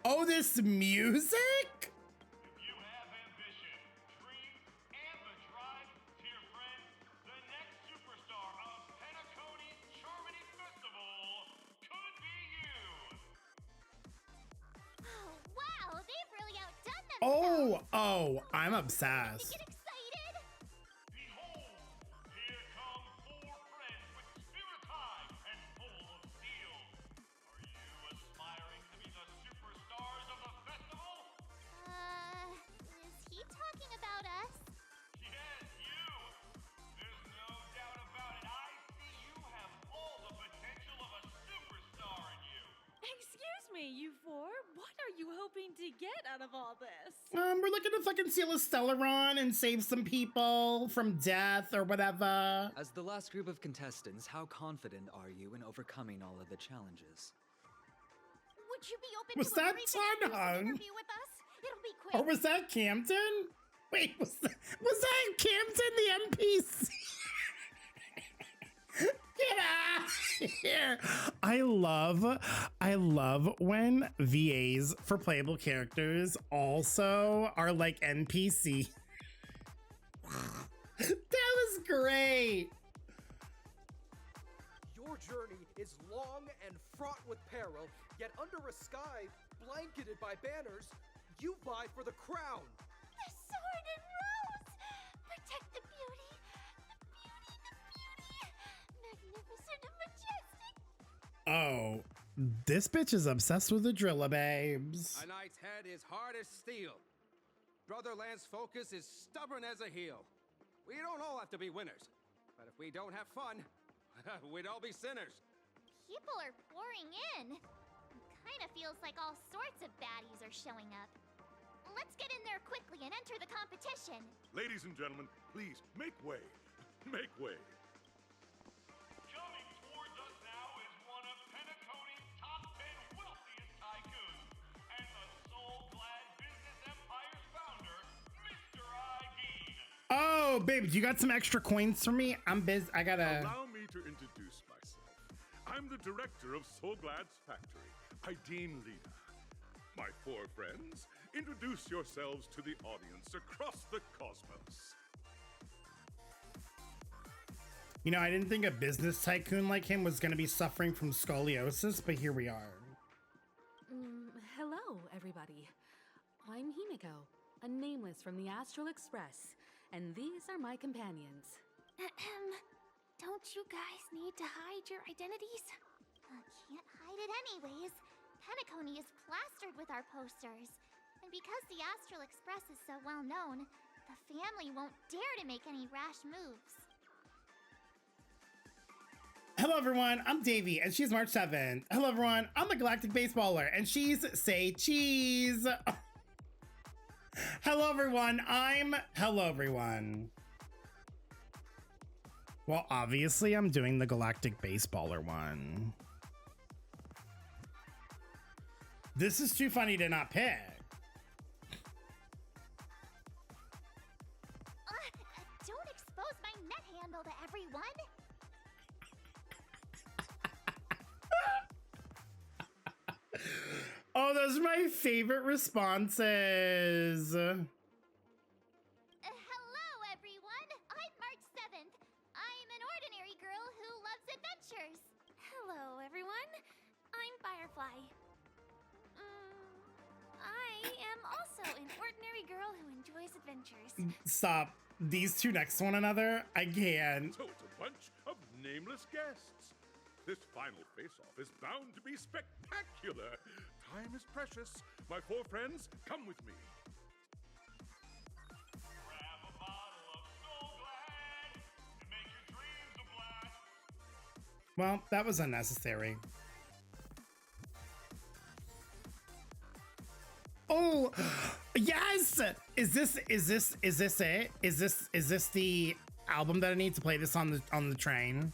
Oh, this music? If you have ambition, dreams, and the drive, dear friend, the next superstar of Penacony's Charmony Festival could be you. Oh, wow, they've really outdone themselves. Oh, I'm obsessed. Get excited. Behold, here come 4 friends with spirit high and full of steel. Are you aspiring to be the superstars of the festival? Is he talking about us? Yes, you! There's no doubt about it. I see you have all the potential of a superstar in you. Excuse me, you four. What are you hoping to get out of all this? We're looking to fucking seal a Stellaron and save some people from death or whatever. As the last group of contestants, how confident are you in overcoming all of the challenges? Would you be open Was to that a brief exclusive Sun-Hung? interview with us? It'll be quick. Or was that Campton? Wait, was that Campton the NPC? Get out of here. I love when VAs for playable characters also are like NPC. That was great. Your journey is long and fraught with peril, yet under a sky blanketed by banners, you vie for the crown. The sword and rose! Protect the beauty! The beauty! Magnificent and majestic! Oh, this bitch is obsessed with the Drilla babes. A knight's head is hard as steel. Brother Lance's focus is stubborn as a heel. We don't all have to be winners, but if we don't have fun, we'd all be sinners. People are pouring in. It kind of feels like all sorts of baddies are showing up. Let's get in there quickly and enter the competition. Ladies and gentlemen, please make way. Make way. Coming towards us now is one of Penacony's top 10 wealthiest tycoons and the soul-glad business empire's founder, Mr. Dean. Oh, babe, you got some extra coins for me? I'm busy. I gotta. Allow me to introduce myself. I'm the director of Soulglad's factory, Dean Lena. My 4 friends, introduce yourselves to the audience across the cosmos. You know, I didn't think a business tycoon like him was gonna be suffering from scoliosis, but here we are. Hello, everybody. I'm Himiko, a nameless from the Astral Express, and these are my companions. Don't you guys need to hide your identities? Can't hide it anyways. Penacony is plastered with our posters. And because the Astral Express is so well known, the family won't dare to make any rash moves. Hello, everyone. I'm Davey, and she's March 7th. Hello, everyone. I'm the Galactic Baseballer, and she's Say Cheese. Hello, everyone. Hello, everyone. Well, obviously, I'm doing the Galactic Baseballer one. This is too funny to not pick. Don't expose my net handle to everyone. Oh, those are my favorite responses. Hello, everyone. I'm March 7th. I'm an ordinary girl who loves adventures. Hello, everyone. I'm Firefly. I am also an ordinary girl who enjoys adventures. Stop. These two next to one another? I can't. So it's a bunch of nameless guests. This final face-off is bound to be spectacular. Time is precious. My 4 friends, come with me. Grab a bottle of Soul Glad and make your dreams a blast. Well, that was unnecessary. Oh, yes! Is this it? Is this the album that I need to play this on the train?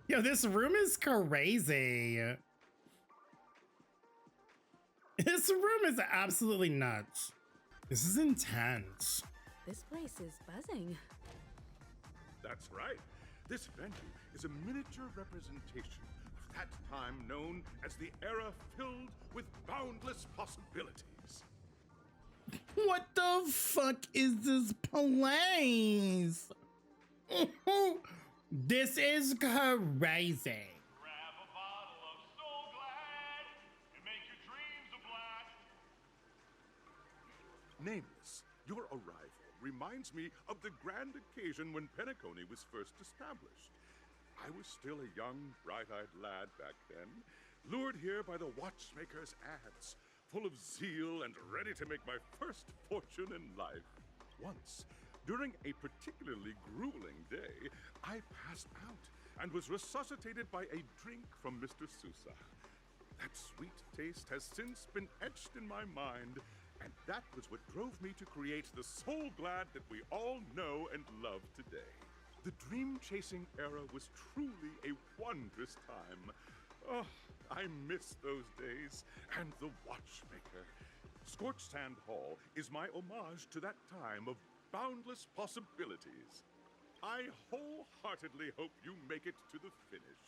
Yo, this room is crazy. This room is absolutely nuts. This is intense. This place is buzzing. That's right. This venue is a miniature representation of that time known as the era filled with boundless possibilities. What the fuck is this place? This is crazy. Grab a bottle of Soul Glad and make your dreams a blast. Nameless, your arrival reminds me of the grand occasion when Penacony was first established. I was still a young, bright-eyed lad back then, lured here by the watchmaker's ads, full of zeal and ready to make my first fortune in life. Once, during a particularly grueling day, I passed out and was resuscitated by a drink from Mr. Sousa. That sweet taste has since been etched in my mind, and that was what drove me to create the Soul Glad that we all know and love today. The dream-chasing era was truly a wondrous time. Oh, I miss those days, and the watchmaker. Scorched Sand Hall is my homage to that time of boundless possibilities. I wholeheartedly hope you make it to the finish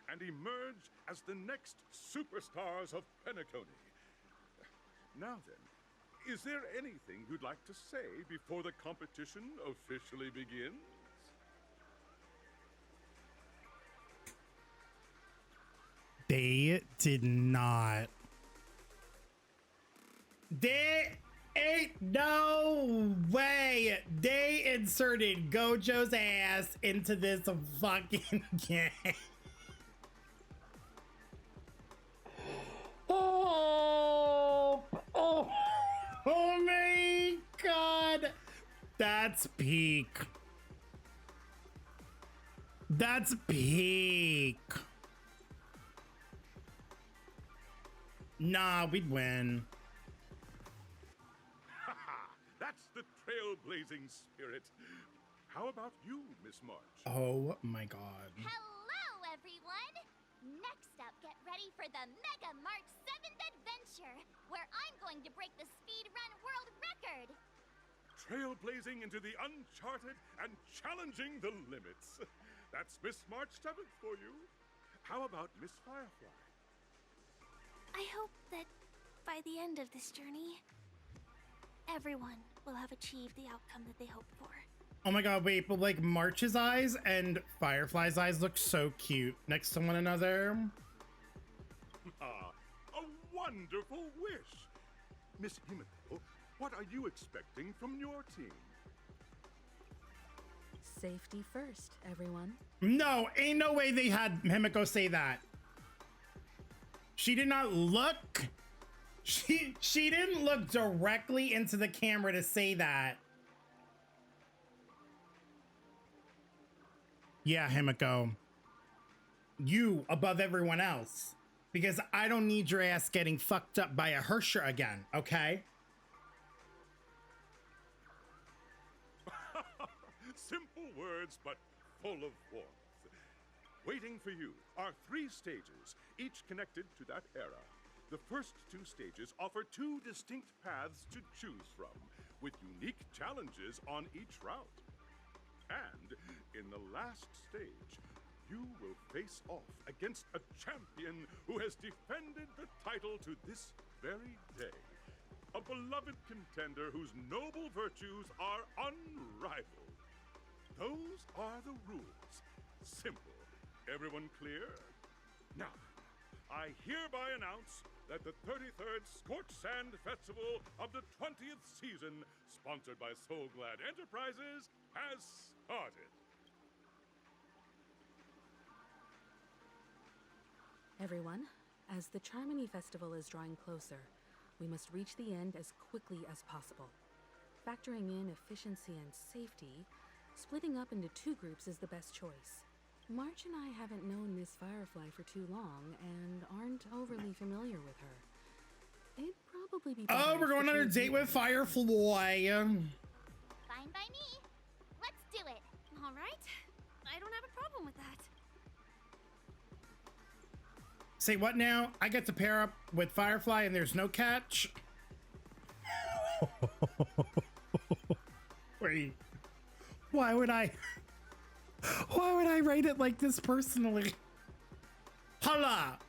and emerge as the next superstars of Penacony. Now then, is there anything you'd like to say before the competition officially begins? They did not. There ain't no way they inserted Gojo's ass into this fucking game. Oh my god. That's peak. That's peak. Nah, we'd win. That's the trailblazing spirit. How about you, Miss March? Oh my god. Hello, everyone! Next up, get ready for the Mega March 7th adventure, where I'm going to break the speedrun world record! Trailblazing into the uncharted and challenging the limits. That's Miss March 7th for you. How about Miss Firefly? I hope that by the end of this journey, everyone will have achieved the outcome that they hoped for. Oh my god, wait, but like March's eyes and Firefly's eyes look so cute next to one another. Ah, a wonderful wish. Miss Himiko, what are you expecting from your team? Safety first, everyone. No, ain't no way they had Himiko say that. She did not look. She didn't look directly into the camera to say that. Yeah, Himiko. You above everyone else. Because I don't need your ass getting fucked up by a Hersher again, okay? Simple words, but full of warmth. Waiting for you are 3 stages, each connected to that era. The first 2 stages offer 2 distinct paths to choose from, with unique challenges on each route. And in the last stage, you will face off against a champion who has defended the title to this very day. A beloved contender whose noble virtues are unrivaled. Those are the rules. Simple. Everyone clear? Now, I hereby announce that the 33rd Scorched Sand Festival of the 20th season, sponsored by Soul Glad Enterprises, has started. Everyone, as the Charmony Festival is drawing closer, we must reach the end as quickly as possible. Factoring in efficiency and safety, splitting up into 2 groups is the best choice. March and I haven't known Miss Firefly for too long and aren't overly familiar with her. It'd probably be better Oh, we're if going the on a 2 of date you- with Firefly. Fine by me. Let's do it. All right. I don't have a problem with that. Say what now? I get to pair up with Firefly and there's no catch? Wait. Why would I write it like this personally? Hold up.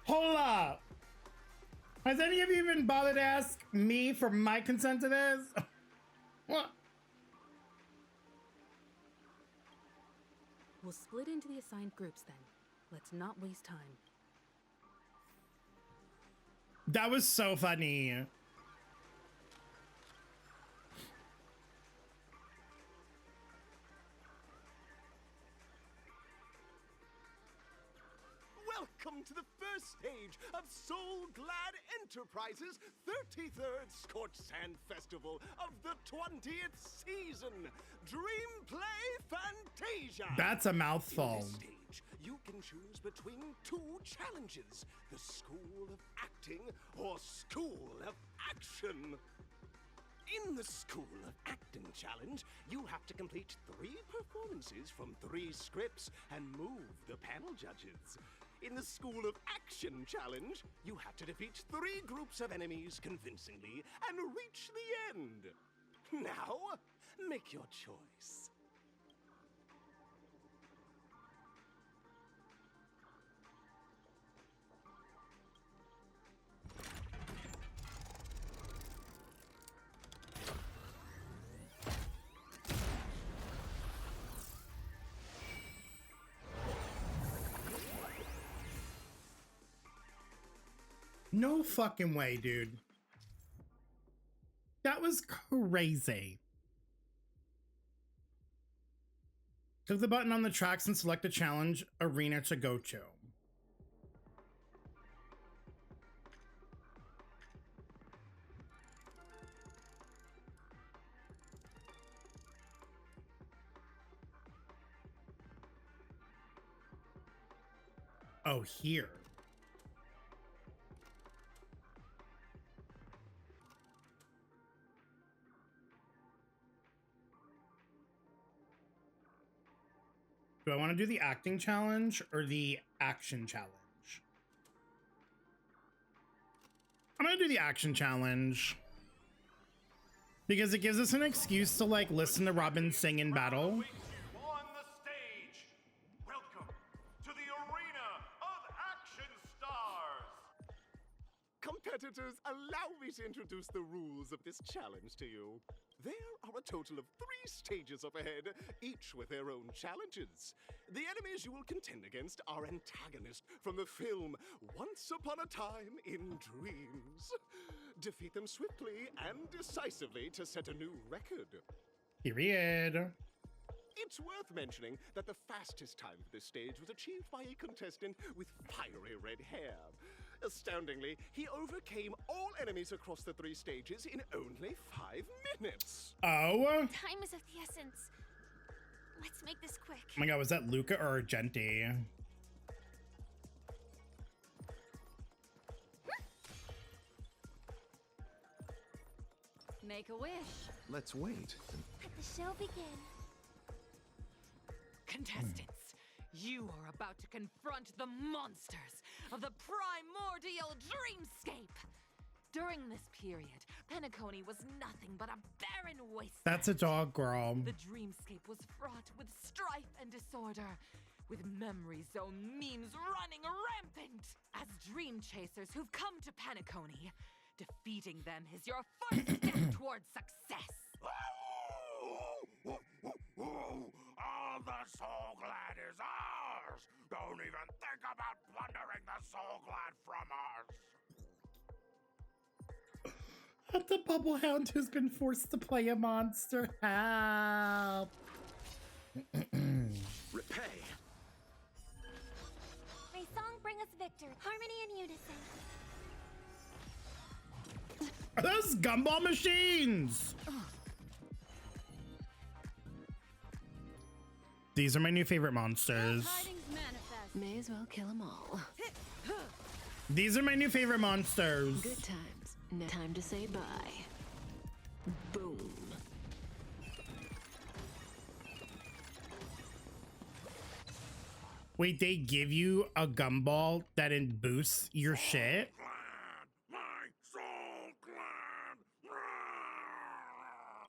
Hold up. Has any of you even bothered to ask me for my consent to this? What? We'll split into the assigned groups then. Let's not waste time. That was so funny. Welcome to the first stage of Soul Glad Enterprises' 33rd Scorched Sand Festival of the 20th season, Dream Play Fantasia. That's a mouthful. In this stage, you can choose between two challenges: the School of Acting or School of Action. In the School of Acting challenge, you have to complete 3 performances from 3 scripts and move the panel judges. In the School of Action challenge, you have to defeat 3 groups of enemies convincingly and reach the end. Now, make your choice. No fucking way, dude. That was crazy. Click the button on the tracks and select a challenge arena to go to. Oh, here. Do I want to do the acting challenge or the action challenge? I'm going to do the action challenge because it gives us an excuse to like listen to Robin sing in battle. On the stage, welcome to the arena of action stars. Competitors, allow me to introduce the rules of this challenge to you. There are a total of 3 stages up ahead, each with their own challenges. The enemies you will contend against are antagonists from the film Once Upon a Time in Dreams. Defeat them swiftly and decisively to set a new record. Period. It's worth mentioning that the fastest time for this stage was achieved by a contestant with fiery red hair. Astoundingly, he overcame all enemies across the 3 stages in only 5 minutes. Oh? Time is of the essence. Let's make this quick. Oh my god, was that Luca or Argenti? Make a wish. Let's wait. Let the show begin. Contestants, you are about to confront the monsters of the primordial dreamscape. During this period, Penacony was nothing but a barren wasteland. That's a dog, girl. The dreamscape was fraught with strife and disorder, with memory zone memes running rampant. As dream chasers who've come to Penacony, defeating them is your first step towards success. All the Soul Glad is ours! Don't even think about plundering the Soul Glad from us! The bubble hound who's been forced to play a monster. Help. Repay. May song bring us victory. Harmony and unison. Are those gumball machines? These are my new favorite monsters. May as well kill them all. These are my new favorite monsters. Good times. No time to say bye. Boom. Wait, they give you a gumball that boosts your shit? My Soul Glad!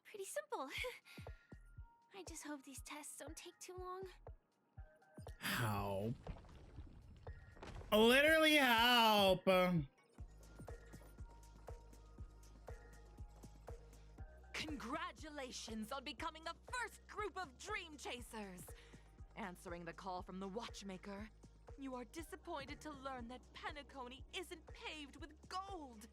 Pretty simple. I just hope these tests don't take too long. How? Literally help. Congratulations on becoming the first group of Dream Chasers! Answering the call from the Watchmaker, you are disappointed to learn that Penacony isn't paved with gold.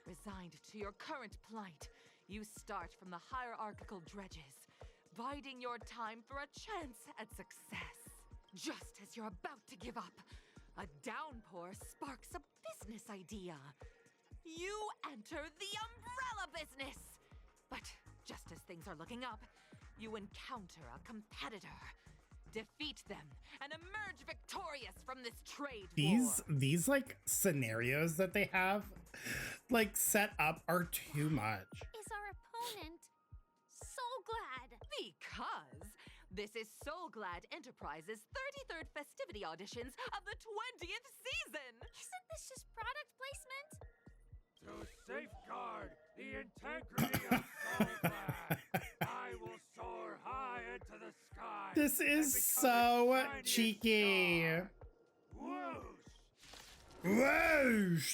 Resigned to your current plight, you start from the hierarchical dredges, biding your time for a chance at success. Just as you're about to give up, a downpour sparks a business idea. You enter the umbrella business! But just as things are looking up, you encounter a competitor. Defeat them and emerge victorious from this trade war. These like scenarios that they have like set up are too much. Is our opponent Soul Glad? Because this is Soul Glad Enterprises' 33rd festivity auditions of the 20th season. Isn't this just product placement? To safeguard the integrity of Soul Glad, I will soar high into the sky. This is so cheeky. Whoosh! Whoosh.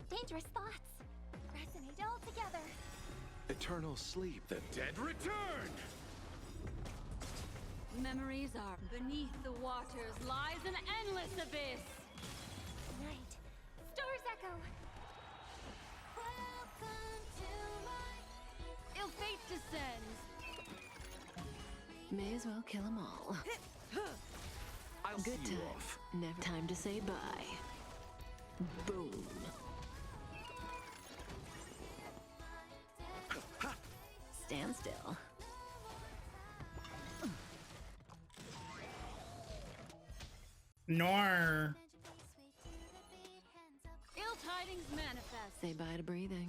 Dangerous thoughts. Resonate all together. Eternal sleep. The Dead return! Memories are beneath the waters lies an endless abyss. Night. Stars echo. Welcome to my... Ill fate descends. May as well kill them all. I'll Good see you times. off. Never time to say bye. Boom. Stand still. Nor. Ill tidings manifest. Say bye to breathing.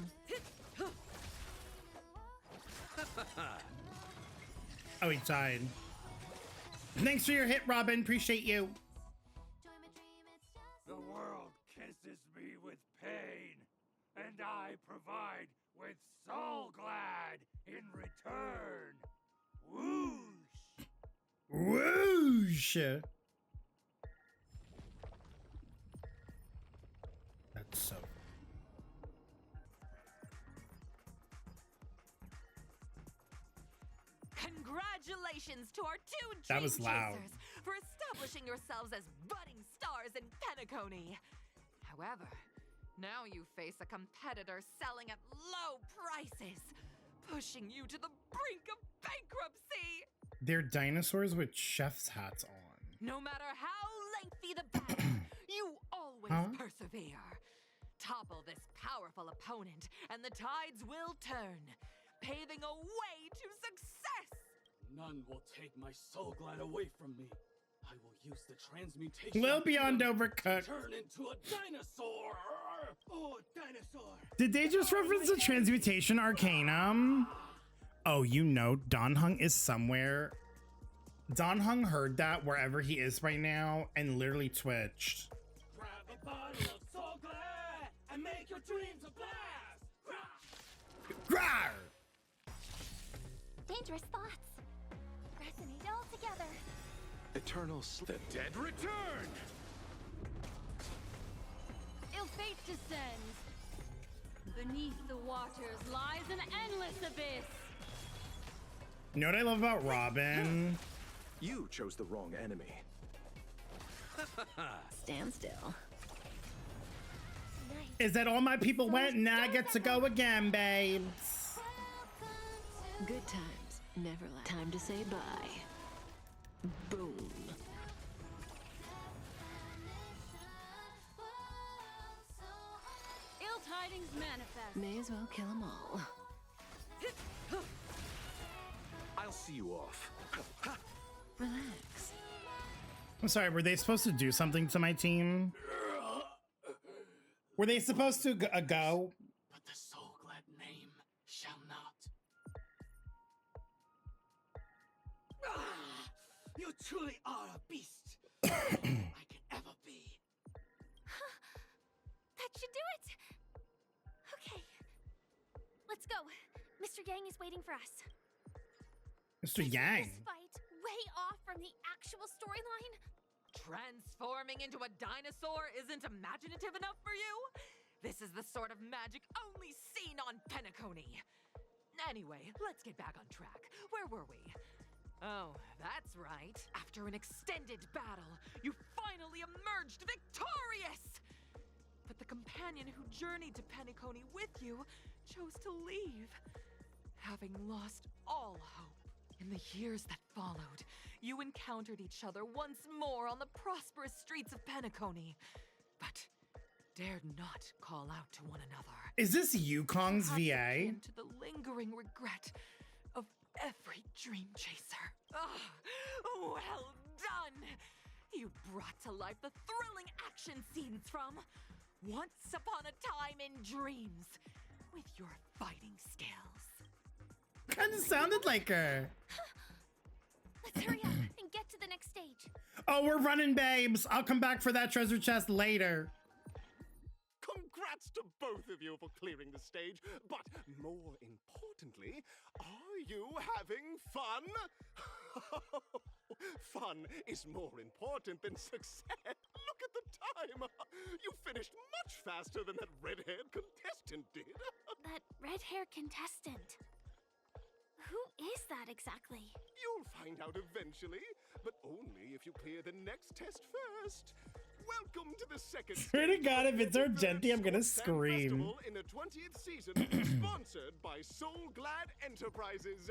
Oh, he died. Thanks for your hit, Robin. Appreciate you. The world kisses me with pain, and I provide with Soul Glad in return. Whoosh! Whoosh. That's so. Congratulations to our two That Dream was loud. Chasers for establishing yourselves as budding stars in Penacony. However, now you face a competitor selling at low prices, pushing you to the brink of bankruptcy. They're dinosaurs with chef's hats on. No matter how lengthy the battle, you always persevere. Topple this powerful opponent, and the tides will turn, paving a way to success. None will take my Soul Glad away from me. I will use the transmutation. Little beyond overcooked. Turn into a dinosaur. Oh, dinosaur. Did they just reference the transmutation arcanum? Oh, you know, Don Hung is somewhere. Don Hung heard that wherever he is right now and literally twitched. Grab a bottle of Soul Glad and make your dreams a blast. Grar! Dangerous thoughts. Resonate all together. Eternal sleep. The dead return! Ill fate descends. Beneath the waters lies an endless abyss. You know what I love about Robin? You chose the wrong enemy. Stand still. Is that all my people went? Now I get to go again, babes. Good times. Never last. Time to say bye. Boom. Ill tidings manifest. May as well kill them all. I'll see you off. Relax. I'm sorry, were they supposed to do something to my team? Were they supposed to go? But the Soul Glad name shall not. You truly are a beast. I can ever be. That should do it. Okay. Let's go. Mr. Yang is waiting for us. Mr. Yang. This fight way off from the actual storyline. Transforming into a dinosaur isn't imaginative enough for you? This is the sort of magic only seen on Penacony. Anyway, let's get back on track. Where were we? Oh, that's right. After an extended battle, you finally emerged victorious! But the companion who journeyed to Penacony with you chose to leave, having lost all hope. In the years that followed, you encountered each other once more on the prosperous streets of Penacony, but dared not call out to one another. Is this Yukong's VA? Into the lingering regret of every dream chaser. Well done! You brought to life the thrilling action scenes from Once Upon a Time in Dreams with your fighting skills. Kinda sounded like her. Let's hurry up and get to the next stage. Oh, we're running, babes. I'll come back for that treasure chest later. Congrats to both of you for clearing the stage, but more importantly, are you having fun? Fun is more important than success. Look at the time. You finished much faster than that red-haired contestant did. That red-haired contestant? Who is that exactly? You'll find out eventually, but only if you clear the next test first. Welcome to the second. Swear to God, if it's Argenti, I'm gonna scream. Festival in the 20th season, sponsored by Soul Glad Enterprises.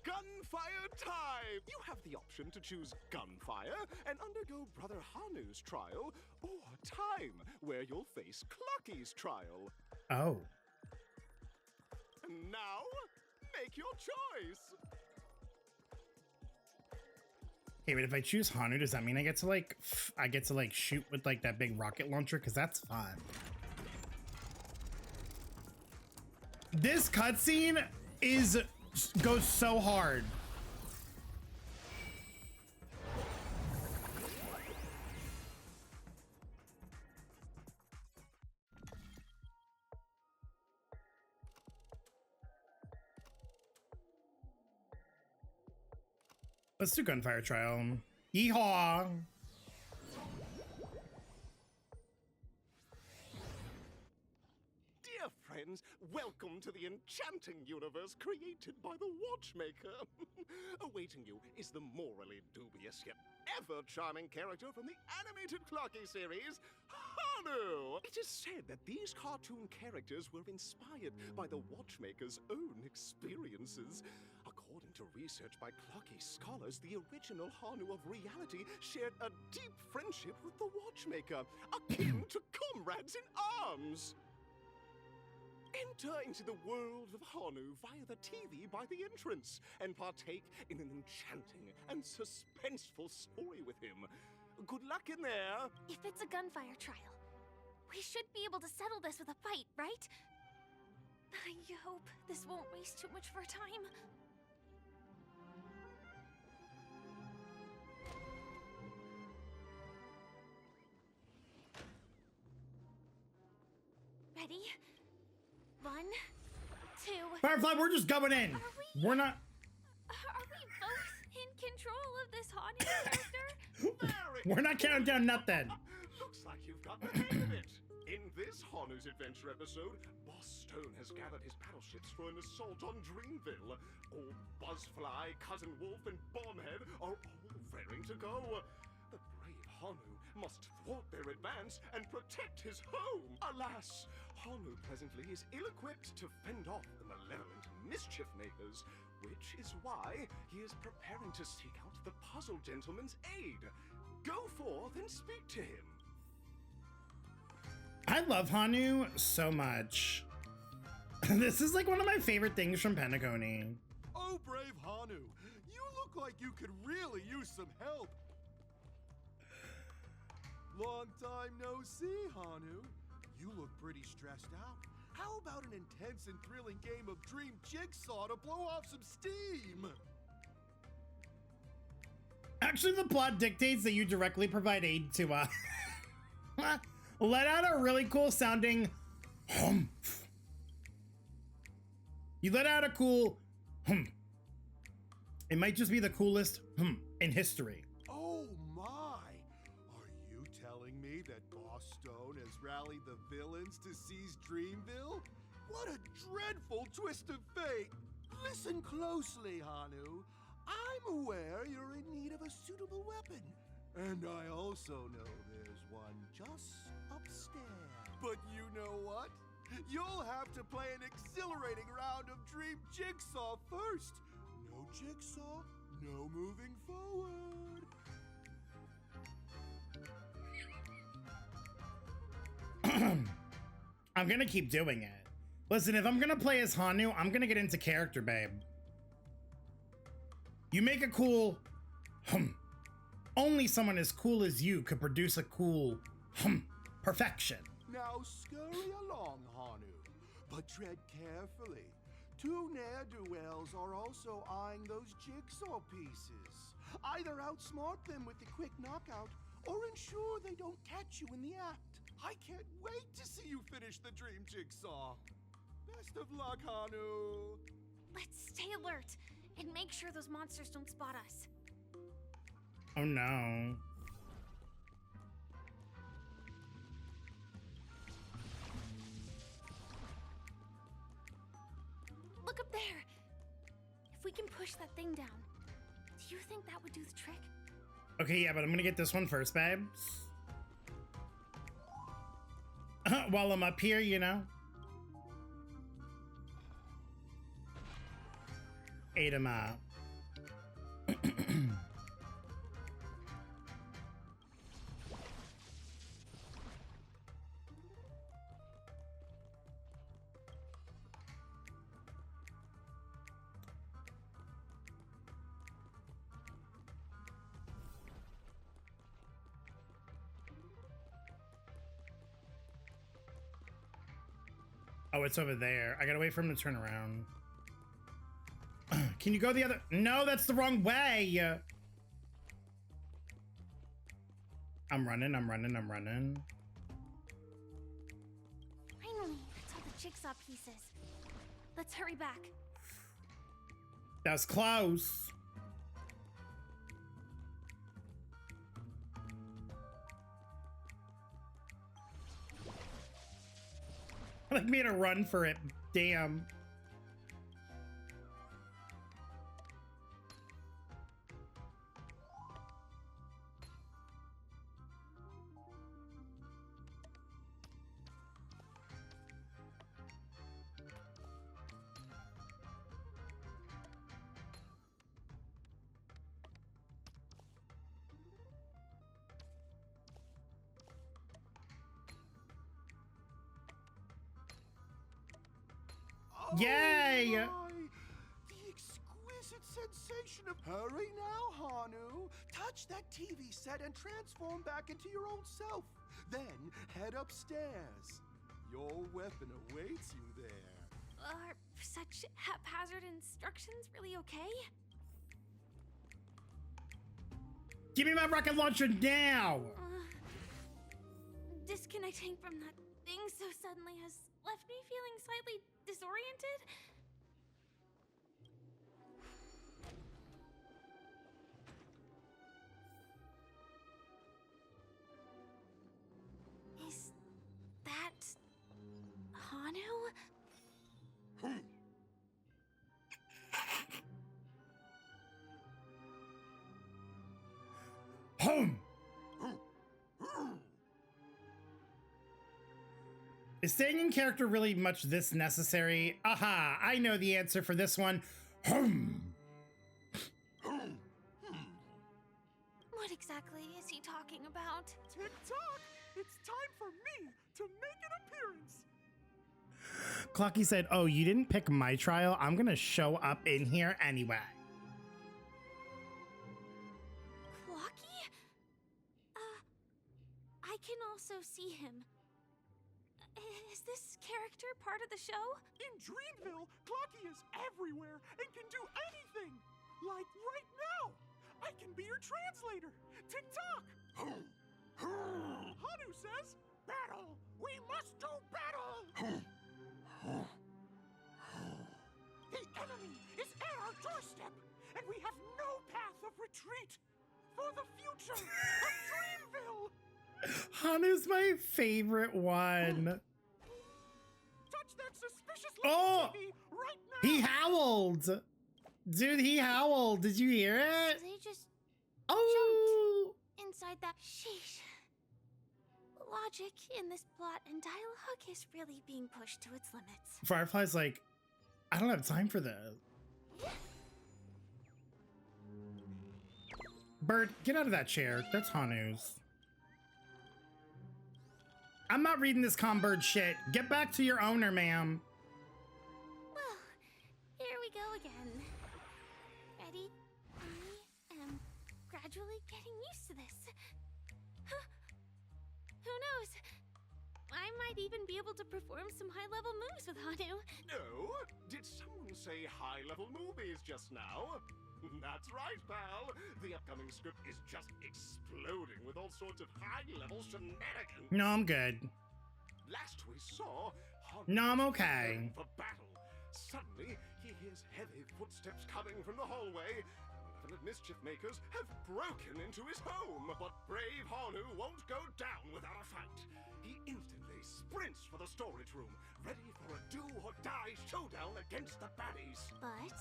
Gunfire time! You have the option to choose Gunfire and undergo Brother Hanu's trial, or Time, where you'll face Clucky's trial. Oh. And now, make your choice! Hey, but if I choose Hanu, does that mean I get to like shoot with like that big rocket launcher? Because that's fun. This cutscene goes so hard. Let's do gunfire trial. Yeehaw! Dear friends, welcome to the enchanting universe created by the Watchmaker. Awaiting you is the morally dubious yet ever charming character from the animated Clocky series, Hanu! It is said that these cartoon characters were inspired by the Watchmaker's own experiences. According to research by Clocky scholars, the original Hanu of reality shared a deep friendship with the Watchmaker, akin to comrades in arms. Enter into the world of Hanu via the TV by the entrance and partake in an enchanting and suspenseful story with him. Good luck in there! If it's a gunfire trial, we should be able to settle this with a fight, right? I hope this won't waste too much of our time. Ready? 1, 2. Firefly, we're just going in. We're not. Are we both in control of this Hanu character? We're not counting down nothing. Looks like you've got the hang of it. In this Hanu's Adventure episode, Boss Stone has gathered his battleships for an assault on Dreamville. All Buzzfly, Cousin Wolf, and Bombhead are all raring to go. The brave Hanu must thwart their advance and protect his home. Alas, Hanu presently is ill-equipped to fend off the malevolent mischief makers, which is why he is preparing to seek out the Puzzle Gentleman's aid. Go forth and speak to him. I love Hanu so much. This is like one of my favorite things from Penacony. Oh, brave Hanu, you look like you could really use some help. Long time no see, Hanu. You look pretty stressed out. How about an intense and thrilling game of Dream Jigsaw to blow off some steam? Actually, the plot dictates that you directly provide aid to let out a really cool sounding humph. You let out a cool humph. It might just be the coolest in history. Oh my! Stone has rallied the villains to seize Dreamville? What a dreadful twist of fate! Listen closely, Hanu. I'm aware you're in need of a suitable weapon. And I also know there's one just upstairs. But you know what? You'll have to play an exhilarating round of Dream Jigsaw first. No Jigsaw, no moving forward. I'm gonna keep doing it. Listen, if I'm gonna play as Hanu, I'm gonna get into character, babe. You make a cool Only someone as cool as you could produce a cool perfection. Now scurry along, Hanu, but tread carefully. Two ne'er-do-wells are also eyeing those jigsaw pieces. Either outsmart them with the quick knockout, or ensure they don't catch you in the act. I can't wait to see you finish the dream jigsaw. Best of luck, Hanu. Let's stay alert and make sure those monsters don't spot us. Oh no. Look up there. If we can push that thing down, do you think that would do the trick? Okay, yeah, but I'm gonna get this one first, babes. While I'm up here, you know. Ate him up. Oh, it's over there. I gotta wait for him to turn around. Can you go the other? No, that's the wrong way. I'm running. Finally, that's all the jigsaw pieces. Let's hurry back. That was close. I like made a run for it. Damn. Yay! The exquisite sensation of... Hurry now, Hanu. Touch that TV set and transform back into your old self. Then head upstairs. Your weapon awaits you there. Are such haphazard instructions really okay? Give me my rocket launcher now! Disconnecting from that thing so suddenly has left me feeling slightly disoriented. Is that Hanu? Home! Is staying in character really much this necessary? Aha! I know the answer for this one. What exactly is he talking about? Tick-tock! It's time for me to make an appearance! Clocky said, oh, you didn't pick my trial? I'm gonna show up in here anyway. Clocky? I can also see him. Is this character part of the show? In Dreamville, Clocky is everywhere and can do anything! Like right now! I can be your translator! Tick-tock! Hanu says, battle! We must do battle! The enemy is at our doorstep, and we have no path of retreat! For the future of Dreamville! Hanu's my favorite one. Touch that suspicious Oh! looking TV right now! He howled! Dude, he howled. Did you hear it? They just Oh! jumped inside that. Sheesh. Logic in this plot and dialogue is really being pushed to its limits. Firefly's like, I don't have time for this. Bird, get out of that chair. That's Hanu's. I'm not reading this bird shit. Get back to your owner, ma'am. Well, here we go again. Ready? I am gradually getting used to this. Huh. Who knows? I might even be able to perform some high-level moves with Hanu. No? Did someone say high-level movies just now? That's right, pal. The upcoming script is just exploding with all sorts of high-level shenanigans. No, I'm good. Last we saw, Hanu No, I'm was okay. preparing for battle. Suddenly, he hears heavy footsteps coming from the hallway. Malevolent mischief makers have broken into his home. But brave Hanu won't go down without a fight. He instantly sprints for the storage room, ready for a do-or-die showdown against the baddies. But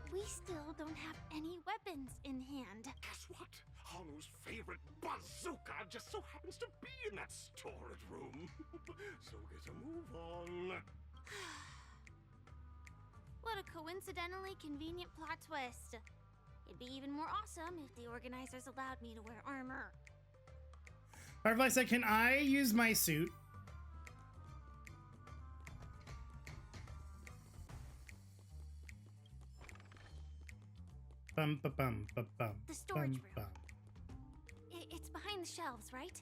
we still don't have any weapons in hand. Guess what? Hanu's favorite bazooka just so happens to be in that storage room. So get a move on. What a coincidentally convenient plot twist. It'd be even more awesome if the organizers allowed me to wear armor. Firefly said, can I use my suit? Bum, ba, bum, ba, bum, The storage bum, room. bum. It's behind the shelves, right?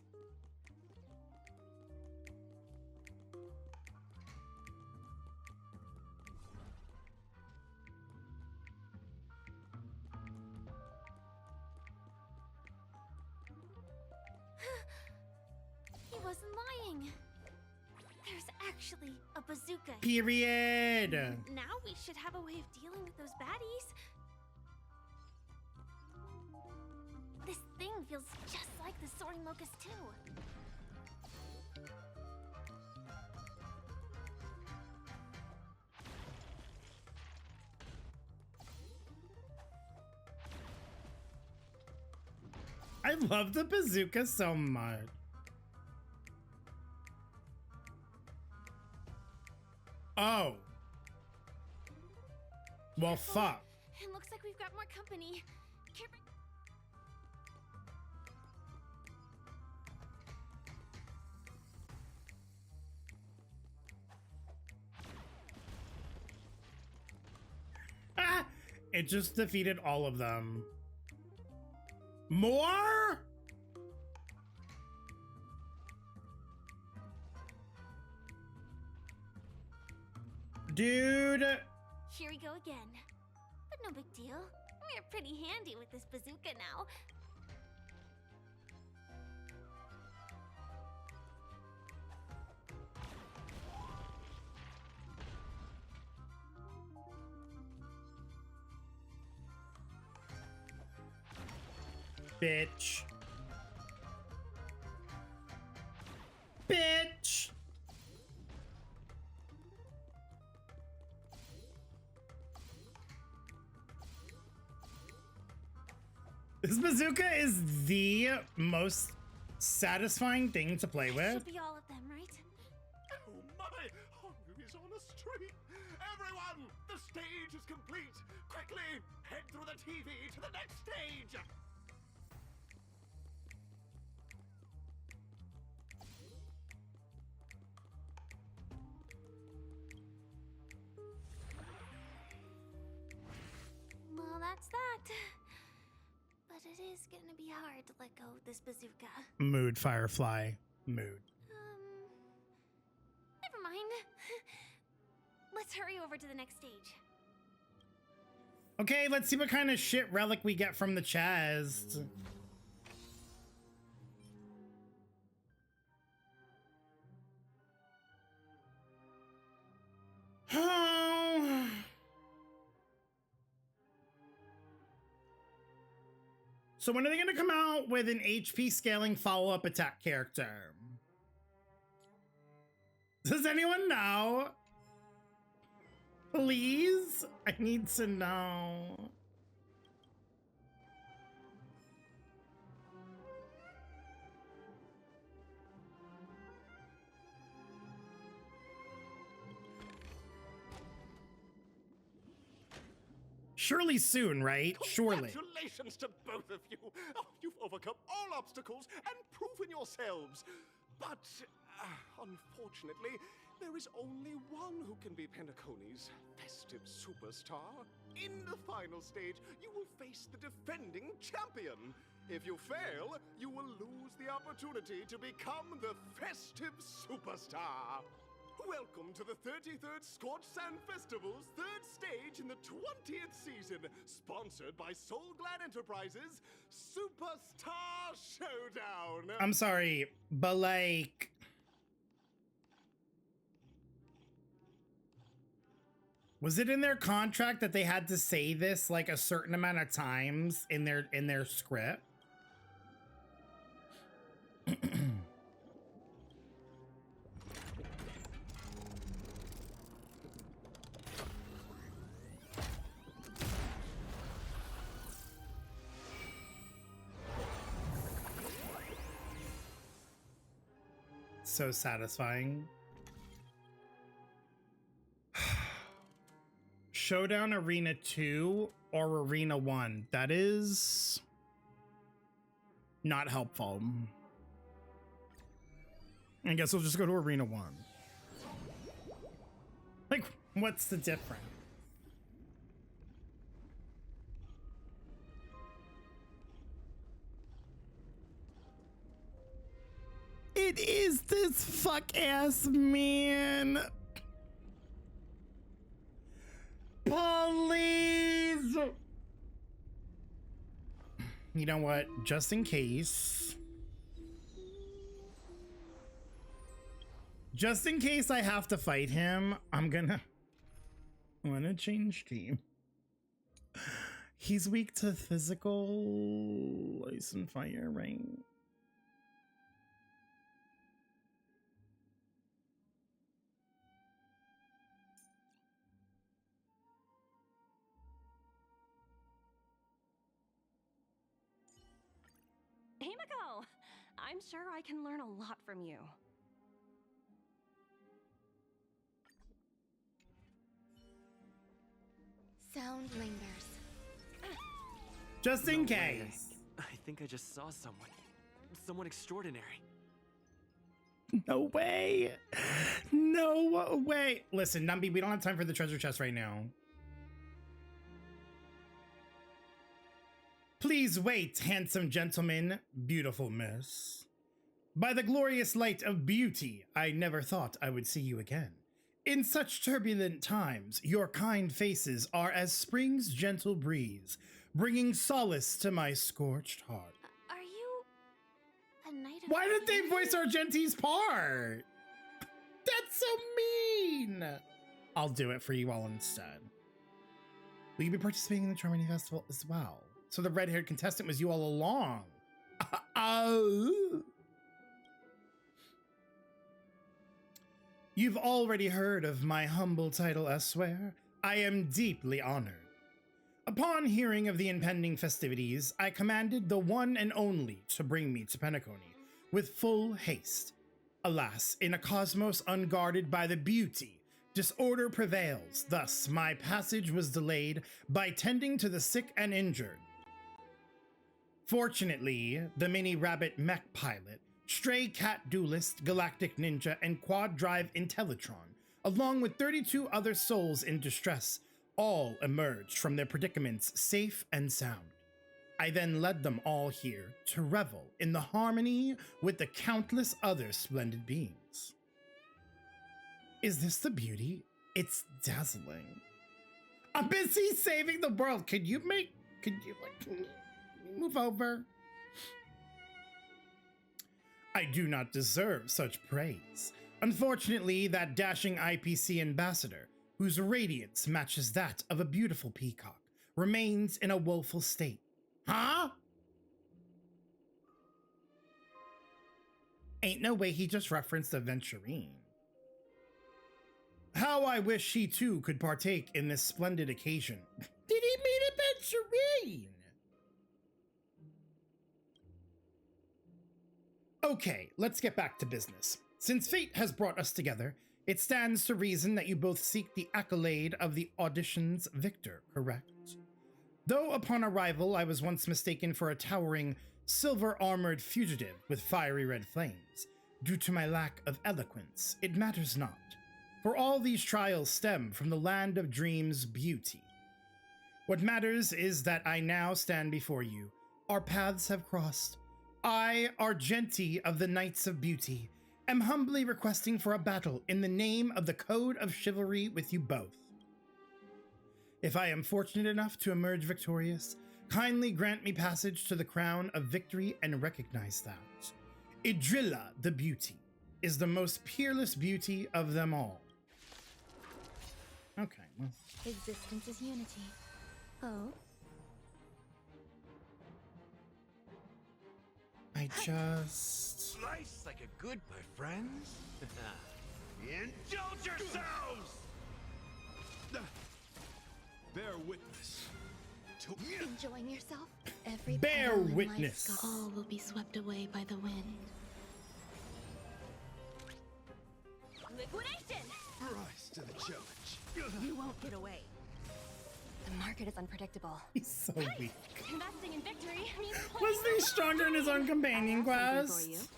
He wasn't lying. There's actually a bazooka. Period. Now we should have a way of dealing with those baddies. This thing feels just like the Soaring Locust too. I love the bazooka so much. Oh. Well, fuck. It looks like we've got more company. Ah! It just defeated all of them. More? Dude. Here we go again. But no big deal. We're pretty handy with this bazooka now. Bitch. Bitch. This bazooka is the most satisfying thing to play with. Should be all of them, right? Oh my! Hanu is on a streak! Everyone! The stage is complete! Quickly! Head through the TV to the next stage! Well, that's that. But it is gonna be hard to let go of this bazooka. Mood, Firefly. Mood. Never mind. Let's hurry over to the next stage. Okay, let's see what kind of shit relic we get from the chest. Oh. So when are they going to come out with an HP scaling follow-up attack character? Does anyone know? Please? I need to know. Surely soon, right? Surely. Congratulations to both of you. Oh, you've overcome all obstacles and proven yourselves. But, unfortunately, there is only one who can be Penacony's festive superstar. In the final stage, you will face the defending champion. If you fail, you will lose the opportunity to become the festive superstar. Welcome to the 33rd Scorched Sand Festival's third stage in the 20th season, sponsored by Soul Glad Enterprises Superstar Showdown. I'm sorry, but like, was it in their contract that they had to say this like a certain amount of times in their script? So satisfying. Showdown Arena 2 or Arena 1? That is not helpful. I guess we'll just go to Arena 1. Like, what's the difference? It is this fuck ass man. Please. You know what? Just in case I have to fight him, I'm gonna change team. He's weak to physical, ice and fire, right? Himiko! I'm sure I can learn a lot from you. Sound lingers. Just in No case. way. I think I just saw someone. Someone extraordinary. No way. No way. Listen, Numby, we don't have time for the treasure chest right now. Please wait, handsome gentleman, beautiful miss. By the glorious light of beauty, I never thought I would see you again. In such turbulent times, your kind faces are as spring's gentle breeze, bringing solace to my scorched heart. Are you a knight of Why did they voice Argenti's part? That's so mean. I'll do it for you all instead. Will you be participating in the Charmony Festival as well? So the red-haired contestant was you all along. Oh. You've already heard of my humble title elsewhere. I am deeply honored. Upon hearing of the impending festivities, I commanded the one and only to bring me to Penacony with full haste. Alas, in a cosmos unguarded by the beauty, disorder prevails. Thus, my passage was delayed by tending to the sick and injured. Fortunately, the mini rabbit mech pilot, stray cat duelist, galactic ninja, and quad drive Intellitron, along with 32 other souls in distress, all emerged from their predicaments safe and sound. I then led them all here to revel in the harmony with the countless other splendid beings. Is this the beauty? It's dazzling. I'm busy saving the world. Can you move over? I do not deserve such praise. Unfortunately, that dashing IPC ambassador, whose radiance matches that of a beautiful peacock, remains in a woeful state. Huh? Ain't no way he just referenced Aventurine. How I wish he too could partake in this splendid occasion. Did he mean Aventurine? Okay, let's get back to business. Since fate has brought us together, it stands to reason that you both seek the accolade of the audition's victor, correct? Though upon arrival I was once mistaken for a towering, silver-armored fugitive with fiery red flames, due to my lack of eloquence, it matters not, for all these trials stem from the land of dreams' beauty. What matters is that I now stand before you. Our paths have crossed. I, Argenti of the Knights of Beauty, am humbly requesting for a battle in the name of the Code of Chivalry with you both. If I am fortunate enough to emerge victorious, kindly grant me passage to the crown of victory and recognize that Idrilla the Beauty is the most peerless beauty of them all. Okay, well. Existence is unity. Oh? I just... Slice like a good, my friends. Indulge yourselves! Bear witness. Enjoying yourself? Every Bear petal in witness. life's all will be swept away by the wind. Liquidation! Rise to the challenge. You won't get away. The market is unpredictable. He's so weak. Investing in victory means Wasn't he stronger in his own companion quest?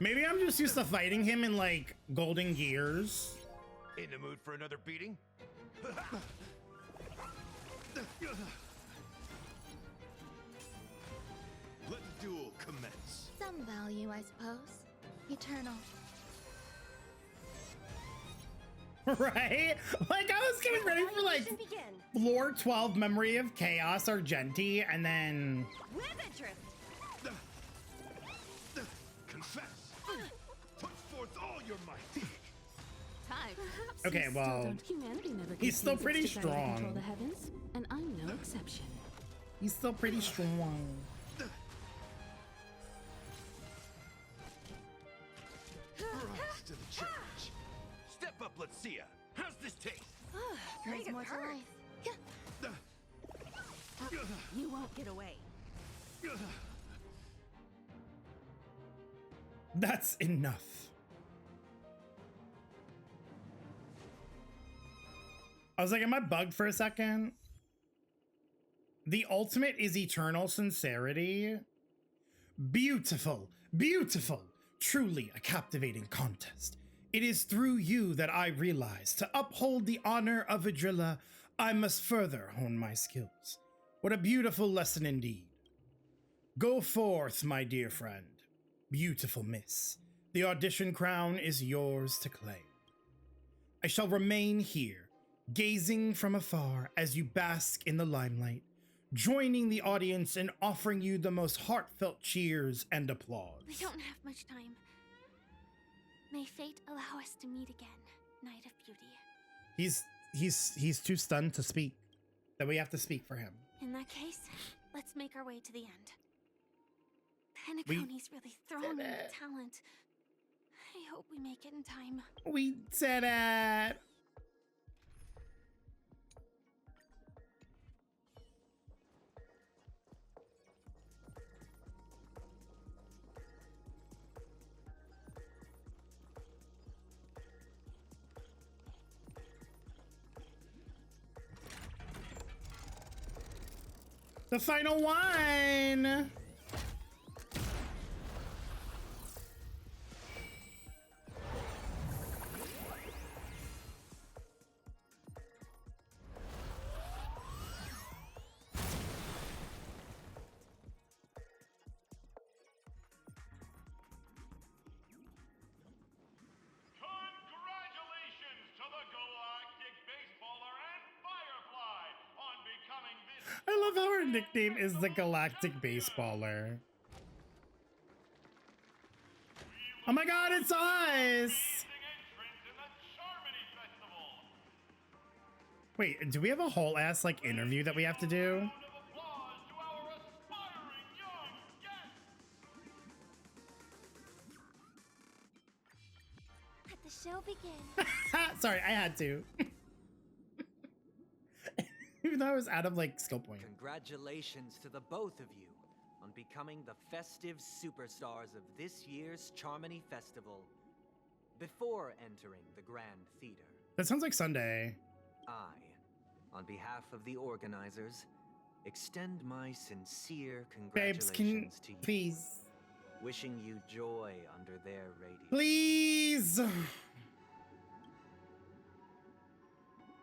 Maybe I'm just used to fighting him in like Golden Gears. In the mood for another beating? Let the duel commence. Some value, I suppose. Eternal. Right? Like I was getting ready for like Floor 12 Memory of Chaos Argenti and then... With interest! Confess! Put forth all your might! Okay, well, he's still pretty strong. The heavens, and I'm no exception. He's still pretty strong. Rise to the challenge. Step up, let's see ya. How's this taste? There's more to life. You won't get away. That's enough. I was like, am I bugged for a second? The ultimate is eternal sincerity. Beautiful, beautiful. Truly a captivating contest. It is through you that I realize to uphold the honor of Idrilla, I must further hone my skills. What a beautiful lesson indeed. Go forth, my dear friend. Beautiful miss. The audition crown is yours to claim. I shall remain here, gazing from afar as you bask in the limelight, joining the audience in offering you the most heartfelt cheers and applause. We don't have much time. May fate allow us to meet again, Knight of Beauty. He's too stunned to speak. That we have to speak for him. In that case, let's make our way to the end. Penacony's really throwing in the talent. I hope we make it in time. We said it. The final one. Congratulations to the Galactic Baseballer and Firefly on becoming this. I love how her nickname is the Galactic Baseballer. Oh my god, it's us! Wait, do we have a whole ass like interview that we have to do? show begin. Sorry, I had to. Even though I was out of like skill point. Congratulations to the both of you on becoming the festive superstars of this year's Charmony Festival. Before entering the Grand Theater, That sounds like Sunday. I, on behalf of the organizers, extend my sincere Babes, congratulations to you. please. Wishing you joy under their radiance. Please.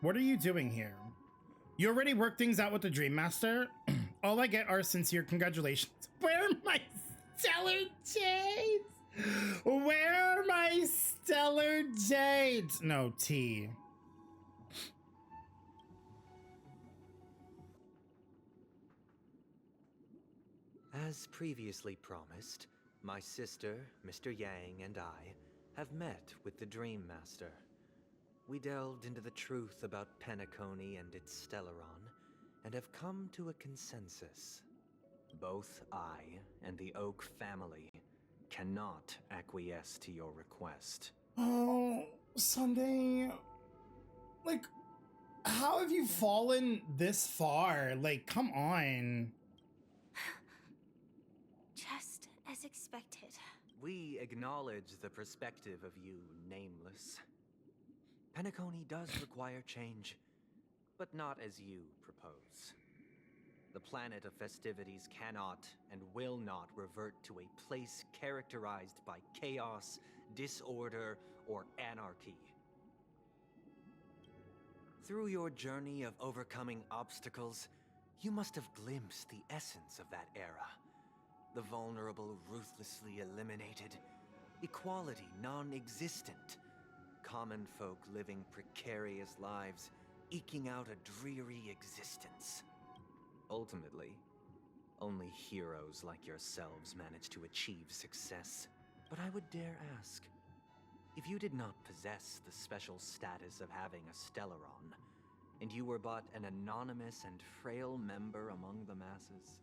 What are you doing here? You already worked things out with the Dream Master? All I get are sincere congratulations. Where are my stellar jades? Where are my stellar jades? No, T. As previously promised, my sister, Mr. Yang, and I have met with the Dream Master. We delved into the truth about Penacony and its Stellaron, and have come to a consensus. Both I and the Oak family cannot acquiesce to your request. Oh, Sunday. Like, how have you fallen this far? Like, come on. Just as expected. We acknowledge the perspective of you, Nameless. Penacony does require change, but not as you propose. The planet of festivities cannot and will not revert to a place characterized by chaos, disorder, or anarchy. Through your journey of overcoming obstacles, you must have glimpsed the essence of that era. The vulnerable ruthlessly eliminated, equality non-existent, common folk living precarious lives, eking out a dreary existence. Ultimately, only heroes like yourselves manage to achieve success. But I would dare ask, if you did not possess the special status of having a Stellaron, and you were but an anonymous and frail member among the masses,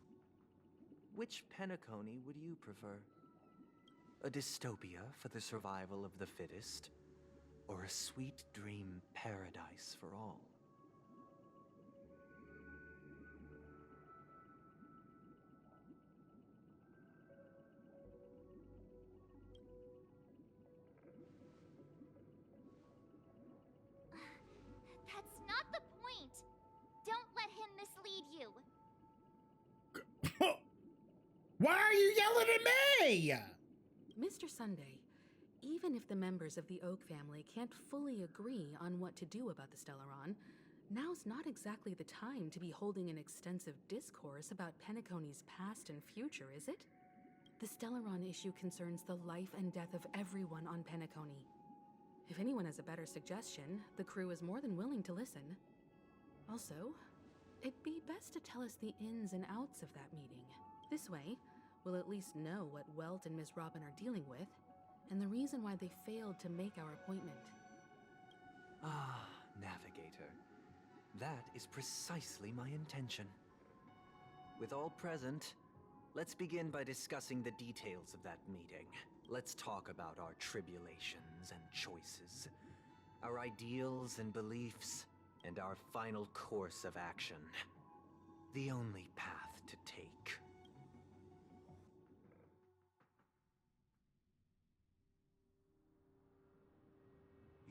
which Penacony would you prefer? A dystopia for the survival of the fittest, or a sweet dream paradise for all? That's not the point. Don't let him mislead you. Why are you yelling at me? Mr. Sunday, even if the members of the Oak family can't fully agree on what to do about the Stellaron, now's not exactly the time to be holding an extensive discourse about Penacony's past and future, is it? The Stellaron issue concerns the life and death of everyone on Penacony. If anyone has a better suggestion, the crew is more than willing to listen. Also, it'd be best to tell us the ins and outs of that meeting. This way, we'll at least know what Welt and Ms. Robin are dealing with, and the reason why they failed to make our appointment. Ah, Navigator. That is precisely my intention. With all present, let's begin by discussing the details of that meeting. Let's talk about our tribulations and choices, our ideals and beliefs, and our final course of action. The only path to take.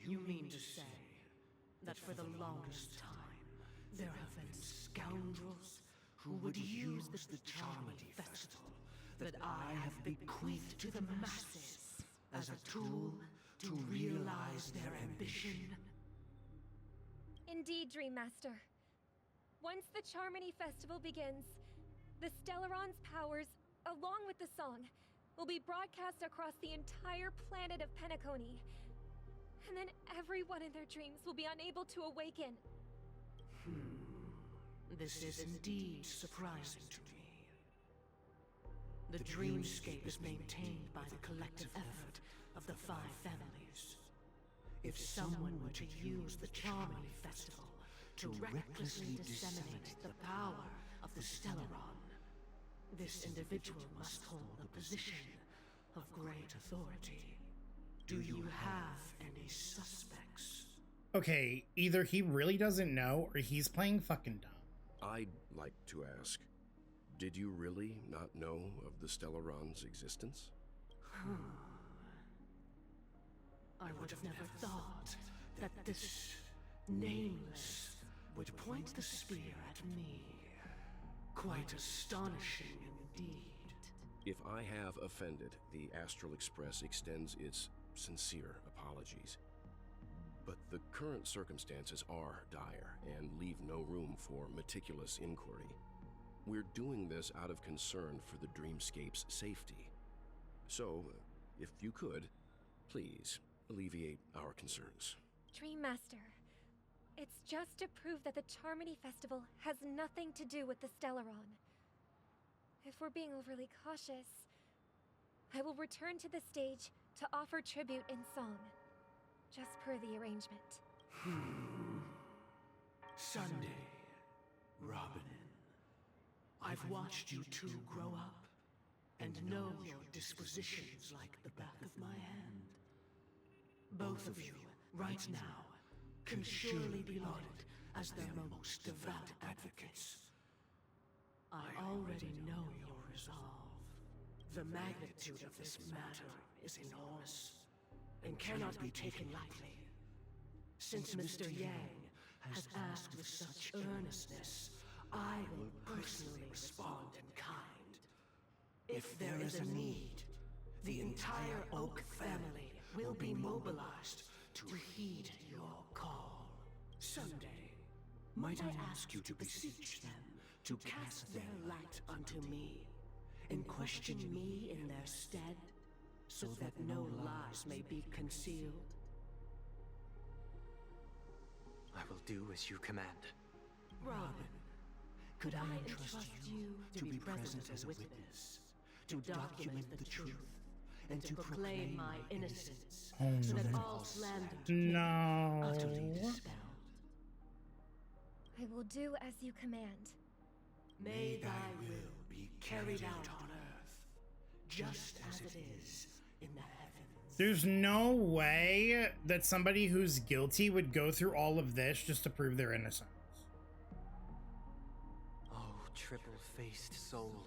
You mean to say that for the longest time, there have been scoundrels who would use the Charmony Festival that I have bequeathed to the masses as a tool to realize their ambition? Indeed, Dream Master. Once the Charmony Festival begins, the Stellaron's powers, along with the song, will be broadcast across the entire planet of Penacony. And then everyone in their dreams will be unable to awaken. This is indeed surprising to me. The dreamscape is maintained by the collective effort of the 5 families. If someone were to use the Charmony Festival to recklessly disseminate the power of the Stellaron, this individual must hold a position of great authority. Do you have any suspects? Okay, either he really doesn't know or he's playing fucking dumb. I'd like to ask, did you really not know of the Stellaron's existence? I would have never thought that this nameless would point the spear at me. Quite astonishing indeed. If I have offended, the Astral Express extends its sincere apologies. But the current circumstances are dire and leave no room for meticulous inquiry. We're doing this out of concern for the Dreamscape's safety. So, if you could, please alleviate our concerns. Dream Master, it's just to prove that the Charmony Festival has nothing to do with the Stellaron. If we're being overly cautious, I will return to the stage to offer tribute in song, just per the arrangement. Sunday, Robin. I've watched you two grow up and know your dispositions like the back of my hand. Both of you, right now, can surely be lauded as their most devout advocates. I already know your resolve. The magnitude of this matter is enormous and cannot be taken lightly. Since Mr. Yang has asked with such earnestness, I will personally respond in kind. If there is a need, the entire Oak family will be mobilized to heed your call. Someday, might I ask you to beseech them to cast their light unto me, and question me in their stead, so that no lies may be concealed? I will do as you command. Robin, could I entrust you to be present as a witness, to document the truth, and to proclaim my innocence, so that all slander to me utterly dispelled? I will do as you command. May thy will be carried out on earth, just as it is in the heavens. There's no way that somebody who's guilty would go through all of this just to prove their innocence. Oh, triple-faced soul,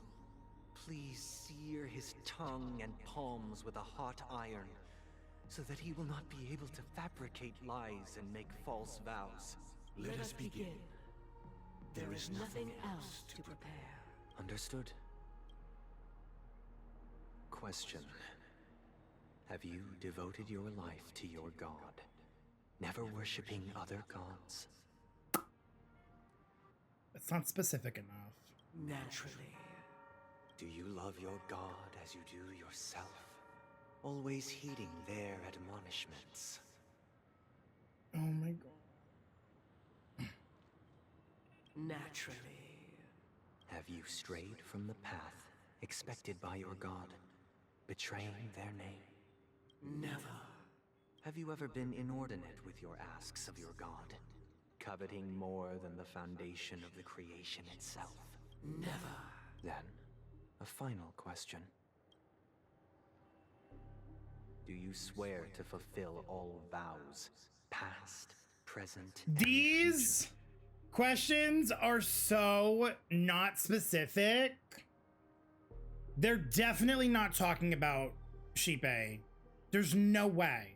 please sear his tongue and palms with a hot iron, so that he will not be able to fabricate lies and make false vows. Let us begin. There is nothing else to prepare. Understood. Question. Have you devoted your life to your god, never worshipping other gods? It's not specific enough. Naturally. Do you love your god as you do yourself? Always heeding their admonishments? Oh my god. Naturally. Have you strayed from the path expected by your god, betraying their name? Never. Have you ever been inordinate with your asks of your god, coveting more than the foundation of the creation itself? Never. Then, a final question. Do you swear to fulfill all vows, past, present, and These future? questions are so not specific. They're definitely not talking about Sheep-A. There's no way.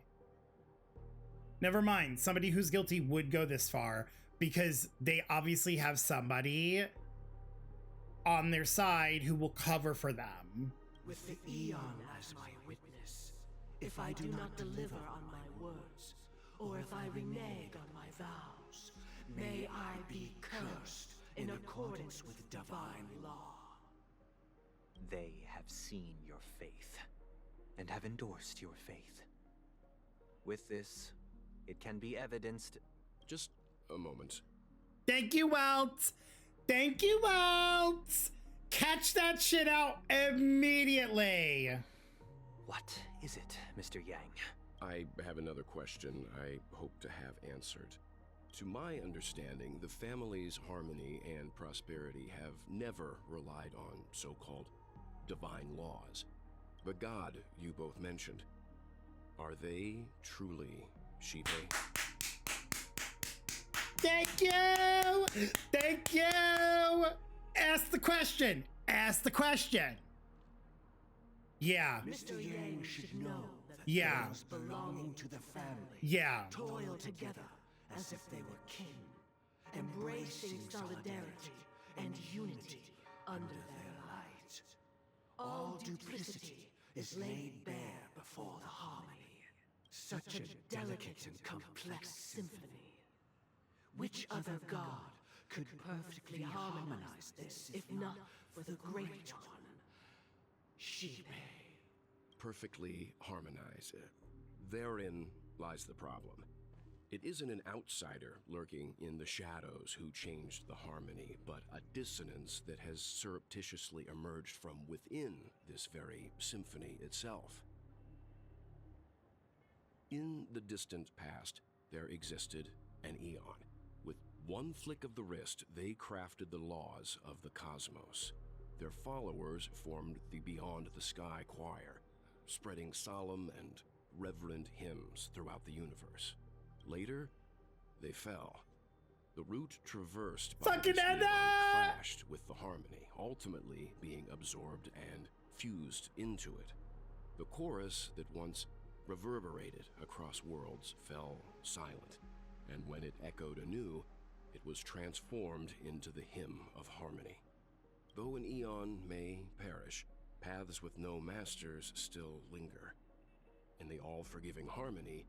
Never mind, somebody who's guilty would go this far because they obviously have somebody on their side who will cover for them. With the Eon as my witness, if I do not deliver on my words, or if I renege on my vows, may I be cursed in accordance with divine law. They have seen your faith, and have endorsed your faith. With this, it can be evidenced... Just a moment. Thank you, Welt! Thank you, Welt! Catch that shit out immediately! What is it, Mr. Yang? I have another question I hope to have answered. To my understanding, the family's harmony and prosperity have never relied on so-called divine laws. The god you both mentioned. Are they truly Shipe? Thank you! Thank you! Ask the question! Ask the question! Yeah. Mr. Yang should know that Yeah. those belonging to the family Yeah. toil together as if they were kin, embracing solidarity and unity under their light. All duplicity is laid bare before the harmony. Such a delicate and complex symphony. Which other god could perfectly harmonize this, if not for the great one, Shipe? Perfectly harmonized. Therein lies the problem. It isn't an outsider lurking in the shadows who changed the harmony, but a dissonance that has surreptitiously emerged from within this very symphony itself. In the distant past, there existed an eon. With one flick of the wrist, they crafted the laws of the cosmos. Their followers formed the Beyond the Sky Choir, spreading solemn and reverent hymns throughout the universe. Later, they fell. The route traversed by this eon clashed with the harmony, ultimately being absorbed and fused into it. The chorus that once reverberated across worlds fell silent, and when it echoed anew, it was transformed into the hymn of harmony. Though an eon may perish, paths with no masters still linger. In the all-forgiving harmony,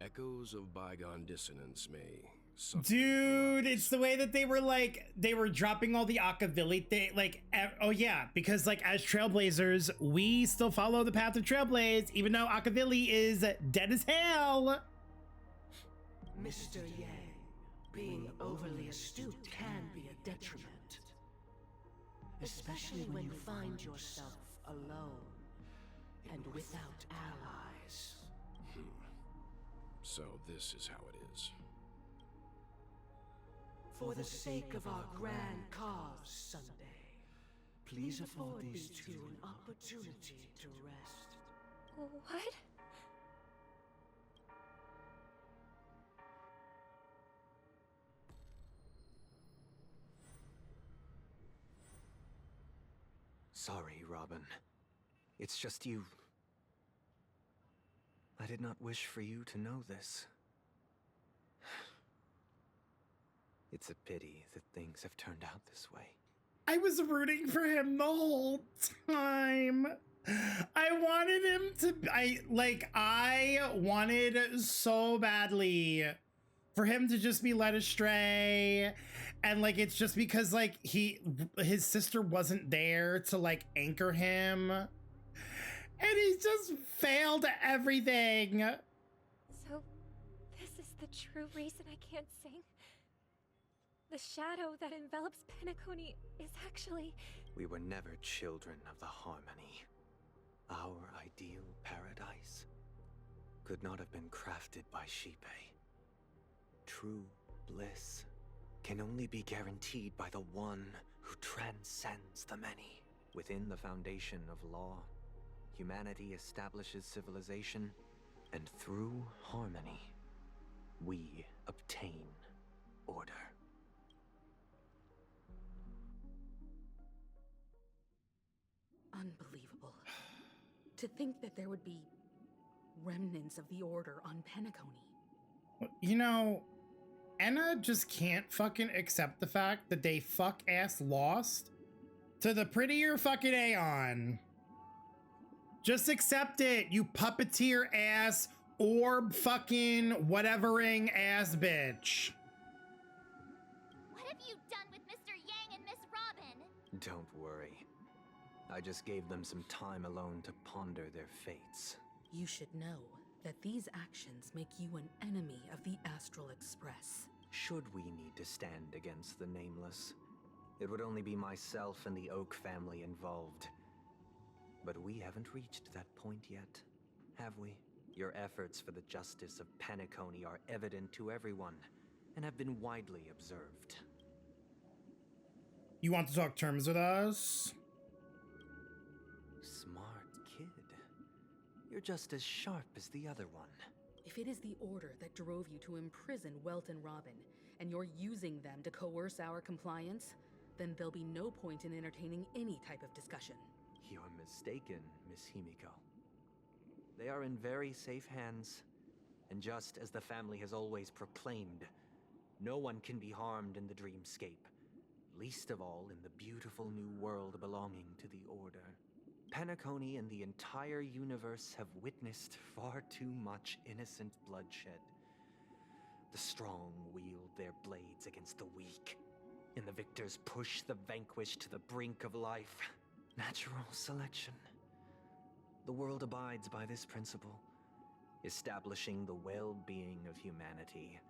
echoes of bygone dissonance may Dude, it's the way that they were dropping all the Akavili thing, oh yeah, because as Trailblazers, we still follow the path of Trailblaze, even though Akavili is dead as hell. Mr. Yang, being overly astute can be a detriment. Especially when you find yourself alone and without allies. So this is how it is. For the sake of our grand cause, Sunday, please afford these two an opportunity to rest. What? Sorry, Robin. It's just you. I did not wish for you to know this. It's a pity that things have turned out this way. I was rooting for him the whole time. I wanted him to, I wanted so badly for him to just be led astray. And it's just because his sister wasn't there to anchor him. And he just failed at everything. So, this is the true reason I can't sing? The shadow that envelops Penacony is actually... We were never children of the harmony. Our ideal paradise could not have been crafted by Shipe. True bliss can only be guaranteed by the one who transcends the many. Within the foundation of law, humanity establishes civilization, and through harmony, we obtain order. Unbelievable. To think that there would be remnants of the Order on Penacony. You know, Enna just can't fucking accept the fact that they fuck-ass lost to the prettier fucking Aeon. Just accept it, you puppeteer-ass, orb fucking whatevering-ass bitch. What have you done with Mr. Yang and Miss Robin? Don't worry. I just gave them some time alone to ponder their fates. You should know that these actions make you an enemy of the Astral Express. Should we need to stand against the Nameless, it would only be myself and the Oak family involved. But we haven't reached that point yet, have we? Your efforts for the justice of Penacony are evident to everyone, and have been widely observed. You want to talk terms with us? Smart kid. you're just as sharp as the other one. If it is the Order that drove you to imprison Welt and Robin, and you're using them to coerce our compliance, then there'll be no point in entertaining any type of discussion. You're mistaken, Miss Himiko. They are in very safe hands, and just as the family has always proclaimed, no one can be harmed in the dreamscape, least of all in the beautiful new world belonging to the Order. Penacony and the entire universe have witnessed far too much innocent bloodshed. The strong wield their blades against the weak, and the victors push the vanquished to the brink of life. Natural selection. The world abides by this principle, establishing the well-being of humanity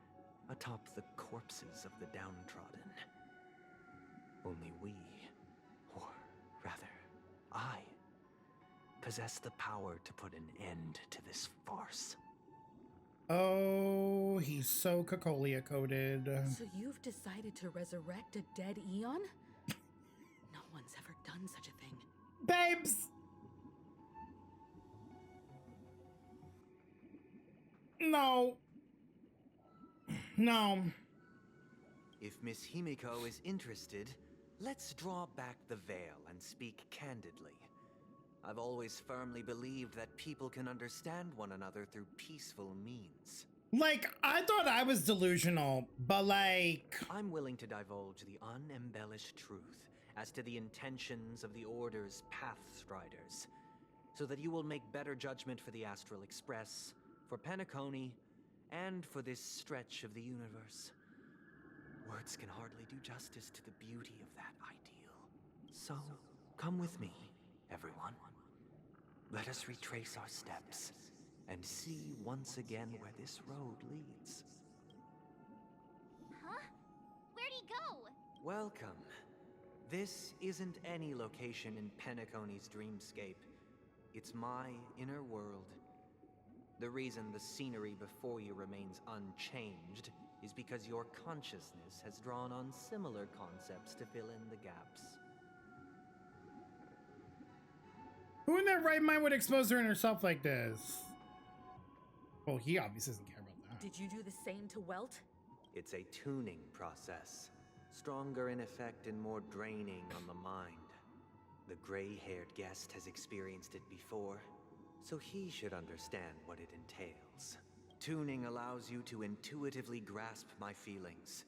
atop the corpses of the downtrodden. Only we, or rather, I, possess the power to put an end to this farce. Oh, he's so Cocolia coated. So you've decided to resurrect a dead Eon? No one's ever done such a thing. Babes! No. No. If Miss Himiko is interested, let's draw back the veil and speak candidly. I've always firmly believed that people can understand one another through peaceful means. Like, I thought I was delusional, but like... I'm willing to divulge the unembellished truth as to the intentions of the Order's Pathstriders, so that you will make better judgment for the Astral Express, for Penacony, and for this stretch of the universe. Words can hardly do justice to the beauty of that ideal. So, come with me, everyone. Let us retrace our steps and see once again where this road leads. Huh? Where'd he go? Welcome. This isn't any location in Penacony's dreamscape. It's my inner world. The reason the scenery before you remains unchanged is because your consciousness has drawn on similar concepts to fill in the gaps. Who in their right mind would expose her and herself like this? Well, he obviously doesn't care about that. Did you do the same to Welt? It's a tuning process. Stronger in effect and more draining on the mind. The gray-haired guest has experienced it before, so he should understand what it entails. Tuning allows you to intuitively grasp my feelings,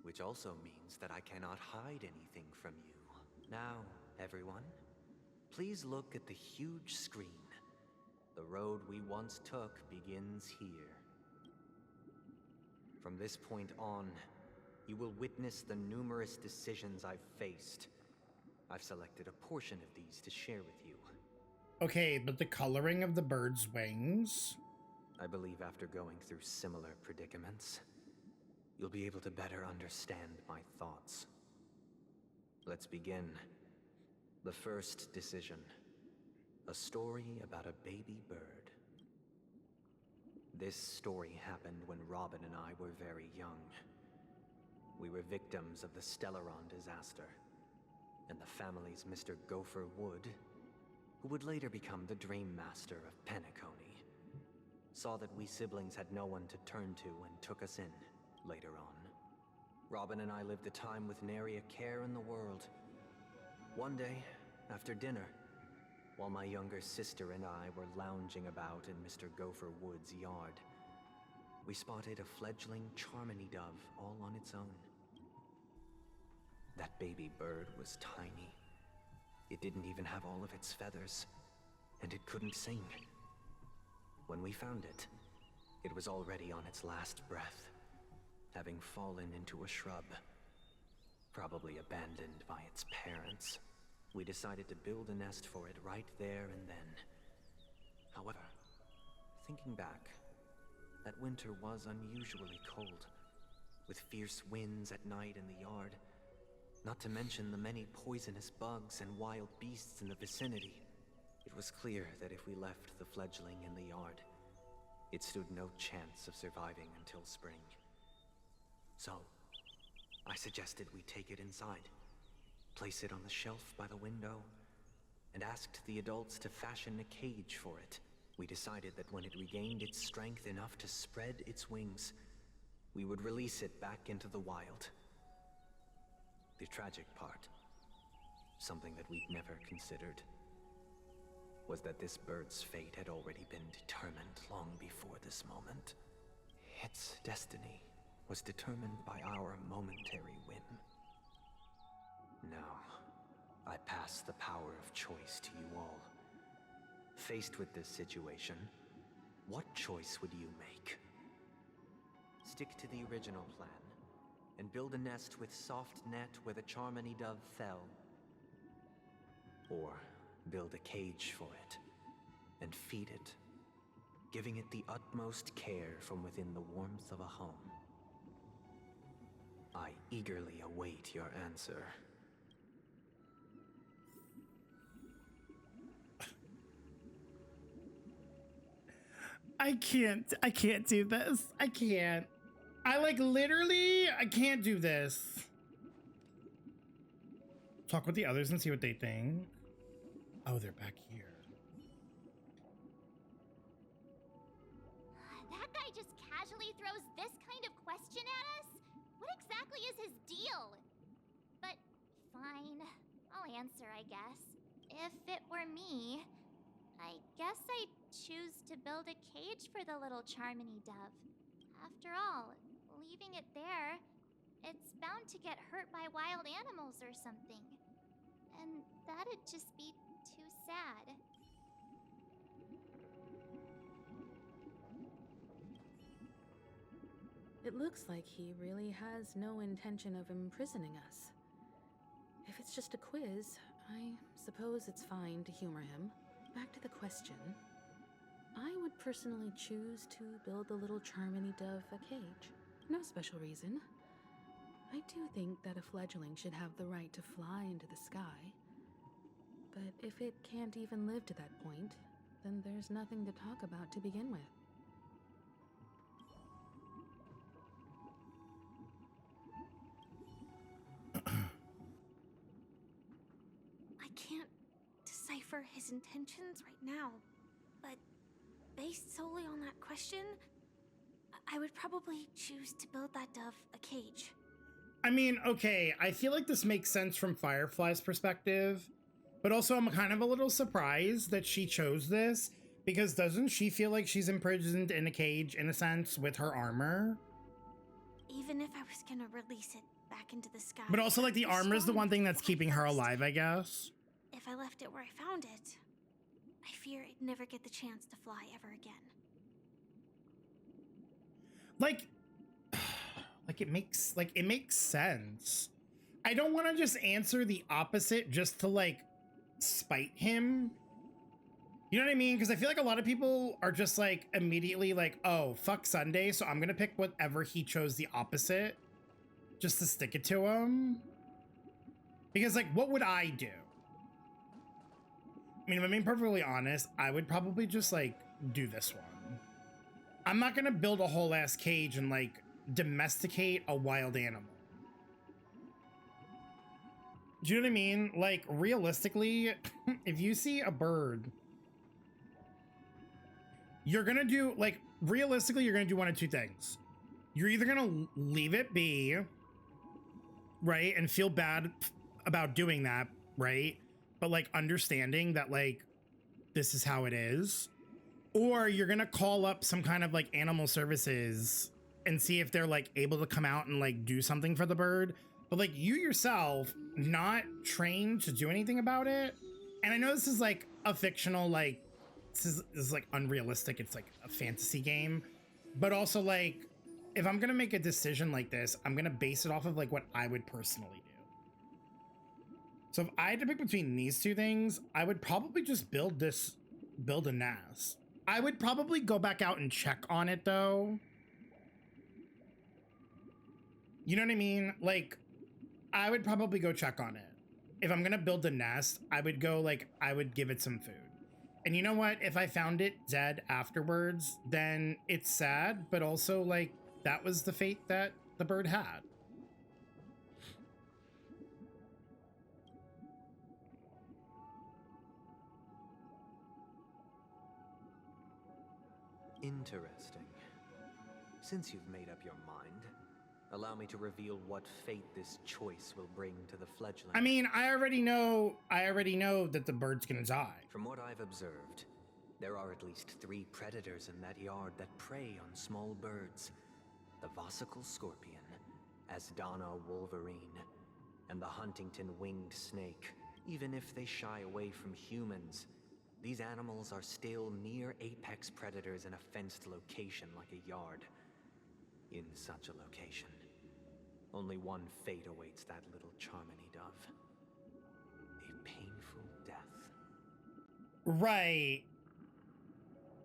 which also means that I cannot hide anything from you. Now, everyone, please look at the huge screen. The road we once took begins here. From this point on, you will witness the numerous decisions I've faced. I've selected a portion of these to share with you. Okay, but the coloring of the bird's wings? I believe after going through similar predicaments, you'll be able to better understand my thoughts. Let's begin. The first decision. A story about a baby bird. This story happened when Robin and I were very young. We were victims of the Stellaron disaster, and the family's Mr. Gopher Wood, who would later become the Dream Master of Penacony, saw that we siblings had no one to turn to and took us in later on. Robin and I lived a time with nary a care in the world. One day, after dinner, while my younger sister and I were lounging about in Mr. Gopher Wood's yard, we spotted a fledgling Charmony dove all on its own. That baby bird was tiny. It didn't even have all of its feathers, and it couldn't sing. When we found it, it was already on its last breath, having fallen into a shrub, probably abandoned by its parents. We decided to build a nest for it right there and then. However, thinking back, that winter was unusually cold, with fierce winds at night in the yard, not to mention the many poisonous bugs and wild beasts in the vicinity. It was clear that if we left the fledgling in the yard, it stood no chance of surviving until spring. So, I suggested we take it inside, place it on the shelf by the window, and asked the adults to fashion a cage for it, We decided that when it regained its strength enough to spread its wings, we would release it back into the wild. The tragic part, something that we'd never considered, was that this bird's fate had already been determined long before this moment. Its destiny was determined by our momentary whim. Now, I pass the power of choice to you all. Faced with this situation, what choice would you make? Stick to the original plan, and build a nest with soft net where the Charmony dove fell. Or build a cage for it, and feed it, giving it the utmost care from within the warmth of a home. I eagerly await your answer. I can't do this. I can't. I can't do this. Talk with the others and see what they think. Oh, they're back here. That guy just casually throws this kind of question at us? What exactly is his deal? But fine, I'll answer, I guess. If it were me, I guess I'd choose to build a cage for the little Charmony dove. After all, leaving it there, it's bound to get hurt by wild animals or something. And that'd just be too sad. It looks like he really has no intention of imprisoning us. If it's just a quiz, I suppose it's fine to humor him. Back to the question. I would personally choose to build the little Charmony dove a cage. No special reason. I do think that a fledgling should have the right to fly into the sky. But if it can't even live to that point, then there's nothing to talk about to begin with. I can't decipher his intentions right now, but based solely on that question, I would probably choose to build that dove a cage. I mean, okay, I feel like this makes sense from Firefly's perspective, but also I'm kind of a little surprised that she chose this, because doesn't she feel like she's imprisoned in a cage, in a sense, with her armor? Even if I was gonna release it back into the sky. But also, like, the armor is the one thing that's keeping her alive, I guess. If I left it where I found it, I fear I'd never get the chance to fly ever again. It makes sense. I don't want to just answer the opposite just to, like, spite him. You know what I mean? Because I feel like a lot of people are just, like, immediately like, oh, fuck Sunday, so I'm gonna pick whatever he chose the opposite just to stick it to him. Because, like, what would I do? I mean, if I'm being perfectly honest, I would probably just, like, do this one. I'm not gonna build a whole ass cage and, like, domesticate a wild animal. Do you know what I mean? Like, realistically, if you see a bird, you're gonna do, like, realistically, you're gonna do one of two things. You're either gonna leave it be, right, and feel bad about doing that, right? But, like, understanding that, like, this is how it is. Or you're gonna call up some kind of, like, animal services and see if they're, like, able to come out and, like, do something for the bird. But, like, you yourself, not trained to do anything about it. And I know this is, like, a fictional, like, this is like unrealistic. It's like a fantasy game. But also, like, if I'm gonna make a decision like this, I'm gonna base it off of, like, what I would personally do. So if I had to pick between these two things, I would probably just build a nest. I would probably go back out and check on it, though. You know what I mean? Like, I would probably go check on it. If I'm gonna build a nest, I would go, like, I would give it some food. And you know what? If I found it dead afterwards, then it's sad, but also, like, that was the fate that the bird had. Interesting. Since you've made up your mind, allow me to reveal what fate this choice will bring to the fledgling. I mean, I already know that the bird's gonna die. From what I've observed, there are at least 3 predators in that yard that prey on small birds. The Vossical Scorpion, Asdana Wolverine, and the Huntington Winged Snake. Even if they shy away from humans, these animals are still near apex predators in a fenced location like a yard. In such a location, only one fate awaits that little Charmony dove. A painful death. Right.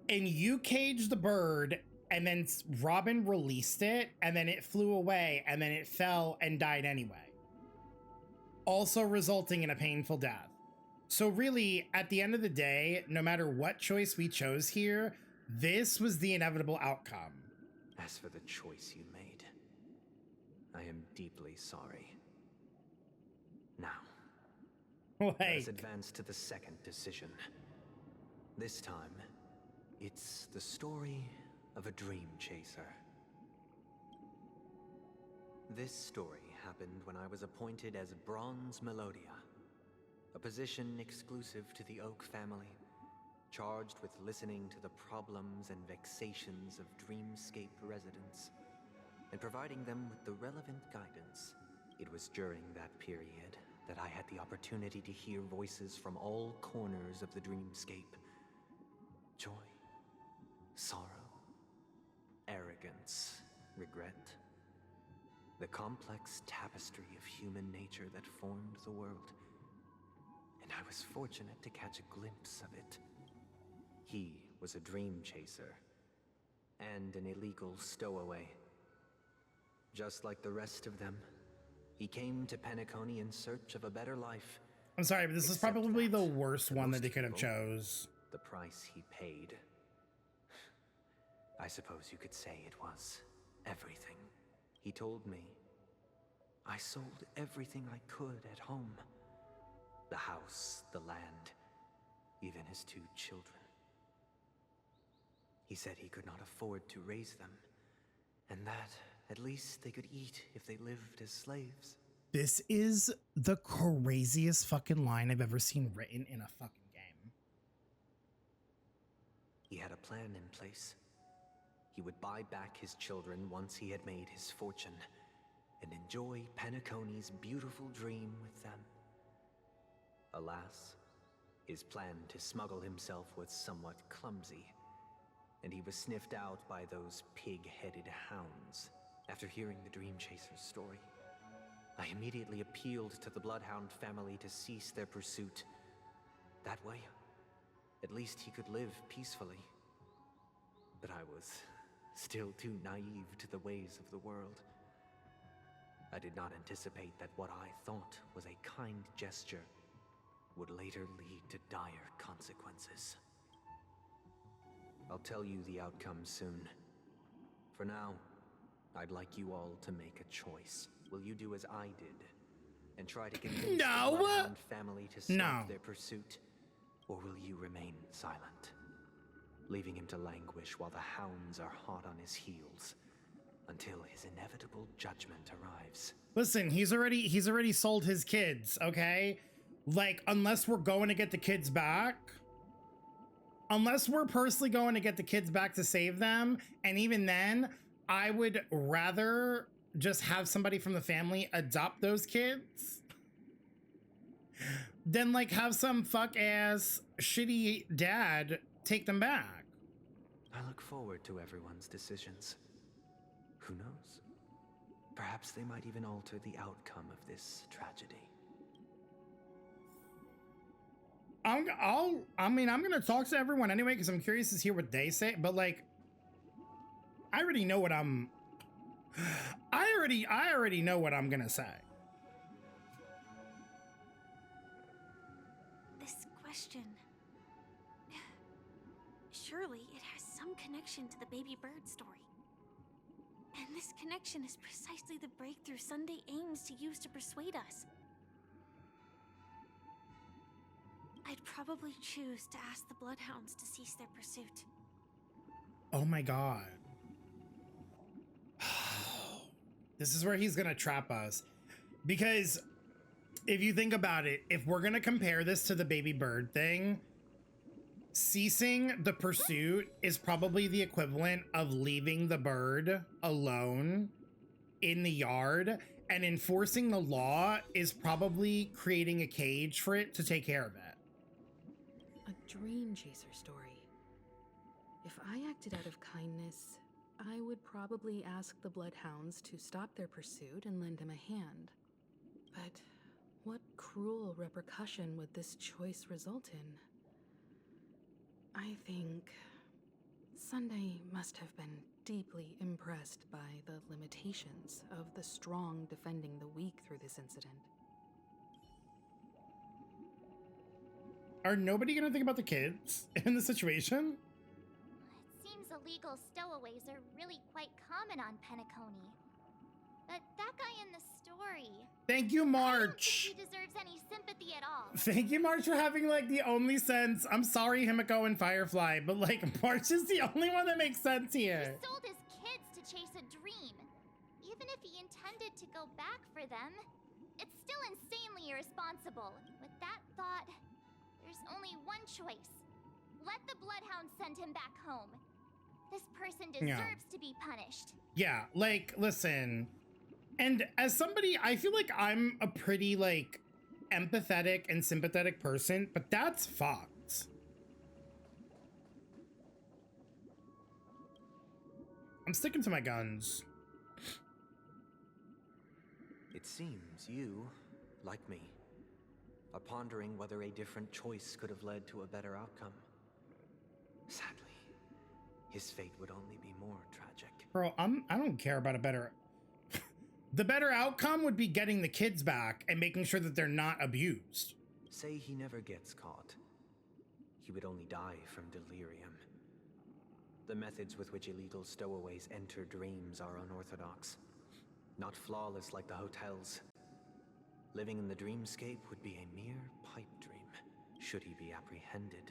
And you caged the bird, and then Robin released it, and then it flew away, and then it fell and died anyway. Also resulting in a painful death. So really, at the end of the day, no matter what choice we chose here, this was the inevitable outcome. As for the choice you made, I am deeply sorry. Now, let's advance to the second decision. This time, it's the story of a dream chaser. This story happened when I was appointed as Bronze Melodia, a position exclusive to the Oak family, charged with listening to the problems and vexations of Dreamscape residents, and providing them with the relevant guidance. It was during that period that I had the opportunity to hear voices from all corners of the Dreamscape. Joy, sorrow, arrogance, regret. The complex tapestry of human nature that formed the world. And I was fortunate to catch a glimpse of it. He was a dream chaser, and an illegal stowaway. Just like the rest of them, he came to Penacony in search of a better life. I'm sorry, but this is probably the worst one that they could have chose. The price he paid. I suppose you could say it was everything. He told me I sold everything I could at home. The house, the land, even his 2 children. He said he could not afford to raise them, and that at least they could eat if they lived as slaves. This is the craziest fucking line I've ever seen written in a fucking game. He had a plan in place. He would buy back his children once he had made his fortune, and enjoy Penacony's beautiful dream with them. Alas, his plan to smuggle himself was somewhat clumsy, and he was sniffed out by those pig-headed hounds. After hearing the Dream Chaser's story, I immediately appealed to the Bloodhound family to cease their pursuit. That way, at least he could live peacefully. But I was still too naive to the ways of the world. I did not anticipate that what I thought was a kind gesture would later lead to dire consequences. I'll tell you the outcome soon. For now, I'd like you all to make a choice. Will you do as I did and try to convince the Bloodhound family to stop their pursuit? Or will you remain silent, leaving him to languish while the hounds are hot on his heels until his inevitable judgment arrives? Listen, he's already sold his kids, okay? Like, unless we're going to get the kids back, unless we're personally going to get the kids back to save them, and even then, I would rather just have somebody from the family adopt those kids than like have some fuck ass shitty dad take them back. I look forward to everyone's decisions. Who knows? Perhaps they might even alter the outcome of this tragedy. I'm gonna talk to everyone anyway because I'm curious to hear what they say. But like, I already know what I already know what I'm gonna say. This question, surely it has some connection to the baby bird story. And this connection is precisely the breakthrough Sunday aims to use to persuade us. I'd probably choose to ask the Bloodhounds to cease their pursuit. Oh my god. This is where he's gonna trap us. Because if you think about it, if we're gonna compare this to the baby bird thing, ceasing the pursuit is probably the equivalent of leaving the bird alone in the yard, and enforcing the law is probably creating a cage for it to take care of it. A dream chaser story. If I acted out of kindness, I would probably ask the bloodhounds to stop their pursuit and lend him a hand. But what cruel repercussion would this choice result in? I think Sunday must have been deeply impressed by the limitations of the strong defending the weak through this incident. Are nobody gonna think about the kids in the situation? It seems illegal stowaways are really quite common on Penacony. But that guy in the story... Thank you, March! I don't think he deserves any sympathy at all. Thank you, March, for having, like, the only sense. I'm sorry, Himiko and Firefly, but, like, March is the only one that makes sense here. He sold his kids to chase a dream. Even if he intended to go back for them, it's still insanely irresponsible. With that thought, there's only one choice. Let the Bloodhound send him back home. This person deserves to be punished. Yeah, like, listen. And as somebody, I feel like I'm a pretty, like, empathetic and sympathetic person, but that's fucked. I'm sticking to my guns. It seems you, like me, are pondering whether a different choice could have led to a better outcome. Sadly, his fate would only be more tragic. Bro, I don't care about a better... The better outcome would be getting the kids back and making sure that they're not abused. Say he never gets caught. He would only die from delirium. The methods with which illegal stowaways enter dreams are unorthodox. Not flawless like the hotels. Living in the dreamscape would be a mere pipe dream, should he be apprehended.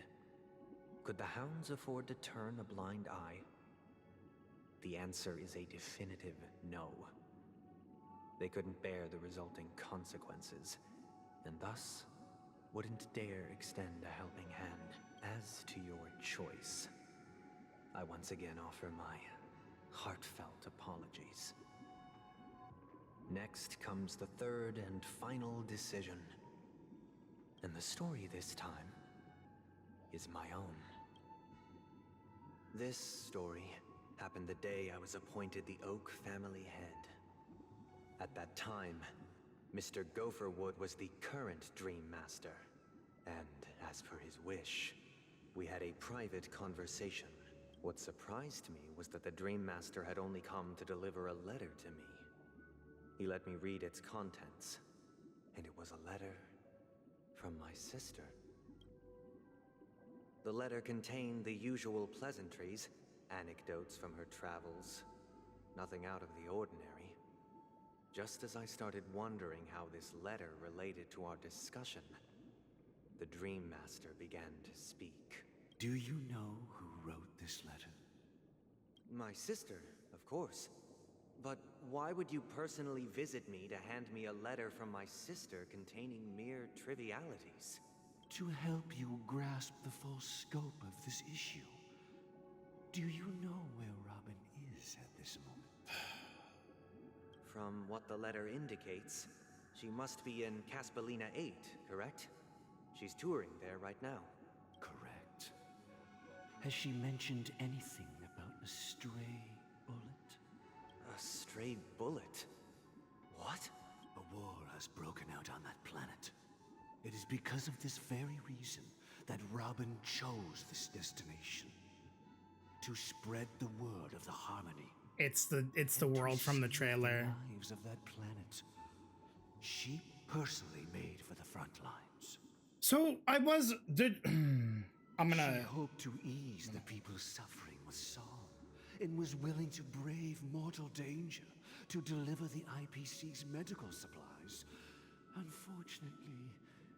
Could the hounds afford to turn a blind eye? The answer is a definitive no. They couldn't bear the resulting consequences, and thus wouldn't dare extend a helping hand. As to your choice, I once again offer my heartfelt apologies. Next comes the third and final decision, and the story this time is my own. This story happened the day I was appointed the Oak family head. At that time, Mr. Gopherwood was the current Dream Master, and as per his wish, we had a private conversation. What surprised me was that the Dream Master had only come to deliver a letter to me. He let me read its contents, and it was a letter from my sister. The letter contained the usual pleasantries, anecdotes from her travels, nothing out of the ordinary. Just as I started wondering how this letter related to our discussion, the Dream Master began to speak. Do you know who wrote this letter? My sister, of course. But why would you personally visit me to hand me a letter from my sister containing mere trivialities? To help you grasp the full scope of this issue. Do you know where Robin is at this moment? From what the letter indicates, she must be in Caspelina 8, correct? She's touring there right now. Correct. Has she mentioned anything about a stray bullet? A stray bullet? What? A war has broken out on that planet. It is because of this very reason that Robin chose this destination. To spread the word of the harmony. It's the world from the trailer. The lives of that planet. She personally made for the front lines. So She hoped to ease the people's suffering with song, and was willing to brave mortal danger to deliver the IPC's medical supplies. Unfortunately,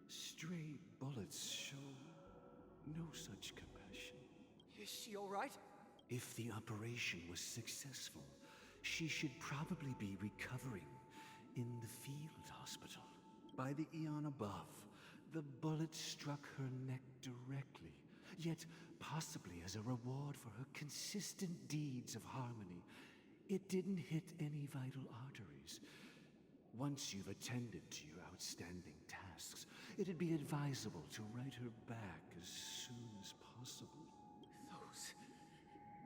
stray bullets show no such compassion. Is she all right? If the operation was successful, she should probably be recovering in the field hospital. By the eon above, the bullet struck her neck directly, yet possibly as a reward for her consistent deeds of harmony, it didn't hit any vital arteries. Once you've attended to your outstanding tasks, it'd be advisable to write her back as soon as possible. Those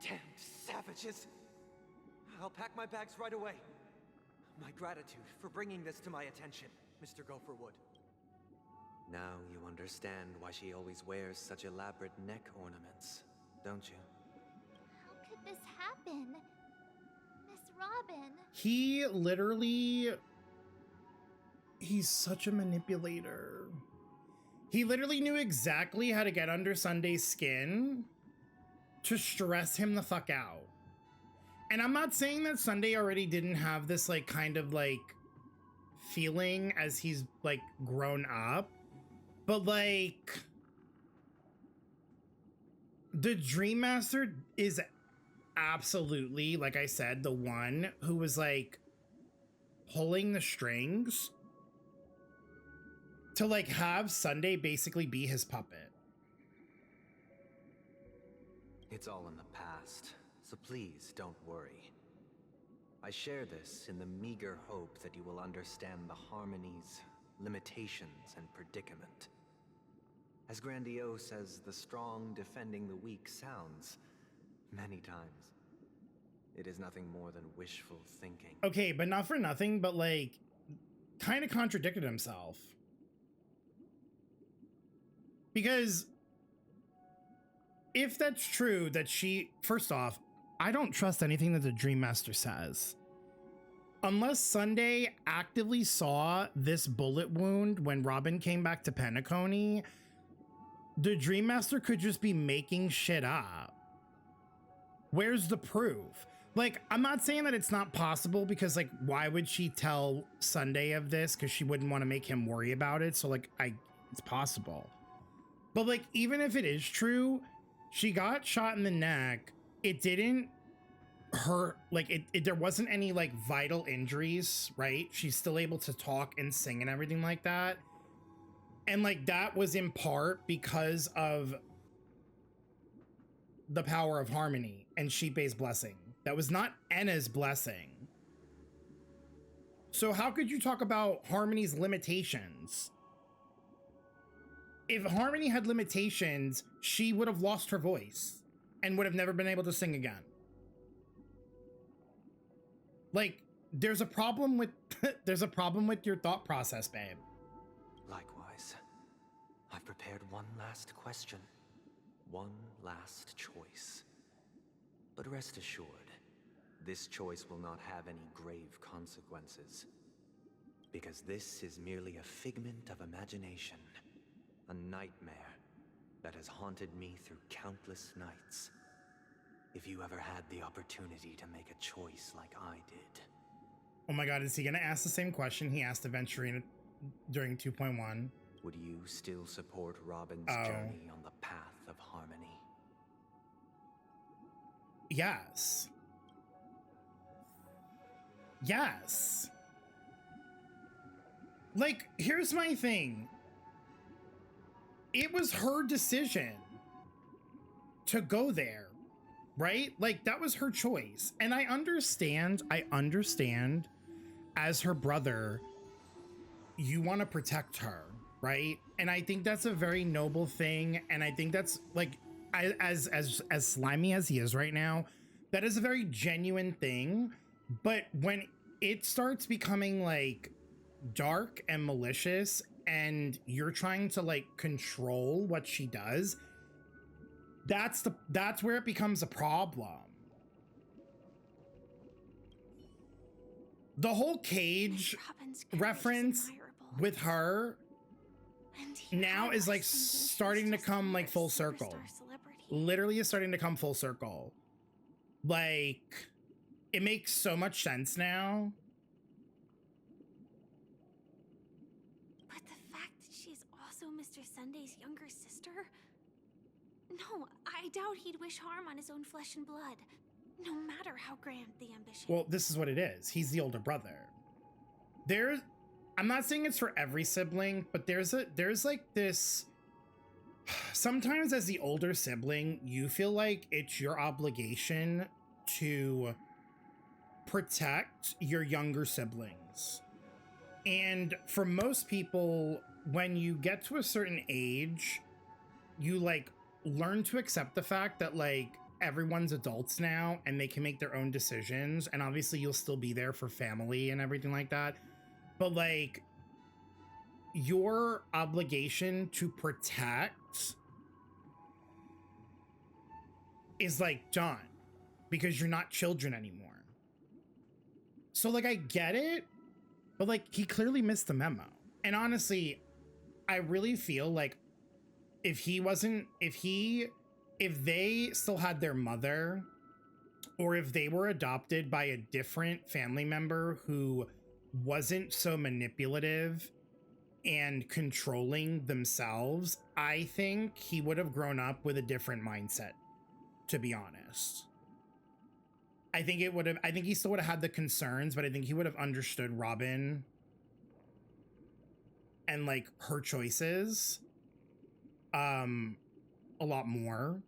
damned savages! I'll pack my bags right away. My gratitude for bringing this to my attention, Mr. Gopherwood. Now you understand why she always wears such elaborate neck ornaments, don't you? How could this happen? Miss Robin. He literally... He's such a manipulator. He literally knew exactly how to get under Sunday's skin to stress him the fuck out. And I'm not saying that Sunday already didn't have this like kind of like feeling as he's like grown up, but like the Dream Master is absolutely, like I said, the one who was like pulling the strings to like have Sunday basically be his puppet. It's all in the past, so please don't worry. I share this in the meager hope that you will understand the harmony's limitations and predicament. As grandiose as the strong defending the weak sounds, many times, it is nothing more than wishful thinking. Okay, but not for nothing, but like kind of contradicted himself. Because if that's true that she, first off, I don't trust anything that the Dream Master says. Unless Sunday actively saw this bullet wound when Robin came back to Penacony, the Dream Master could just be making shit up. Where's the proof? Like, I'm not saying that it's not possible because, like, why would she tell Sunday of this? Because she wouldn't want to make him worry about it. So, like, it's possible. But, like, even if it is true, she got shot in the neck. It didn't hurt. Like, there wasn't any, like, vital injuries, right? She's still able to talk and sing and everything like that. And, like, that was in part because of the power of harmony and Sheepei's blessing. That was not Enna's blessing. So how could you talk about harmony's limitations? If harmony had limitations, she would have lost her voice and would have never been able to sing again. Like, there's a problem with there's a problem with your thought process, babe. Likewise, I've prepared one last question, one last choice. But rest assured, this choice will not have any grave consequences. Because this is merely a figment of imagination, a nightmare that has haunted me through countless nights. If you ever had the opportunity to make a choice like I did. Oh my god, is he gonna ask the same question he asked Aventurina during 2.1? Would you still support Robin's journey on the path of harmony? Yes. Yes. Like, here's my thing. It was her decision to go there, right? Like, that was her choice. And I understand as her brother, you want to protect her, right? And I think that's a very noble thing. And I think that's like, as slimy as he is right now, that is a very genuine thing. But when it starts becoming like dark and malicious and you're trying to like control what she does, that's where it becomes a problem. The whole Cage reference with her now is like starting to come like full circle. Literally is starting to come full circle. Like, it makes so much sense now. But the fact that she's also Mr. Sunday's younger sister? No, I doubt he'd wish harm on his own flesh and blood, no matter how grand the ambition. Well, this is what it is. He's the older brother. I'm not saying it's for every sibling, but there's like this. Sometimes as the older sibling, you feel like it's your obligation to protect your younger siblings. And for most people, when you get to a certain age, you like learn to accept the fact that like everyone's adults now and they can make their own decisions. And obviously you'll still be there for family and everything like that. But like your obligation to protect is like done because you're not children anymore. So like I get it, but like he clearly missed the memo. And honestly, I really feel like if they still had their mother, or if they were adopted by a different family member who wasn't so manipulative and controlling themselves, I think he would have grown up with a different mindset, to be honest. I think he still would have had the concerns, but I think he would have understood Robin and like her choices a lot more.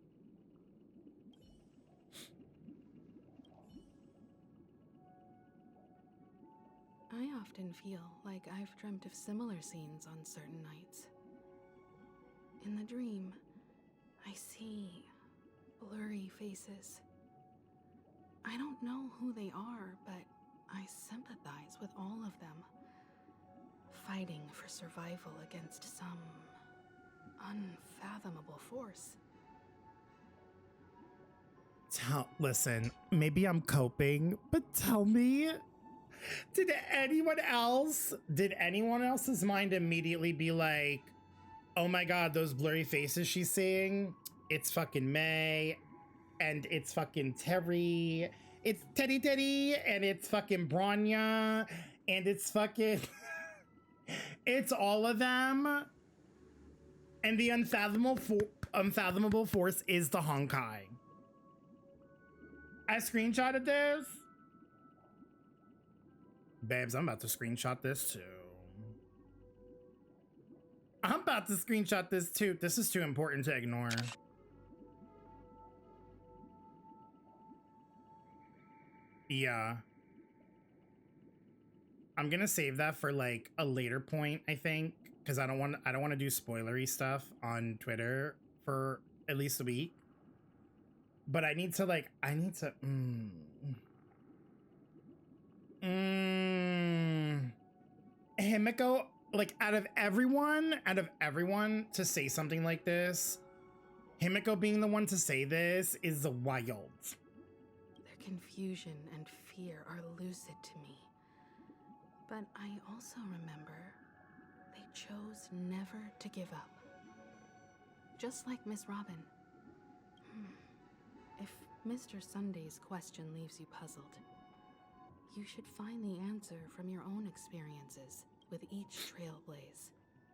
I often feel like I've dreamt of similar scenes on certain nights. In the dream, I see blurry faces. I don't know who they are, but I sympathize with all of them, fighting for survival against some unfathomable force. Listen, maybe I'm coping, but tell me, did anyone else's mind immediately be like, oh my god, those blurry faces she's seeing, it's fucking May, and it's fucking Terry, it's Teddy, and it's fucking Bronya, and it's fucking, it's all of them, and the unfathomable force is the Honkai. I screenshotted this. Babes, I'm about to screenshot this too. This is too important to ignore. Yeah. I'm gonna save that for like a later point, I think, because I don't want to do spoilery stuff on Twitter for at least a week. But I need to Himiko, like out of everyone to say something like this, Himiko being the one to say this is wild. Their confusion and fear are lucid to me. But I also remember they chose never to give up. Just like Miss Robin. If Mr. Sunday's question leaves you puzzled, you should find the answer from your own experiences with each trailblaze.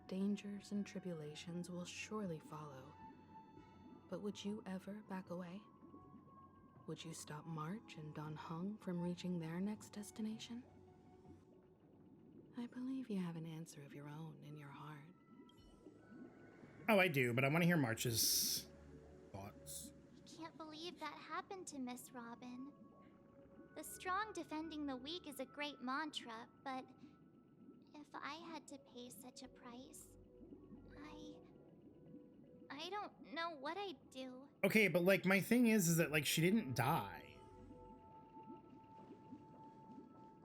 Dangers and tribulations will surely follow. But would you ever back away? Would you stop March and Don Hung from reaching their next destination? I believe you have an answer of your own in your heart. Oh, I do, but I want to hear March's thoughts. Can't believe that happened to Miss Robin. The strong defending the weak is a great mantra, but if I had to pay such a price, I don't know what I'd do. Okay, but like my thing is that like she didn't die.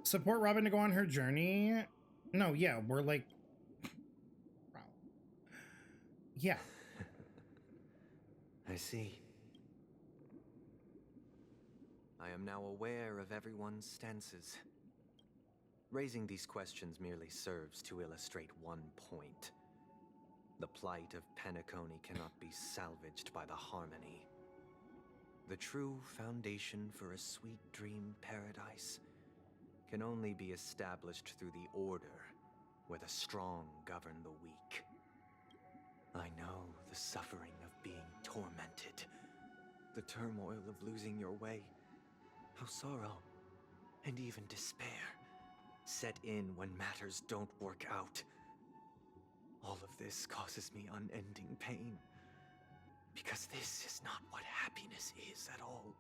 Support Robin to go on her journey? No, yeah, we're like, yeah. I see. I am now aware of everyone's stances. Raising these questions merely serves to illustrate one point. The plight of Penacony cannot be salvaged by the Harmony. The true foundation for a sweet dream paradise can only be established through the Order, where the strong govern the weak. I know the suffering of being tormented the turmoil of losing your way, how sorrow and even despair set in when matters don't work out. All of this causes me unending pain, because this is not what happiness is at all.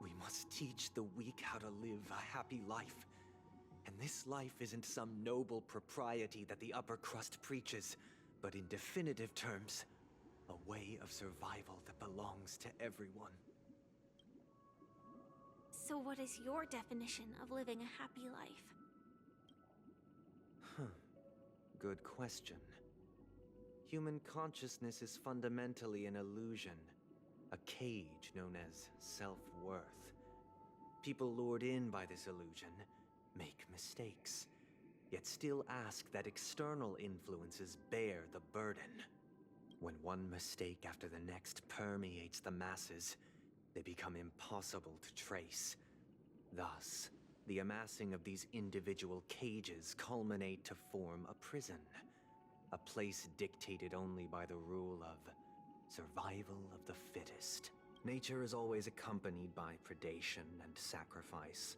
We must teach the weak how to live a happy life. And this life isn't some noble propriety that the upper crust preaches, but in definitive terms, a way of survival that belongs to everyone. So what is your definition of living a happy life? Good question. Human consciousness is fundamentally an illusion, a cage known as self-worth. People lured in by this illusion make mistakes, yet still ask that external influences bear the burden. When one mistake after the next permeates the masses, they become impossible to trace. Thus, the amassing of these individual cages culminate to form a prison, a place dictated only by the rule of survival of the fittest. Nature is always accompanied by predation and sacrifice.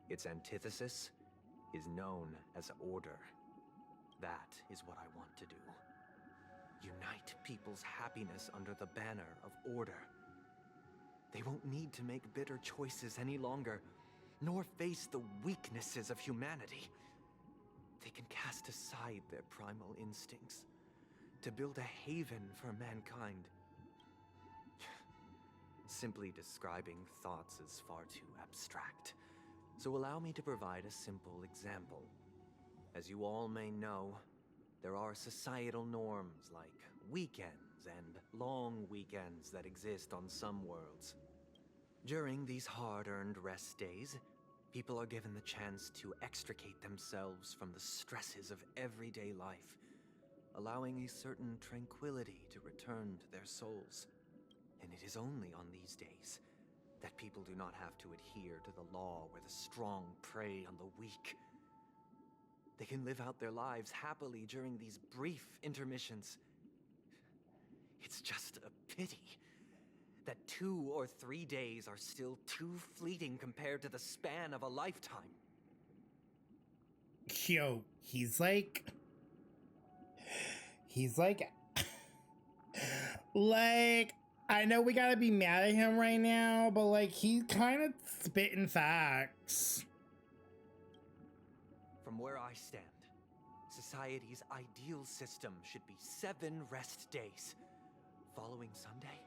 Its antithesis is known as order. That is what I want to do. Unite people's happiness under the banner of order. They won't need to make bitter choices any longer, nor face the weaknesses of humanity. They can cast aside their primal instincts to build a haven for mankind. Simply describing thoughts is far too abstract, so allow me to provide a simple example. As you all may know, there are societal norms like weekends and long weekends that exist on some worlds. During these hard-earned rest days, people are given the chance to extricate themselves from the stresses of everyday life, allowing a certain tranquility to return to their souls. And it is only on these days that people do not have to adhere to the law where the strong prey on the weak. They can live out their lives happily during these brief intermissions. It's just a pity that 2 or 3 days are still too fleeting compared to the span of a lifetime. Yo, he's like, I know we gotta be mad at him right now, but like, he's kind of spitting facts. From where I stand, society's ideal system should be 7 rest days. Following Sunday,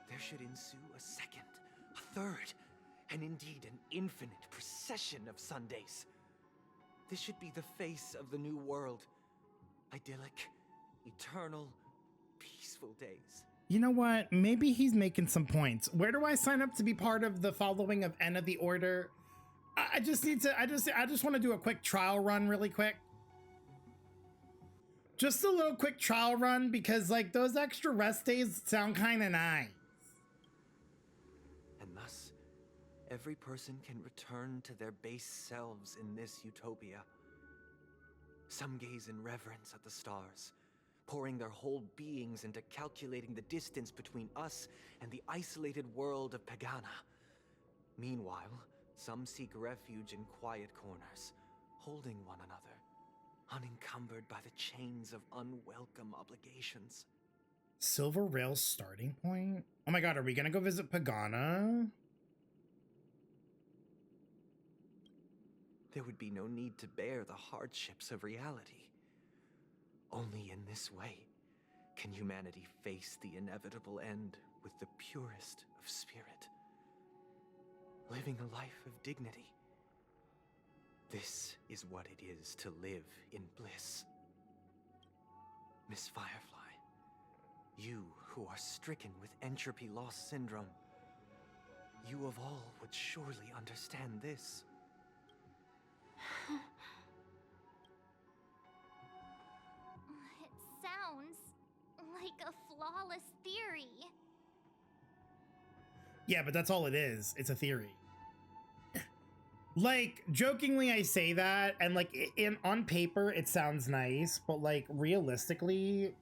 there should ensue a second, a third, and indeed an infinite procession of Sundays. This should be the face of the new world. Idyllic, eternal, peaceful days. You know what? Maybe he's making some points. Where do I sign up to be part of the following of End of the Order? I just want to do a quick trial run really quick. Just a little quick trial run because like those extra rest days sound kind of nice. And thus, every person can return to their base selves in this utopia. Some gaze in reverence at the stars, pouring their whole beings into calculating the distance between us and the isolated world of Pagana. Meanwhile, some seek refuge in quiet corners, holding one another, unencumbered by the chains of unwelcome obligations. Silver Rail starting point? Oh my god, are we gonna go visit Pagana? There would be no need to bear the hardships of reality. Only in this way can humanity face the inevitable end with the purest of spirit. Living a life of dignity. This is what it is to live in bliss. Miss Firefly, you who are stricken with entropy loss syndrome, you of all would surely understand this. It sounds like a flawless theory. Yeah, but that's all it is. It's a theory. Like, jokingly I say that, and like on paper it sounds nice, but like realistically,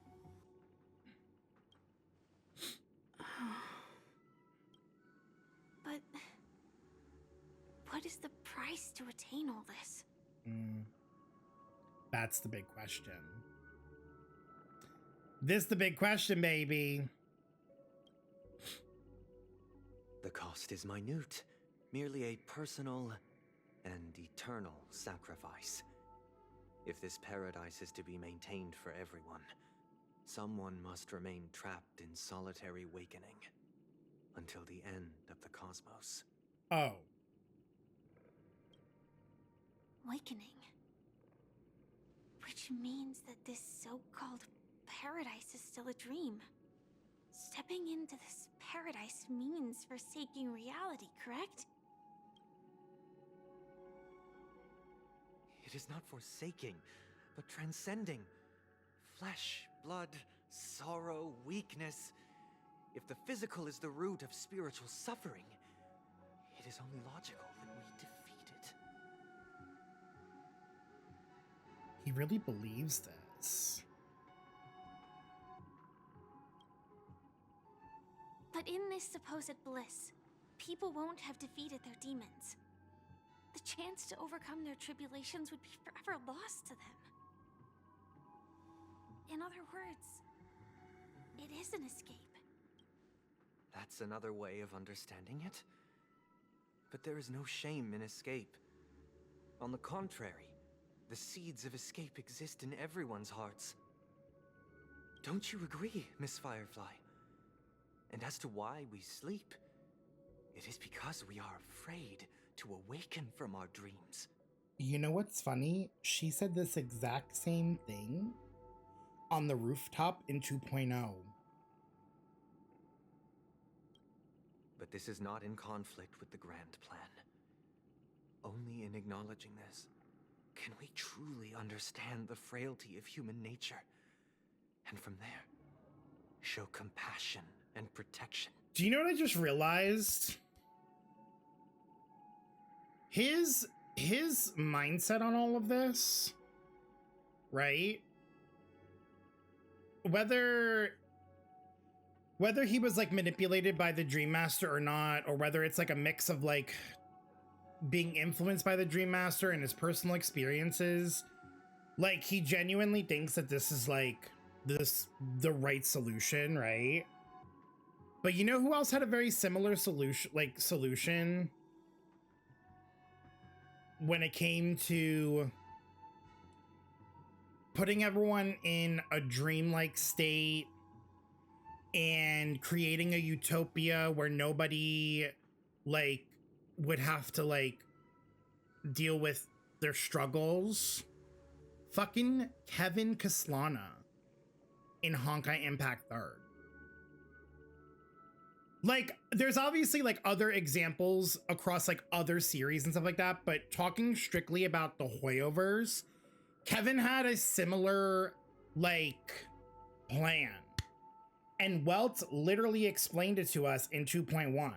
to attain all this? That's the big question. This the big question, baby. The cost is minute, merely a personal and eternal sacrifice. If this paradise is to be maintained for everyone, someone must remain trapped in solitary awakening until the end of the cosmos. Oh. Awakening. Which means that this so-called paradise is still a dream. Stepping into this paradise means forsaking reality, correct? It is not forsaking, but transcending. Flesh, blood, sorrow, weakness. If the physical is the root of spiritual suffering, it is only logical that we defeat it. He really believes this. But in this supposed bliss, people won't have defeated their demons. The chance to overcome their tribulations would be forever lost to them. In other words, it is an escape. That's another way of understanding it. But there is no shame in escape. On the contrary, the seeds of escape exist in everyone's hearts. Don't you agree, Miss Firefly? And as to why we sleep, it is because we are afraid to awaken from our dreams. You know what's funny? She said this exact same thing on the rooftop in 2.0. But this is not in conflict with the grand plan. Only in acknowledging this can we truly understand the frailty of human nature, and from there, show compassion and protection. Do you know what I just realized? His mindset on all of this, right? Whether he was like manipulated by the Dream Master or not, or whether it's like a mix of like being influenced by the Dream Master and his personal experiences, like he genuinely thinks that this is like the right solution, right? But you know who else had a very similar solution when it came to putting everyone in a dreamlike state and creating a utopia where nobody like would have to like deal with their struggles? Fucking Kevin Kaslana in Honkai Impact 3rd. Like, there's obviously like other examples across like other series and stuff like that, but talking strictly about the Hoyoverse, Kevin had a similar like plan. And Welt literally explained it to us in 2.1,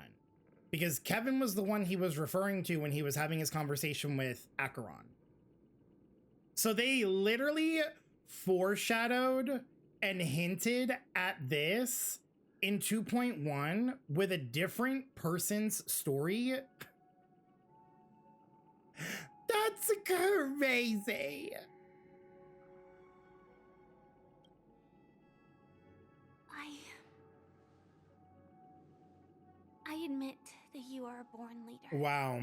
because Kevin was the one he was referring to when he was having his conversation with Acheron. So they literally foreshadowed and hinted at this in 2.1 with a different person's story. That's crazy. I admit that you are a born leader. Wow.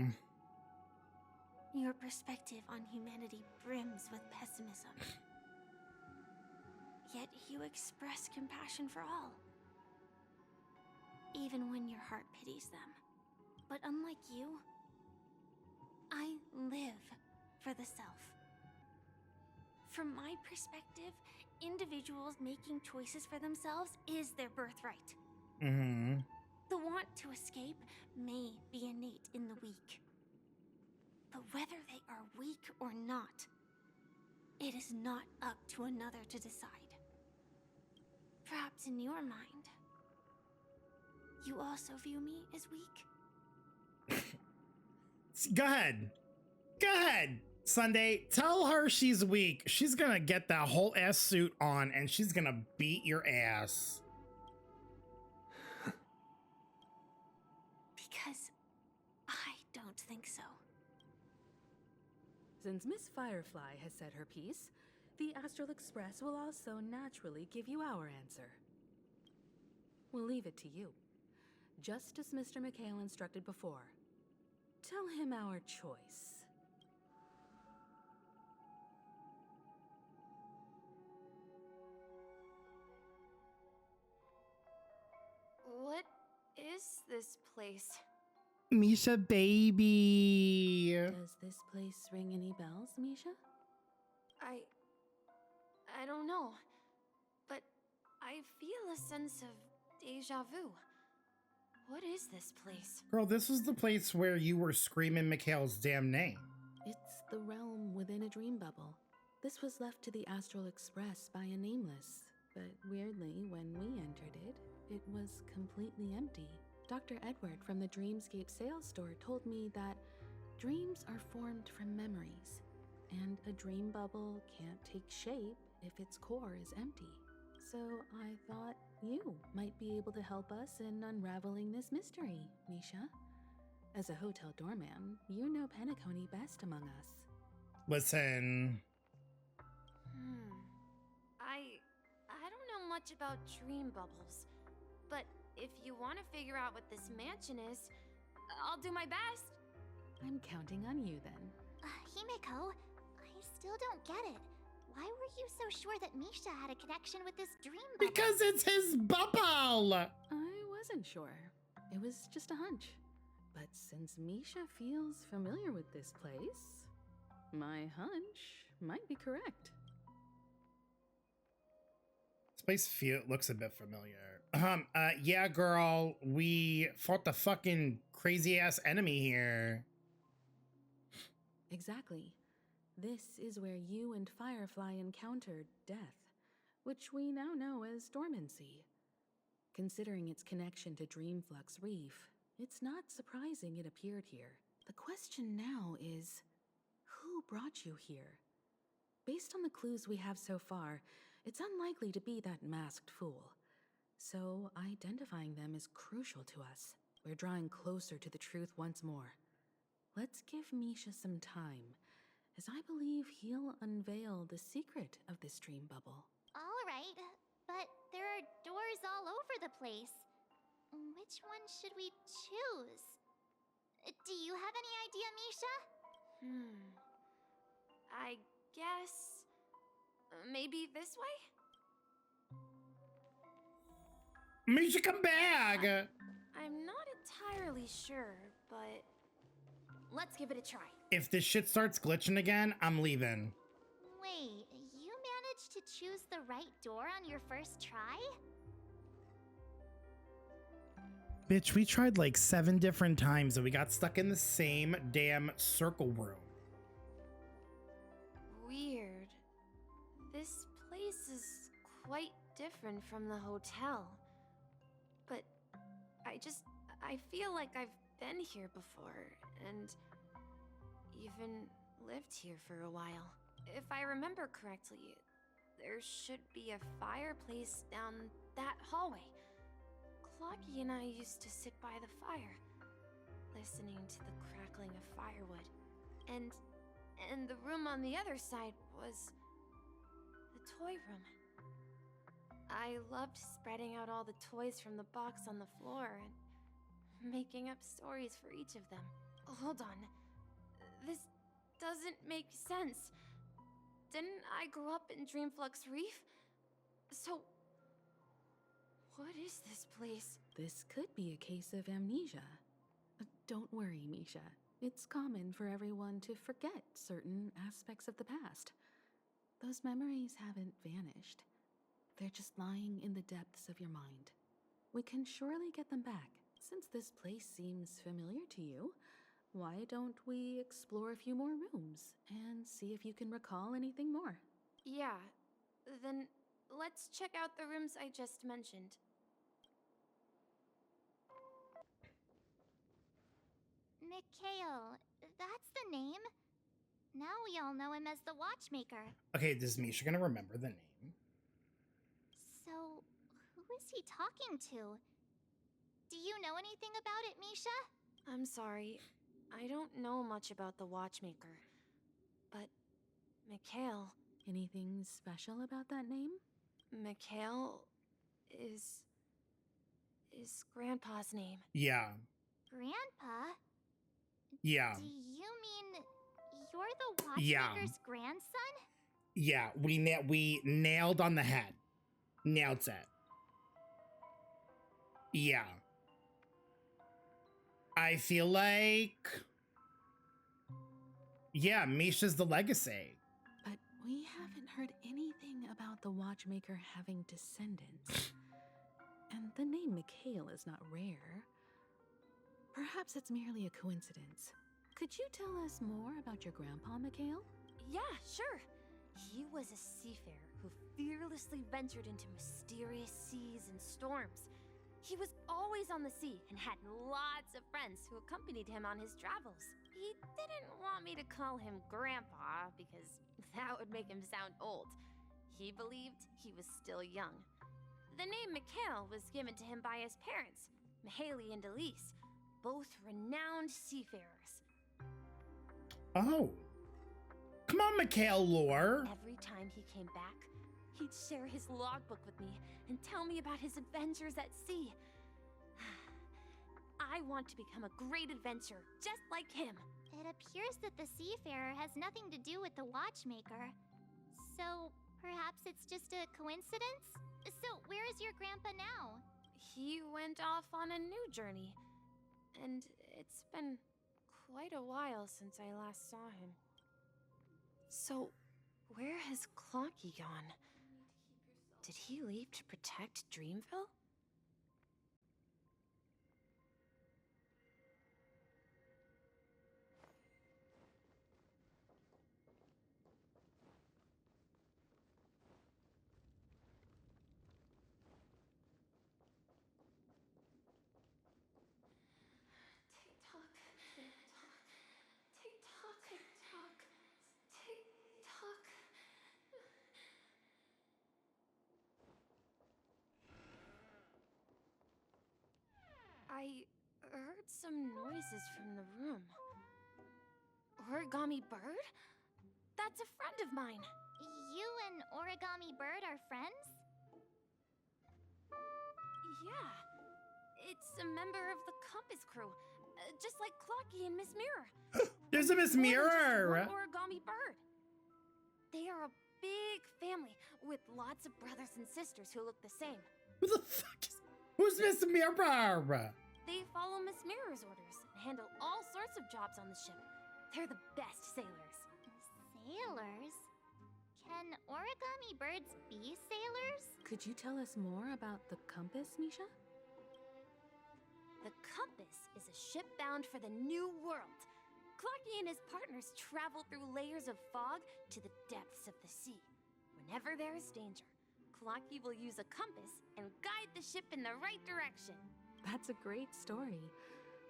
Your perspective on humanity brims with pessimism. Yet you express compassion for all, even when your heart pities them. But unlike you, I live for the self. From my perspective, individuals making choices for themselves is their birthright. Mm-hmm. The want to escape may be innate in the weak. But whether they are weak or not, it is not up to another to decide. Perhaps in your mind, you also view me as weak? Go ahead. Go ahead, Sunday. Tell her she's weak. She's gonna get that whole ass suit on and she's gonna beat your ass. Because I don't think so. Since Miss Firefly has said her piece, the Astral Express will also naturally give you our answer. We'll leave it to you. Just as Mr. McHale instructed before. Tell him our choice. What is this place? Misha baby. Does this place ring any bells, Misha? I don't know. But I feel a sense of deja vu. What is this place? Girl, this was the place where you were screaming Mikhail's damn name. It's the realm within a dream bubble. This was left to the Astral Express by a nameless, but weirdly, when we entered it, it was completely empty. Dr. Edward from the Dreamscape sales store told me that dreams are formed from memories, and a dream bubble can't take shape if its core is empty. So I thought you might be able to help us in unraveling this mystery, Misha. As a hotel doorman, you know Penacony best among us. Listen. I don't know much about dream bubbles, but if you want to figure out what this mansion is, I'll do my best. I'm counting on you then. Himeko, I still don't get it. Why were you so sure that Misha had a connection with this dream bubble? Because it's his bubble! I wasn't sure. It was just a hunch. But since Misha feels familiar with this place, my hunch might be correct. This place looks a bit familiar. Yeah, girl, we fought the fucking crazy-ass enemy here. Exactly. This is where you and Firefly encountered death, which we now know as dormancy. Considering its connection to Dreamflux Reef, it's not surprising it appeared here. The question now is, who brought you here? Based on the clues we have so far, it's unlikely to be that masked fool. So identifying them is crucial to us. We're drawing closer to the truth once more. Let's give Misha some time, as I believe he'll unveil the secret of this dream bubble. All right, but there are doors all over the place. Which one should we choose? Do you have any idea, Misha? I guess... maybe this way? Misha, come back! I'm not entirely sure, but... let's give it a try. If this shit starts glitching again, I'm leaving. Wait, you managed to choose the right door on your first try? Bitch, we tried like 7 different times and we got stuck in the same damn circle room. Weird. This place is quite different from the hotel. But I feel like I've been here before, and even lived here for a while. If I remember correctly, there should be a fireplace down that hallway. Clocky and I used to sit by the fire, listening to the crackling of firewood. And the room on the other side was the toy room. I loved spreading out all the toys from the box on the floor and making up stories for each of them. Hold on. This doesn't make sense. Didn't I grow up in Dreamflux Reef? So, what is this place? This could be a case of amnesia. Don't worry, Misha. It's common for everyone to forget certain aspects of the past. Those memories haven't vanished. They're just lying in the depths of your mind. We can surely get them back. Since this place seems familiar to you, why don't we explore a few more rooms and see if you can recall anything more? Yeah, then let's check out the rooms I just mentioned. Mikhail, that's the name. Now we all know him as the Watchmaker. Okay, is Misha gonna remember the name? So, who is he talking to? Do you know anything about it, Misha? I'm sorry. I don't know much about the Watchmaker. But Mikhail. Anything special about that name? Mikhail is Grandpa's name. Yeah. Grandpa? Yeah. Do you mean you're the Yeah. watchmaker's grandson? Yeah, we nailed on the head. Nailed it. Yeah. I feel like... Yeah, Misha's the legacy. But we haven't heard anything about the watchmaker having descendants. And the name Mikhail is not rare. Perhaps it's merely a coincidence. Could you tell us more about your grandpa, Mikhail? Yeah, sure. He was a seafarer who fearlessly ventured into mysterious seas and storms. He was always on the sea and had lots of friends who accompanied him on his travels. He didn't want me to call him Grandpa because that would make him sound old. He believed he was still young. The name Mikhail was given to him by his parents, Mihaly and Elise, both renowned seafarers. Oh. Come on, Mikhail lore. Every time he came back, he'd share his logbook with me and tell me about his adventures at sea. I want to become a great adventurer, just like him. It appears that the seafarer has nothing to do with the watchmaker. So, perhaps it's just a coincidence? So, where is your grandpa now? He went off on a new journey, and it's been quite a while since I last saw him. So, where has Clocky gone? Did he leave to protect Dreamville? I heard some noises from the room. Origami Bird? That's a friend of mine. You and Origami Bird are friends? Yeah. It's a member of the Compass crew. Just like Clocky and Miss Mirror. There's a Miss Mirror! Origami Bird. They are a big family with lots of brothers and sisters who look the same. Who the fuck is... Who's Miss Mirror? They follow Miss Mirror's orders and handle all sorts of jobs on the ship. They're the best sailors. Sailors? Can Origami Birds be sailors? Could you tell us more about the Compass, Misha? The Compass is a ship bound for the New World. Clocky and his partners travel through layers of fog to the depths of the sea. Whenever there is danger, Clocky will use a compass and guide the ship in the right direction. That's a great story.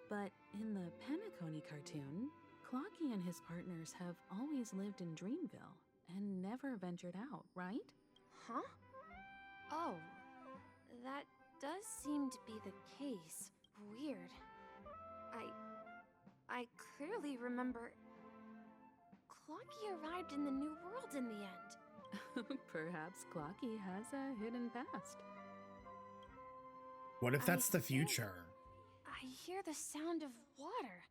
But in the Penacony cartoon, Clocky and his partners have always lived in Dreamville and never ventured out, right? Huh? Oh, that does seem to be the case. Weird. I clearly remember Clocky arrived in the New World in the end. Perhaps Clocky has a hidden past. What if that's the future? I hear the sound of water.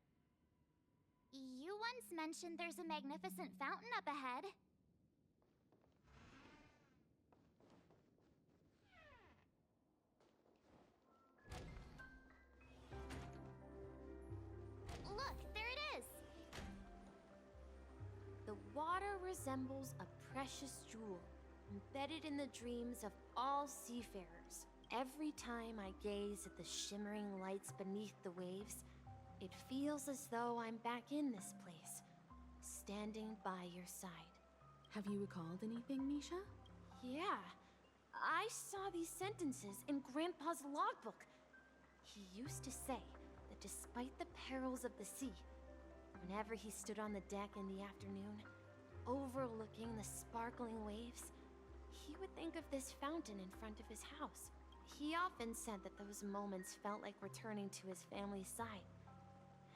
You once mentioned there's a magnificent fountain up ahead. Look, there it is! The water resembles a precious jewel, embedded in the dreams of all seafarers. Every time I gaze at the shimmering lights beneath the waves, it feels as though I'm back in this place, standing by your side. Have you recalled anything, Misha? Yeah, I saw these sentences in Grandpa's logbook. He used to say that despite the perils of the sea, whenever he stood on the deck in the afternoon, overlooking the sparkling waves, he would think of this fountain in front of his house. He often said that those moments felt like returning to his family's side,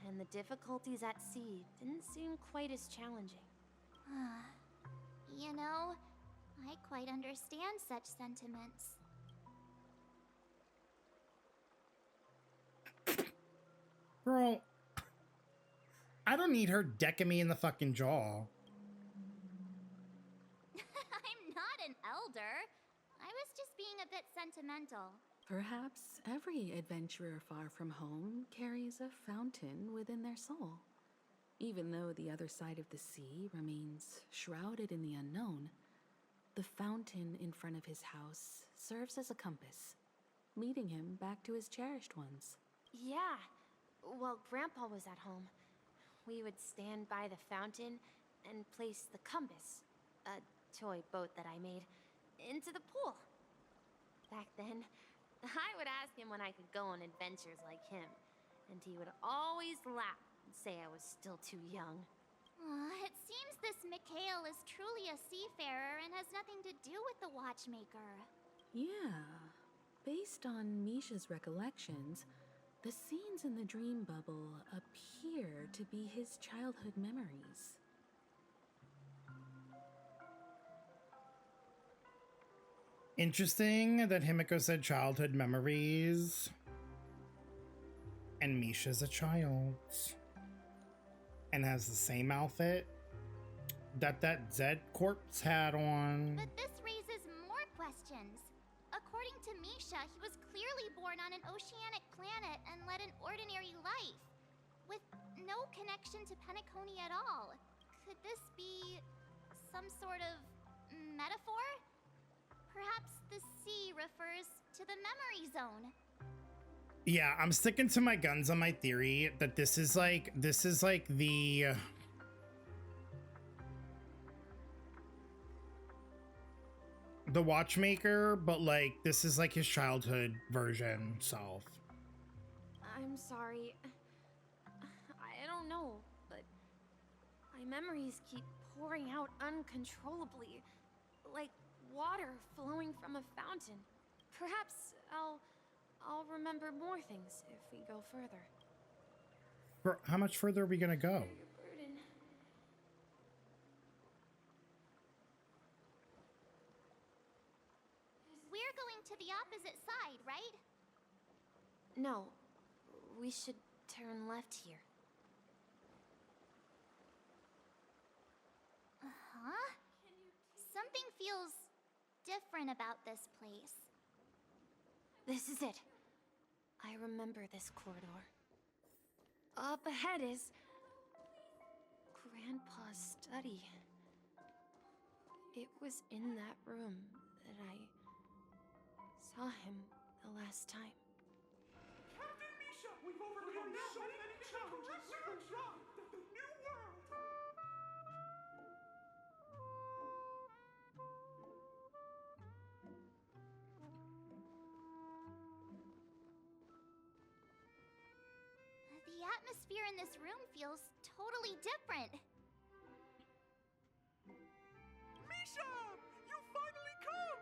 and the difficulties at sea didn't seem quite as challenging. You know, I quite understand such sentiments. Girl, I don't need her decking me in the fucking jaw. I'm not an elder. I was just being a bit sentimental. Perhaps every adventurer far from home carries a fountain within their soul. Even though the other side of the sea remains shrouded in the unknown, the fountain in front of his house serves as a compass, leading him back to his cherished ones. Yeah. While Grandpa was at home, we would stand by the fountain and place the compass, a toy boat that I made, into the pool. Back then, I would ask him when I could go on adventures like him, and he would always laugh and say I was still too young. It seems this Mikhail is truly a seafarer and has nothing to do with the watchmaker. Yeah. Based on Misha's recollections, the scenes in the dream bubble appear to be his childhood memories. Interesting that Himiko said childhood memories. And Misha's a child. And has the same outfit that Zed corpse had on. But this raises more questions. According to Misha, he was clearly born on an oceanic planet and led an ordinary life, with no connection to Penacony at all. Could this be some sort of metaphor? Perhaps the sea refers to the memory zone. Yeah, I'm sticking to my guns on my theory that this is like the watchmaker, but like this is like his childhood version self. I'm sorry. I don't know, but my memories keep pouring out uncontrollably, like water flowing from a fountain. Perhaps I'll remember more things if we go further. For how much further are we gonna go? Burden. We're going to the opposite side, right? No, we should turn left here. Huh? Something feels different about this place. This is it. I remember this corridor. Up ahead is Grandpa's study. It was in that room that I saw him the last time. Captain Misha! We've overcome so many challenges! We've arrived at the new world! The atmosphere in this room feels totally different. Misha! You finally come!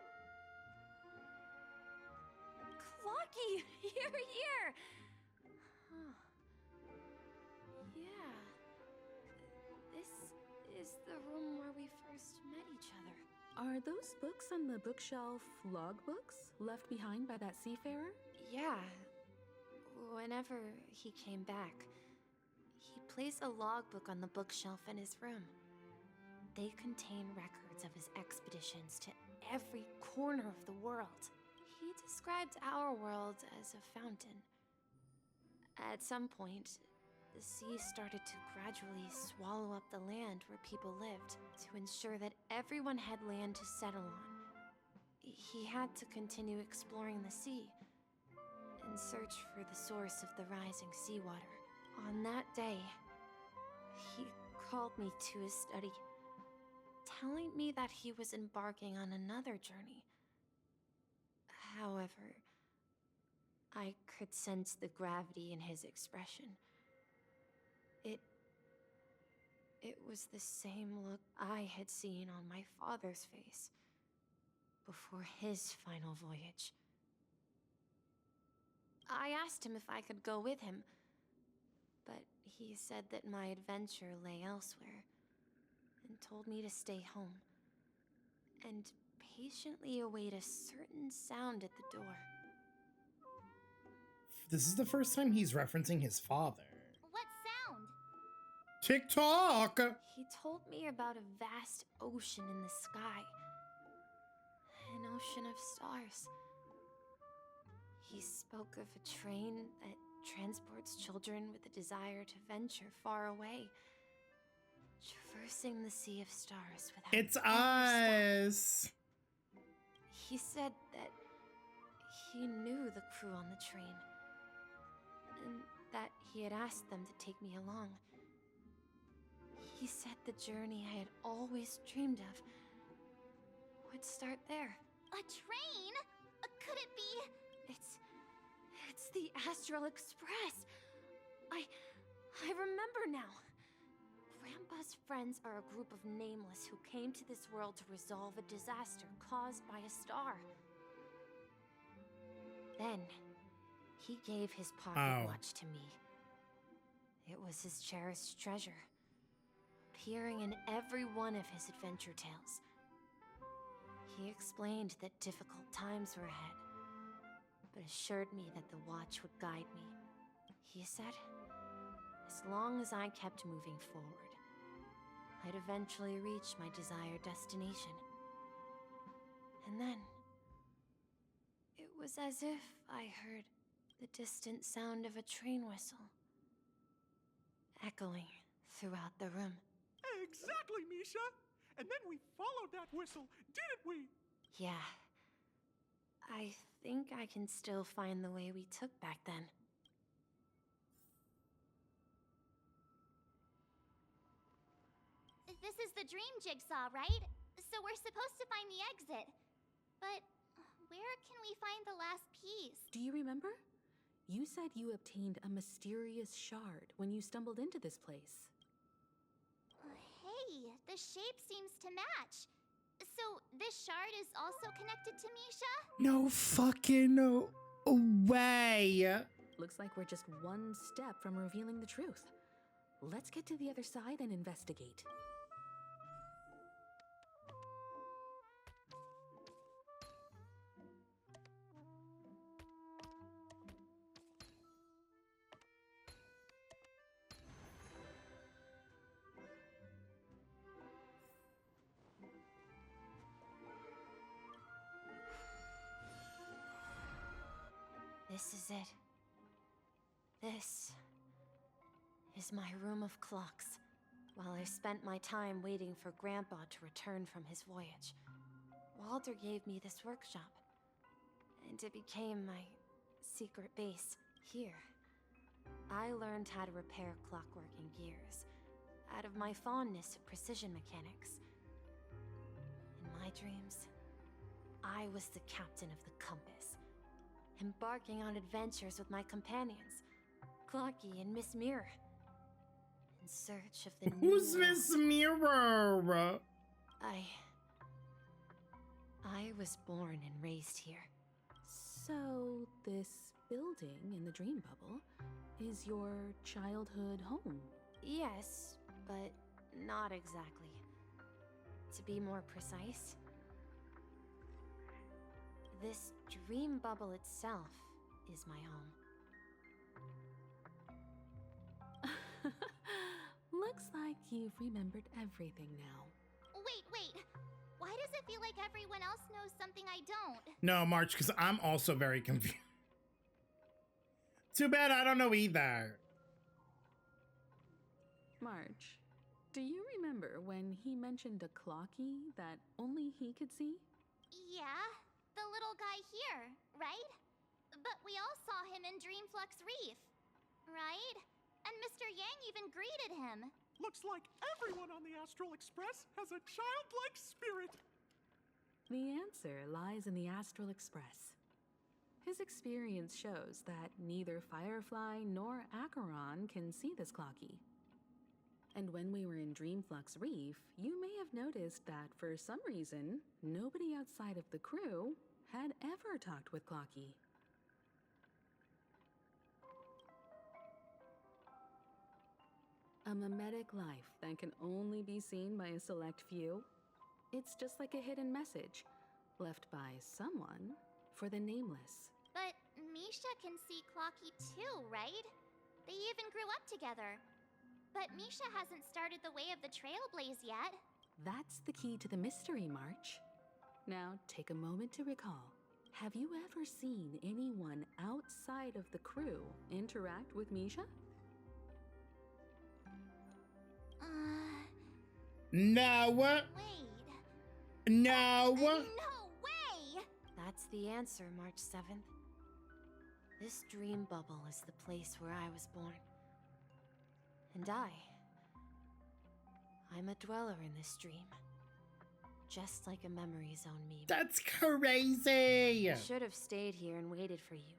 Clocky! You're here! Huh. Yeah. This is the room where we first met each other. Are those books on the bookshelf logbooks left behind by that seafarer? Yeah. Whenever he came back, he placed a logbook on the bookshelf in his room. They contain records of his expeditions to every corner of the world. He described our world as a fountain. At some point, the sea started to gradually swallow up the land where people lived to ensure that everyone had land to settle on. He had to continue exploring the sea and search for the source of the rising seawater. On that day, he called me to his study, telling me that he was embarking on another journey. However, I could sense the gravity in his expression. It was the same look I had seen on my father's face before his final voyage. I asked him if I could go with him, but he said that my adventure lay elsewhere and told me to stay home. and patiently await a certain sound at the door. This is the first time he's referencing his father. What sound? TikTok! He told me about a vast ocean in the sky. An ocean of stars. He spoke of a train that transports children with a desire to venture far away, traversing the sea of stars without It's ever us! stopping. He said that he knew the crew on the train, and that he had asked them to take me along. He said the journey I had always dreamed of would start there. A train? Could it be? It's the Astral Express. I remember now. Grandpa's friends are a group of nameless who came to this world to resolve a disaster caused by a star. Then, he gave his pocket watch to me. It was his cherished treasure, appearing in every one of his adventure tales. He explained that difficult times were ahead, but assured me that the watch would guide me. He said, as long as I kept moving forward, I'd eventually reach my desired destination. And then, it was as if I heard the distant sound of a train whistle, echoing throughout the room. Exactly, Misha! And then we followed that whistle, didn't we? Yeah. I think I can still find the way we took back then. This is the dream jigsaw, right? So we're supposed to find the exit. But where can we find the last piece? Do you remember? You said you obtained a mysterious shard when you stumbled into this place. Hey, the shape seems to match. So this shard is also connected to Misha? No fucking way! Looks like we're just one step from revealing the truth. Let's get to the other side and investigate. This is it. This is my room of clocks. While I spent my time waiting for Grandpa to return from his voyage, Walter gave me this workshop, and it became my secret base here. I learned how to repair clockwork and gears out of my fondness of precision mechanics. In my dreams, I was the captain of the compass, embarking on adventures with my companions, Clocky and Miss Mirror, in search of the Who's Miss Mirror? I was born and raised here. So, this building in the dream bubble is your childhood home? Yes, but not exactly. To be more precise, this dream bubble itself is my home. Looks like you've remembered everything now. Wait. Why does it feel like everyone else knows something I don't? No, March, because I'm also very confused. Too bad I don't know either. March, do you remember when he mentioned a clocky that only he could see? Yeah, the little guy here, right? But we all saw him in Dreamflux Reef, right? And Mr. Yang even greeted him. Looks like everyone on the Astral Express has a childlike spirit. The answer lies in the Astral Express. His experience shows that neither Firefly nor Acheron can see this clocky. And when we were in Dreamflux Reef, you may have noticed that for some reason, nobody outside of the crew had ever talked with Clocky. A mimetic life that can only be seen by a select few? It's just like a hidden message left by someone for the nameless. But Misha can see Clocky too, right? They even grew up together. But Misha hasn't started the way of the Trailblaze yet. That's the key to the mystery, March. Now, take a moment to recall. Have you ever seen anyone outside of the crew interact with Misha? No. Wait. No. No way! That's the answer, March 7th. This dream bubble is the place where I was born. And I'm a dweller in this dream. Just like a memory zone meme. That's crazy! I should have stayed here and waited for you.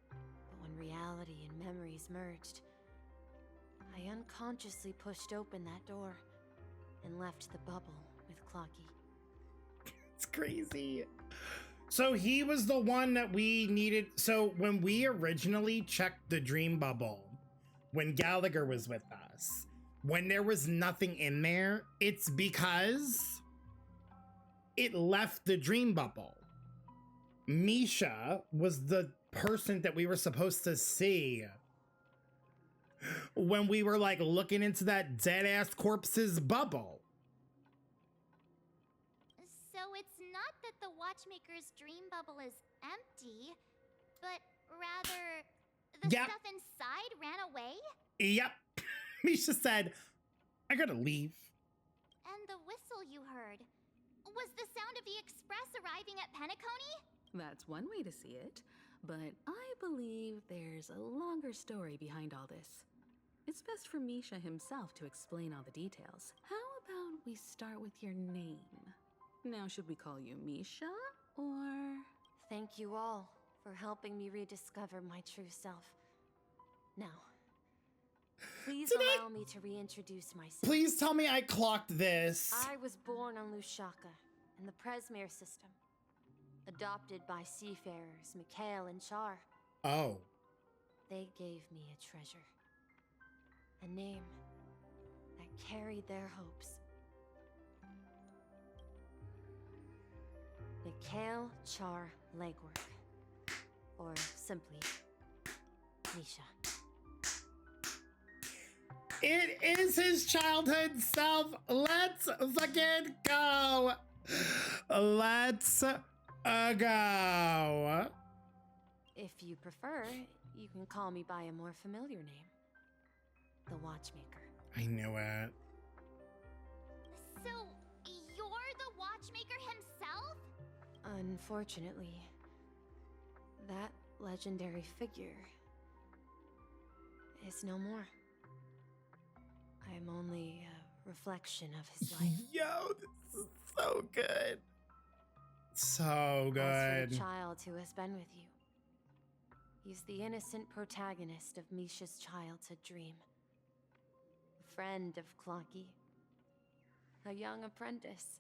But when reality and memories merged, I unconsciously pushed open that door and left the bubble with Clocky. It's crazy. So he was the one that we needed. So when we originally checked the dream bubble, when Gallagher was with us, when there was nothing in there, it's because it left the dream bubble. Misha was the person that we were supposed to see when we were like looking into that dead ass corpse's bubble. So it's not that the Watchmaker's dream bubble is empty, but rather the stuff inside ran away? Yep. Misha said, I gotta leave. And the whistle you heard, was the sound of the express arriving at Penacony? That's one way to see it, but I believe there's a longer story behind all this. It's best for Misha himself to explain all the details. How about we start with your name? Now, should we call you Misha, or... Thank you all for helping me rediscover my true self. Now, please allow me to reintroduce myself. Please tell me I clocked this. I was born on Lushaka, in the Presmere system. Adopted by seafarers Mikhail and Char. Oh. They gave me a treasure. A name that carried their hopes. Mikhail Char Legwork. Or simply, Misha. It is his childhood self. Let's fucking go. Let's go. If you prefer, you can call me by a more familiar name. The Watchmaker. I knew it. So, you're the Watchmaker himself? Unfortunately, that legendary figure is no more. I am only a reflection of his life. Yo, this is so good. So good. As for the child who has been with you, he's the innocent protagonist of Misha's childhood dream. A friend of Clocky, a young apprentice,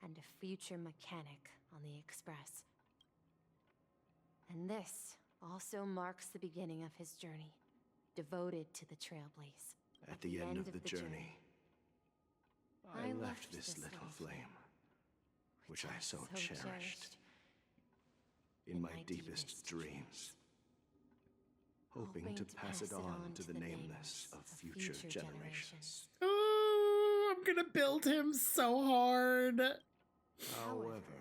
and a future mechanic on the Express. And this also marks the beginning of his journey, devoted to the Trailblaze. At the end of the journey, I left this little flame, which I so cherished, in my deepest dreams, hoping to pass it on to the nameless of future generations. Ooh, I'm gonna build him so hard. However,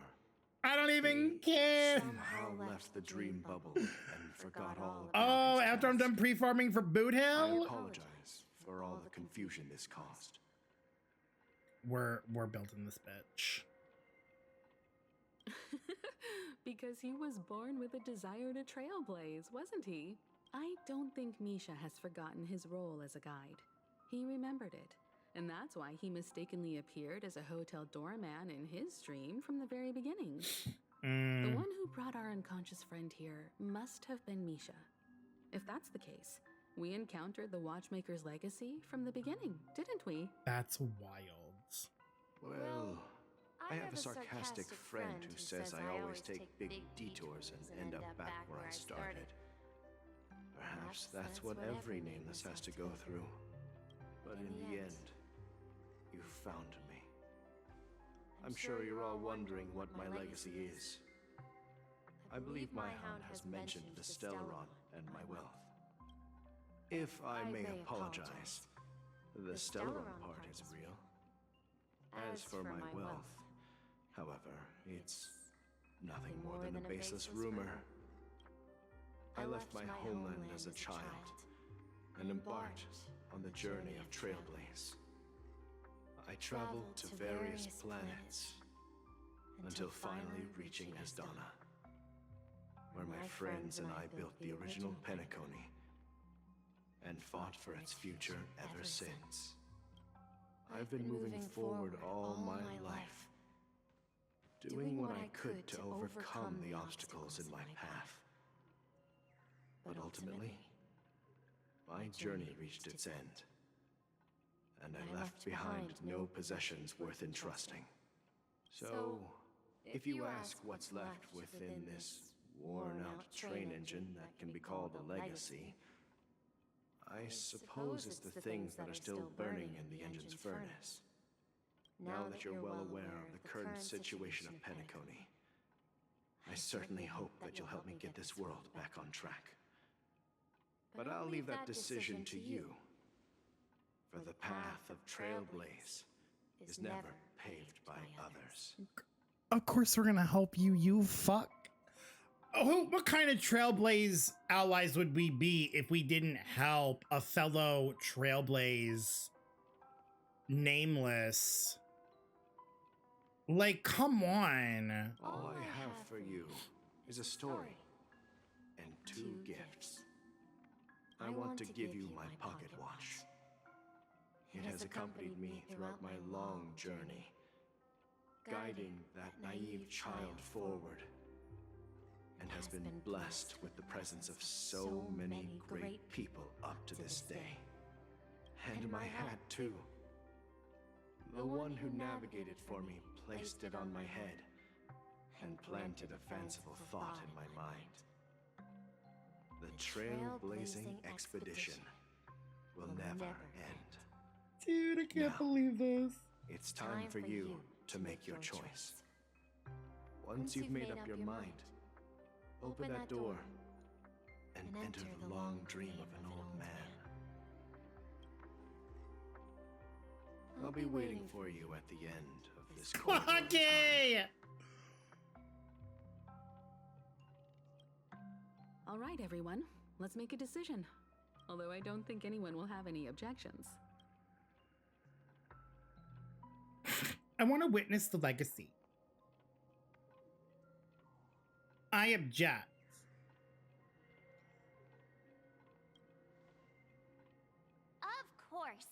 I don't even care. Somehow left the dream bubble and forgot all about Oh, after I'm done pre-farming for Boot I Hill? apologize for all the confusion this caused. We're building this bitch. Because he was born with a desire to trailblaze, wasn't he? I don't think Misha has forgotten his role as a guide. He remembered it, and that's why he mistakenly appeared as a hotel doorman in his dream from the very beginning. The one who brought our unconscious friend here must have been Misha. If that's the case, we encountered the Watchmaker's legacy from the beginning, didn't we? That's wild. Well, I have a sarcastic friend who says I always take big detours and end up back where I started. Perhaps that's what every nameless has to go through. But in the end, you found me. I'm sure you're all wondering what my legacy is. I believe my hound has mentioned the Stellaron and my wealth. If I may apologize, the Stellaron part is real. As for my wealth, however, it's nothing more than a baseless rumor. I left my homeland as a child and embarked on the journey of Trailblaze. I traveled to various planets until finally reaching Asdana, where my friends and I built the original Penacony and fought for its future ever since. I've been moving forward all my life, doing what I could to overcome the obstacles in my path. But ultimately, my journey reached its end, and I left behind no possessions worth entrusting. So, if you ask what's left within this worn-out train engine that can be called a legacy, I suppose it's the things that are still burning in the engine's furnace. Now that you're well aware of the current situation of Penacony, I certainly hope that you'll help me get this world back on track. But I'll leave that decision to you, for the path of Trailblaze is never paved by others. Of course we're gonna help you, you fuck. Oh, what kind of Trailblaze allies would we be if we didn't help a fellow Trailblaze nameless? Like, come on. All I have for you is a story and 2 gifts. I want to give you my pocket watch. It has accompanied me throughout my long journey, guiding that naive child forward, and has been blessed with the presence of so many great people up to this day. And my hat, too. The one who navigated for me placed it on my head and planted a fanciful thought in my mind. The Trailblazing expedition will never end. Dude, I can't believe this. It's time for you to make your choice. Once you've made up your mind, open that door and enter the long dream of an old man. I'll be waiting for you at the end of this corridor. Okay. All right, everyone. Let's make a decision. Although I don't think anyone will have any objections. I want to witness the legacy. I object. Of course.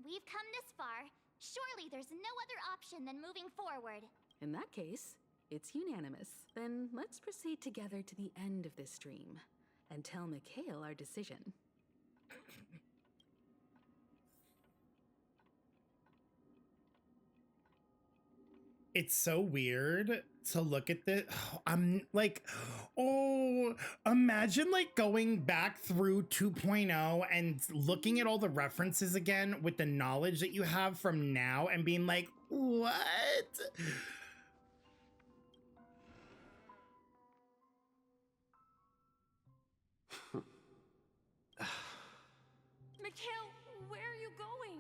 We've come this far. Surely there's no other option than moving forward. In that case, it's unanimous. Then let's proceed together to the end of this dream and tell Mikhail our decision. It's so weird to look at this. I'm like, oh, imagine like going back through 2.0 and looking at all the references again with the knowledge that you have from now and being like, what? Mikhail, where are you going?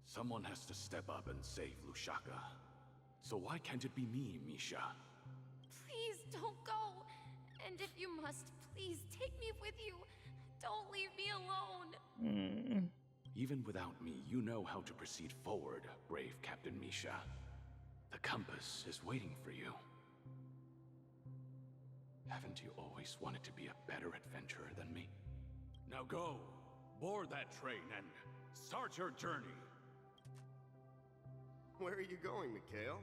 Someone has to step up and save Lushaka. So why can't it be me, Misha? Please don't go. And if you must, please take me with you. Don't leave me alone. Even without me, you know how to proceed forward, brave Captain Misha. The compass is waiting for you. Haven't you always wanted to be a better adventurer than me? Now go, board that train and start your journey. Where are you going, Mikhail?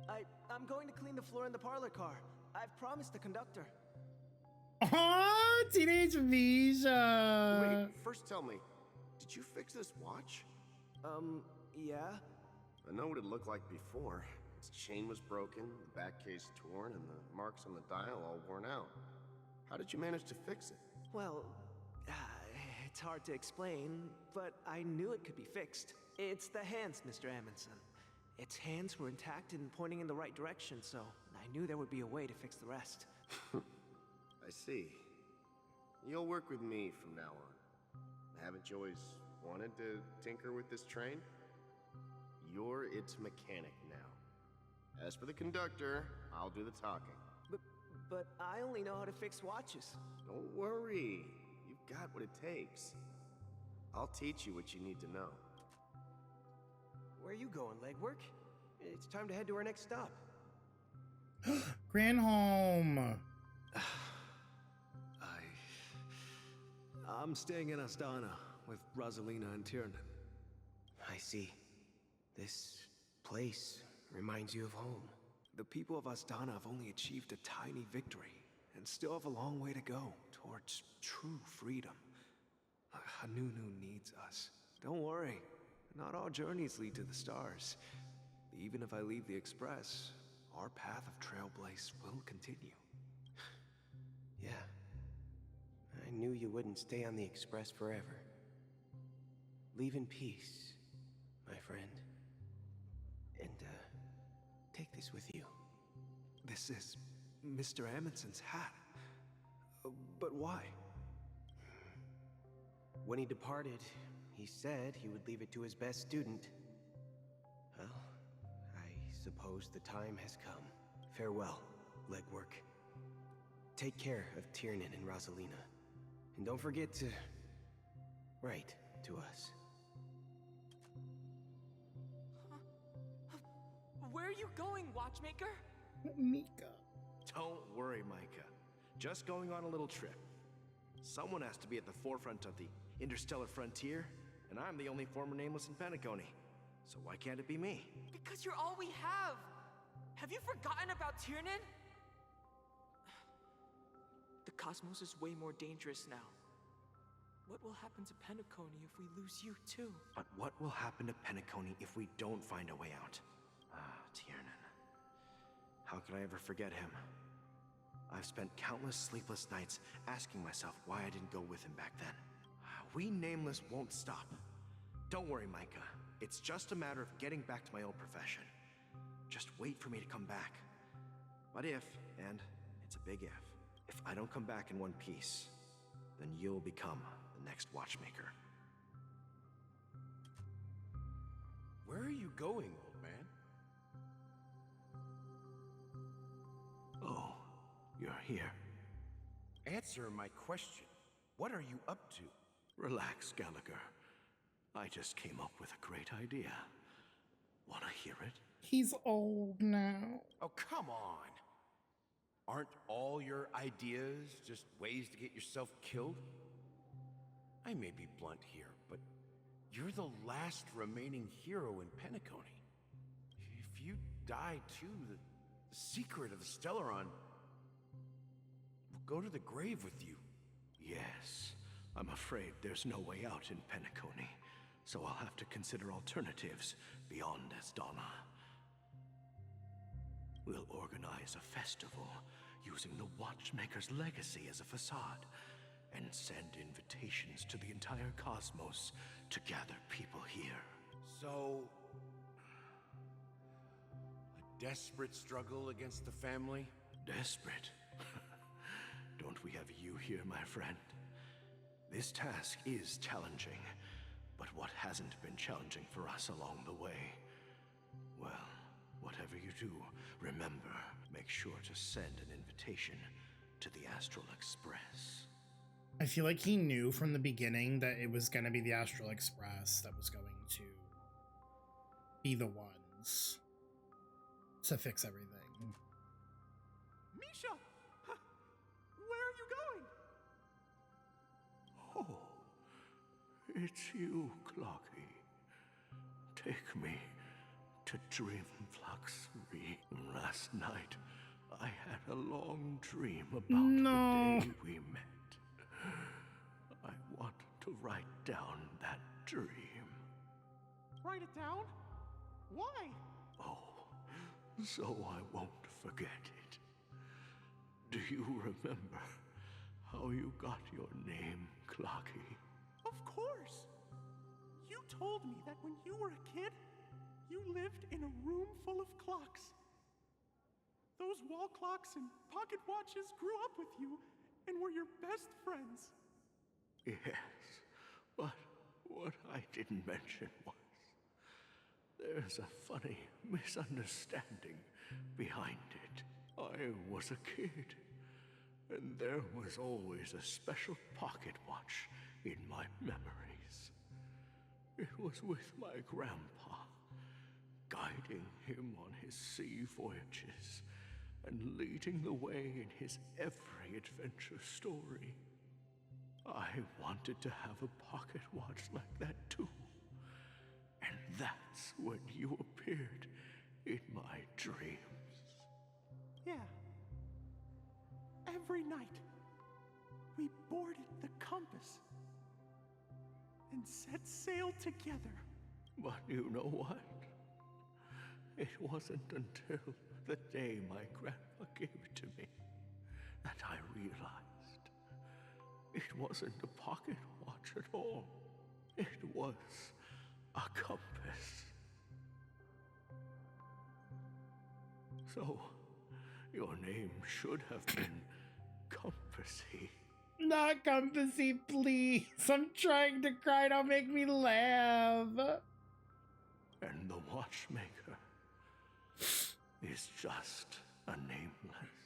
I'm going to clean the floor in the parlor car. I've promised the conductor. Oh, teenage Misha. Wait, first tell me, did you fix this watch? Yeah? I know what it looked like before. Its chain was broken, the back case torn, and the marks on the dial all worn out. How did you manage to fix it? Well, it's hard to explain, but I knew it could be fixed. It's the hands, Mr. Amundsen. Its hands were intact and pointing in the right direction, so I knew there would be a way to fix the rest. I see. You'll work with me from now on. Haven't you always wanted to tinker with this train? You're its mechanic now. As for the conductor, I'll do the talking. But I only know how to fix watches. Don't worry. You've got what it takes. I'll teach you what you need to know. Where are you going, Legwork? It's time to head to our next stop. Granholm! I'm staying in Astana with Rosalina and Tiernan. I see. This place reminds you of home. The people of Astana have only achieved a tiny victory and still have a long way to go towards true freedom. Hanunu needs us. Don't worry, not all journeys lead to the stars. Even if I leave the Express, our path of Trailblaze will continue. Yeah. I knew you wouldn't stay on the Express forever. Leave in peace, my friend. And, take this with you. This is Mr. Amundsen's hat. But why? When he departed, he said he would leave it to his best student. Well, I suppose the time has come. Farewell, Legwork. Take care of Tiernan and Rosalina. And don't forget to write to us. Where are you going, Watchmaker? Mika. Don't worry, Micah. Just going on a little trip. Someone has to be at the forefront of the interstellar frontier, and I'm the only former Nameless in Penacony. So why can't it be me? Because you're all we have. Have you forgotten about Tiernan? The cosmos is way more dangerous now. What will happen to Penacony if we lose you too? But what will happen to Penacony if we don't find a way out? Tiernan. How could I ever forget him? I've spent countless sleepless nights asking myself why I didn't go with him back then. We Nameless won't stop. Don't worry, Micah. It's just a matter of getting back to my old profession. Just wait for me to come back. But if, and it's a big if I don't come back in one piece, then you'll become the next Watchmaker. Where are you going, old man? Oh, you're here. Answer my question. What are you up to? Relax, Gallagher. I just came up with a great idea. Wanna hear it? He's old now. Oh, come on. Aren't all your ideas just ways to get yourself killed? I may be blunt here, but you're the last remaining hero in Penacony. If you die too, the secret of the Stellaron will go to the grave with you. Yes. I'm afraid there's no way out in Penacony, so I'll have to consider alternatives beyond Astana. We'll organize a festival using the Watchmaker's legacy as a facade and send invitations to the entire cosmos to gather people here. So, a desperate struggle against the family? Desperate? Don't we have you here, my friend? This task is challenging, but what hasn't been challenging for us along the way? Well, whatever you do, remember, make sure to send an invitation to the Astral Express. I feel like he knew from the beginning that it was going to be the Astral Express that was going to be the ones to fix everything. Misha! Where are you going? Oh, it's you, Clocky. Take me to Dreamflux 3. Last night, I had a long dream about the day we met. I want to write down that dream. Write it down? Why? Oh, so I won't forget it. Do you remember how you got your name, Clocky? Of course! You told me that when you were a kid, you lived in a room full of clocks. Those wall clocks and pocket watches grew up with you and were your best friends. Yes, but what I didn't mention was there's a funny misunderstanding behind it. I was a kid, and there was always a special pocket watch in my memories. It was with my grandpa, guiding him on his sea voyages and leading the way in his every adventure story. I wanted to have a pocket watch like that too. And that's when you appeared in my dreams. Yeah. Every night, we boarded the compass and set sail together. But you know what? It wasn't until the day my grandpa gave it to me that I realized it wasn't a pocket watch at all. It was a compass. So, your name should have been Compassy. Not Compassy, please. I'm trying to cry. Don't make me laugh. And the watchmaker is just a nameless.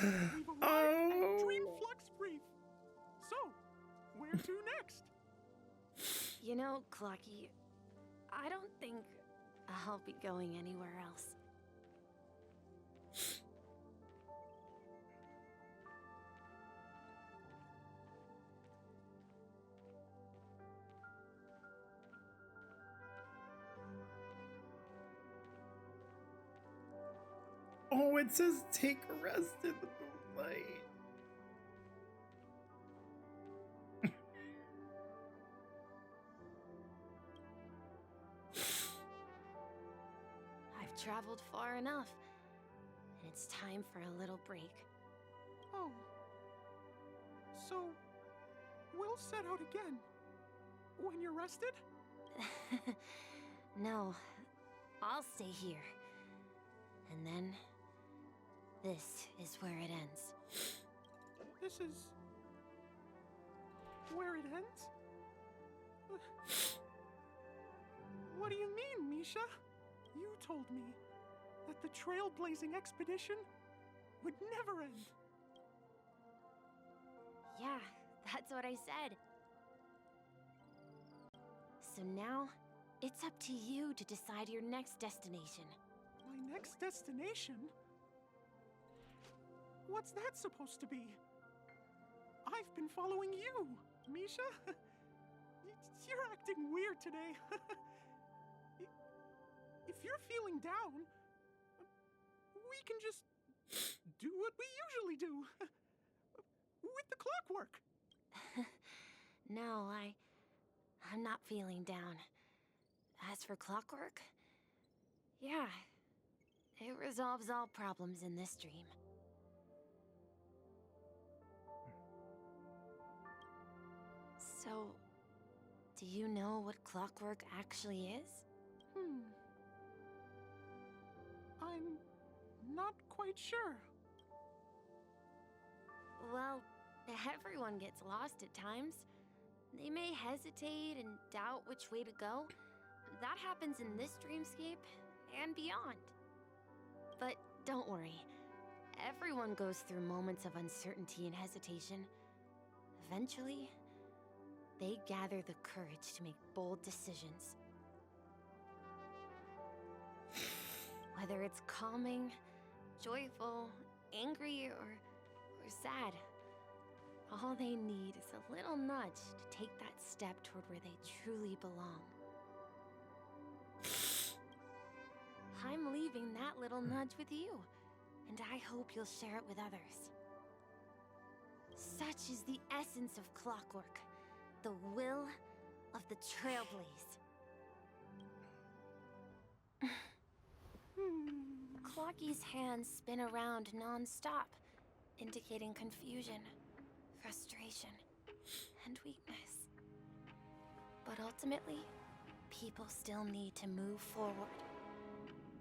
We've arrived at Dream Flux Brief. So, where to next? You know, Clocky, I don't think I'll be going anywhere else. Oh, it says take a rest in the moonlight. I've traveled far enough, and it's time for a little break. Oh. So, we'll set out again. When you're rested? No, I'll stay here. And then, this is where it ends. This is where it ends? What do you mean, Misha? You told me that the trailblazing expedition would never end. Yeah, that's what I said. So now, it's up to you to decide your next destination. My next destination? What's that supposed to be? I've been following you, Misha. You're acting weird today. If you're feeling down, we can just do what we usually do. With the clockwork. No, I'm not feeling down. As for clockwork, yeah, it resolves all problems in this dream. So, do you know what clockwork actually is? I'm not quite sure. Well, everyone gets lost at times. They may hesitate and doubt which way to go. That happens in this dreamscape and beyond. But don't worry. Everyone goes through moments of uncertainty and hesitation. Eventually, they gather the courage to make bold decisions. Whether it's calming, joyful, angry, or sad, all they need is a little nudge to take that step toward where they truly belong. I'm leaving that little nudge with you, and I hope you'll share it with others. Such is the essence of clockwork, the will of the Trailblaze. Clocky's hands spin around non-stop, indicating confusion, frustration. and weakness. But ultimately, people still need to move forward.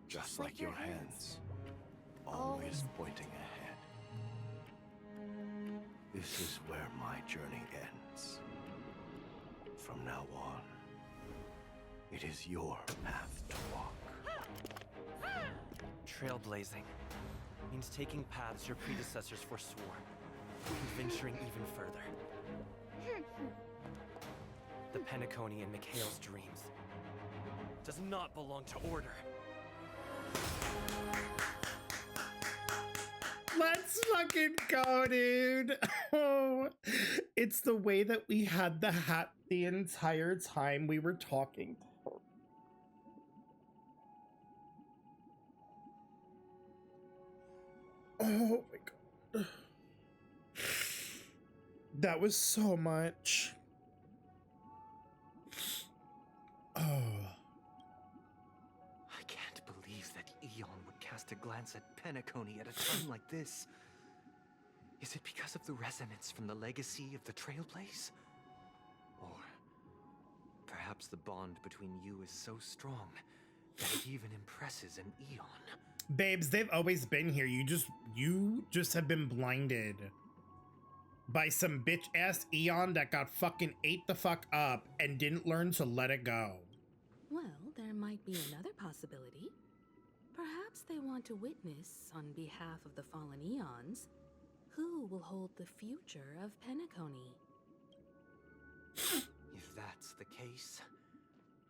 Just like your hands, always pointing ahead. This is where my journey ends. From now on, it is your path to walk. Trailblazing means taking paths your predecessors forswore, and venturing even further. The Penacony in Mikhail's dreams does not belong to Order. Let's fucking go, dude. Oh, it's the way that we had the hat the entire time we were talking to her. Oh my god. That was so much. Oh. I can't believe that Eon would cast a glance at Penacony at a time like this. Is it because of the resonance from the legacy of the Trailblaze? Or perhaps the bond between you is so strong that it even impresses an Eon? Babes, they've always been here. You just have been blinded by some bitch ass Eon that got fucking ate the fuck up and didn't learn to let it go. Well, there might be another possibility. Perhaps they want to witness, on behalf of the fallen Eons, who will hold the future of Penacony. If that's the case,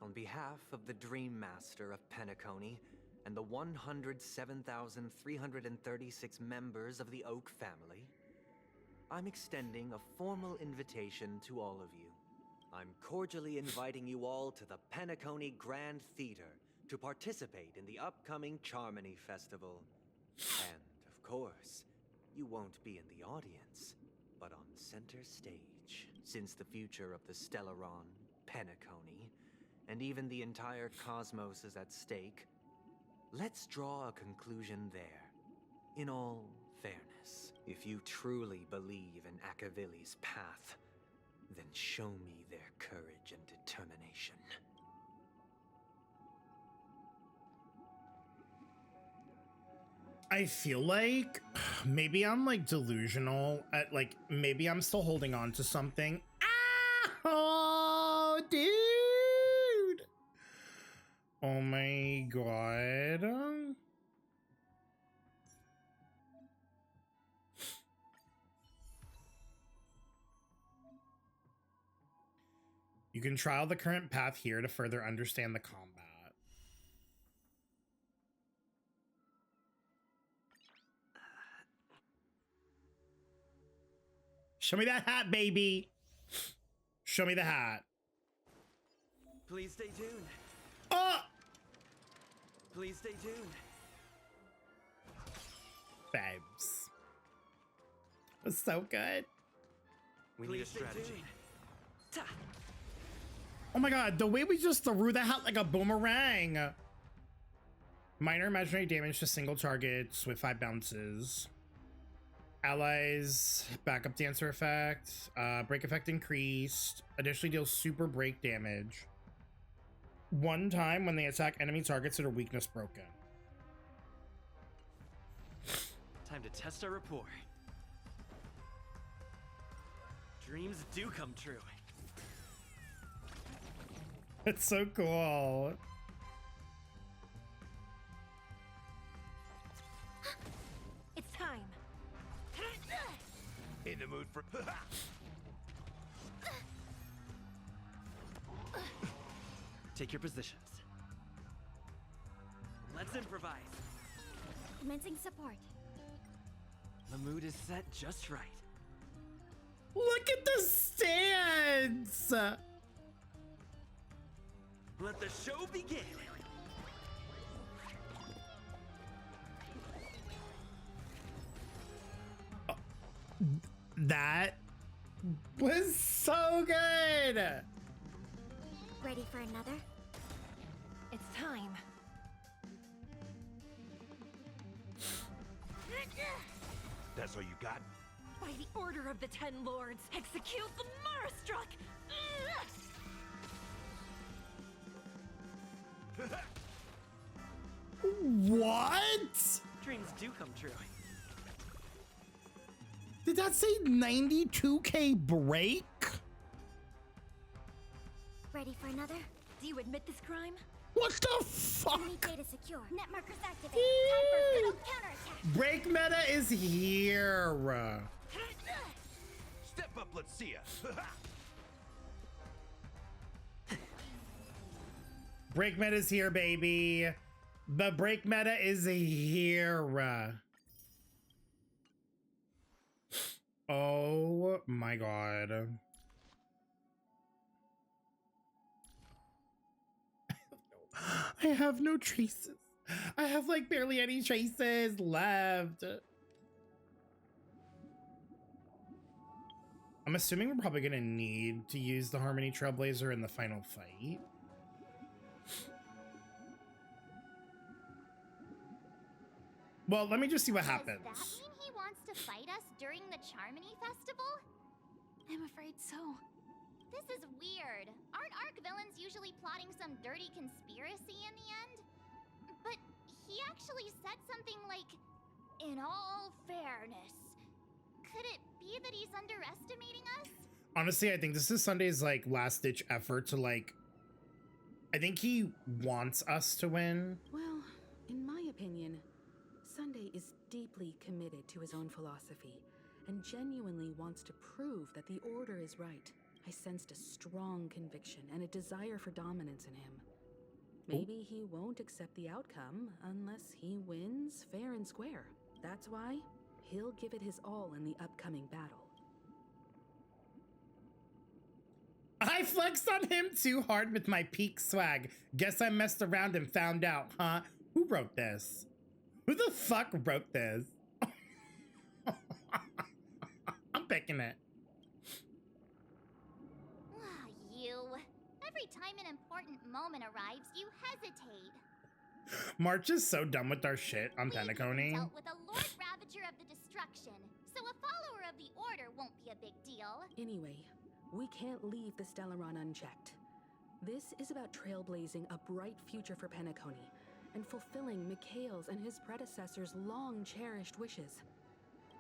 on behalf of the Dream Master of Penacony and the 107,336 members of the Oak family, I'm extending a formal invitation to all of you. I'm cordially inviting you all to the Penacony Grand Theater to participate in the upcoming Charmony Festival. And, of course, you won't be in the audience, but on center stage, since the future of the Stellaron, Penacony, and even the entire cosmos is at stake. Let's draw a conclusion there. In all fairness, if you truly believe in Akavili's path, then show me their courage and determination. I feel like maybe I'm like delusional at like maybe I'm still holding on to something. Oh, dude. Oh my god. You can trial the current path here to further understand the combat. Show me that hat, baby. Show me the hat. Please stay tuned. Oh! Please stay tuned. Babes. It was so good. We need a strategy. Oh my god, the way we just threw the hat like a boomerang. Minor imaginary damage to single targets with 5 bounces. Allies, backup dancer effect, break effect increased. Additionally deals super break damage. One time when they attack enemy targets that are weakness broken. Time to test our rapport. Dreams do come true. It's so cool. It's time. In the mood for... Take your positions. Let's improvise. Commencing support. The mood is set just right. Look at the stance. Let the show begin. That was so good. Ready for another? It's time. That's all you got? By the order of the Ten Lords, execute the Marastruck! What? Dreams do come true. Did that say 92K break? Ready for another? Do you admit this crime? What the fuck? Need data secure. Net markers activated. Time for a good old counterattack. Break meta is here. Step up, let's see ya. Break meta is here, baby. The break meta is here. Oh my god. I have no traces. I have like barely any traces left. I'm assuming we're probably gonna need to use the Harmony Trailblazer in the final fight. Well, let me just see what happens. Does that mean he wants to fight us during the Charmony Festival? I'm afraid so. This is weird. Aren't Arc villains usually plotting some dirty conspiracy in the end? But he actually said something like, in all fairness. Could it be that he's underestimating us? Honestly, I think this is Sunday's like last ditch effort to like, I think he wants us to win. Well, in my opinion, Sunday is deeply committed to his own philosophy and genuinely wants to prove that the Order is right. I sensed a strong conviction and a desire for dominance in him. Maybe he won't accept the outcome unless he wins fair and square. That's why he'll give it his all in the upcoming battle. I flexed on him too hard with my peak swag. Guess I messed around and found out, huh? Who wrote this? Who the fuck wrote this? I'm picking it. You. Every time an important moment arrives, you hesitate. March is so done with our shit on Penacony. Dealt with a Lord Ravager of the Destruction, so a follower of the Order won't be a big deal. Anyway, we can't leave the Stellaron unchecked. This is about trailblazing a bright future for Penacony and fulfilling Mikhail's and his predecessors' long-cherished wishes.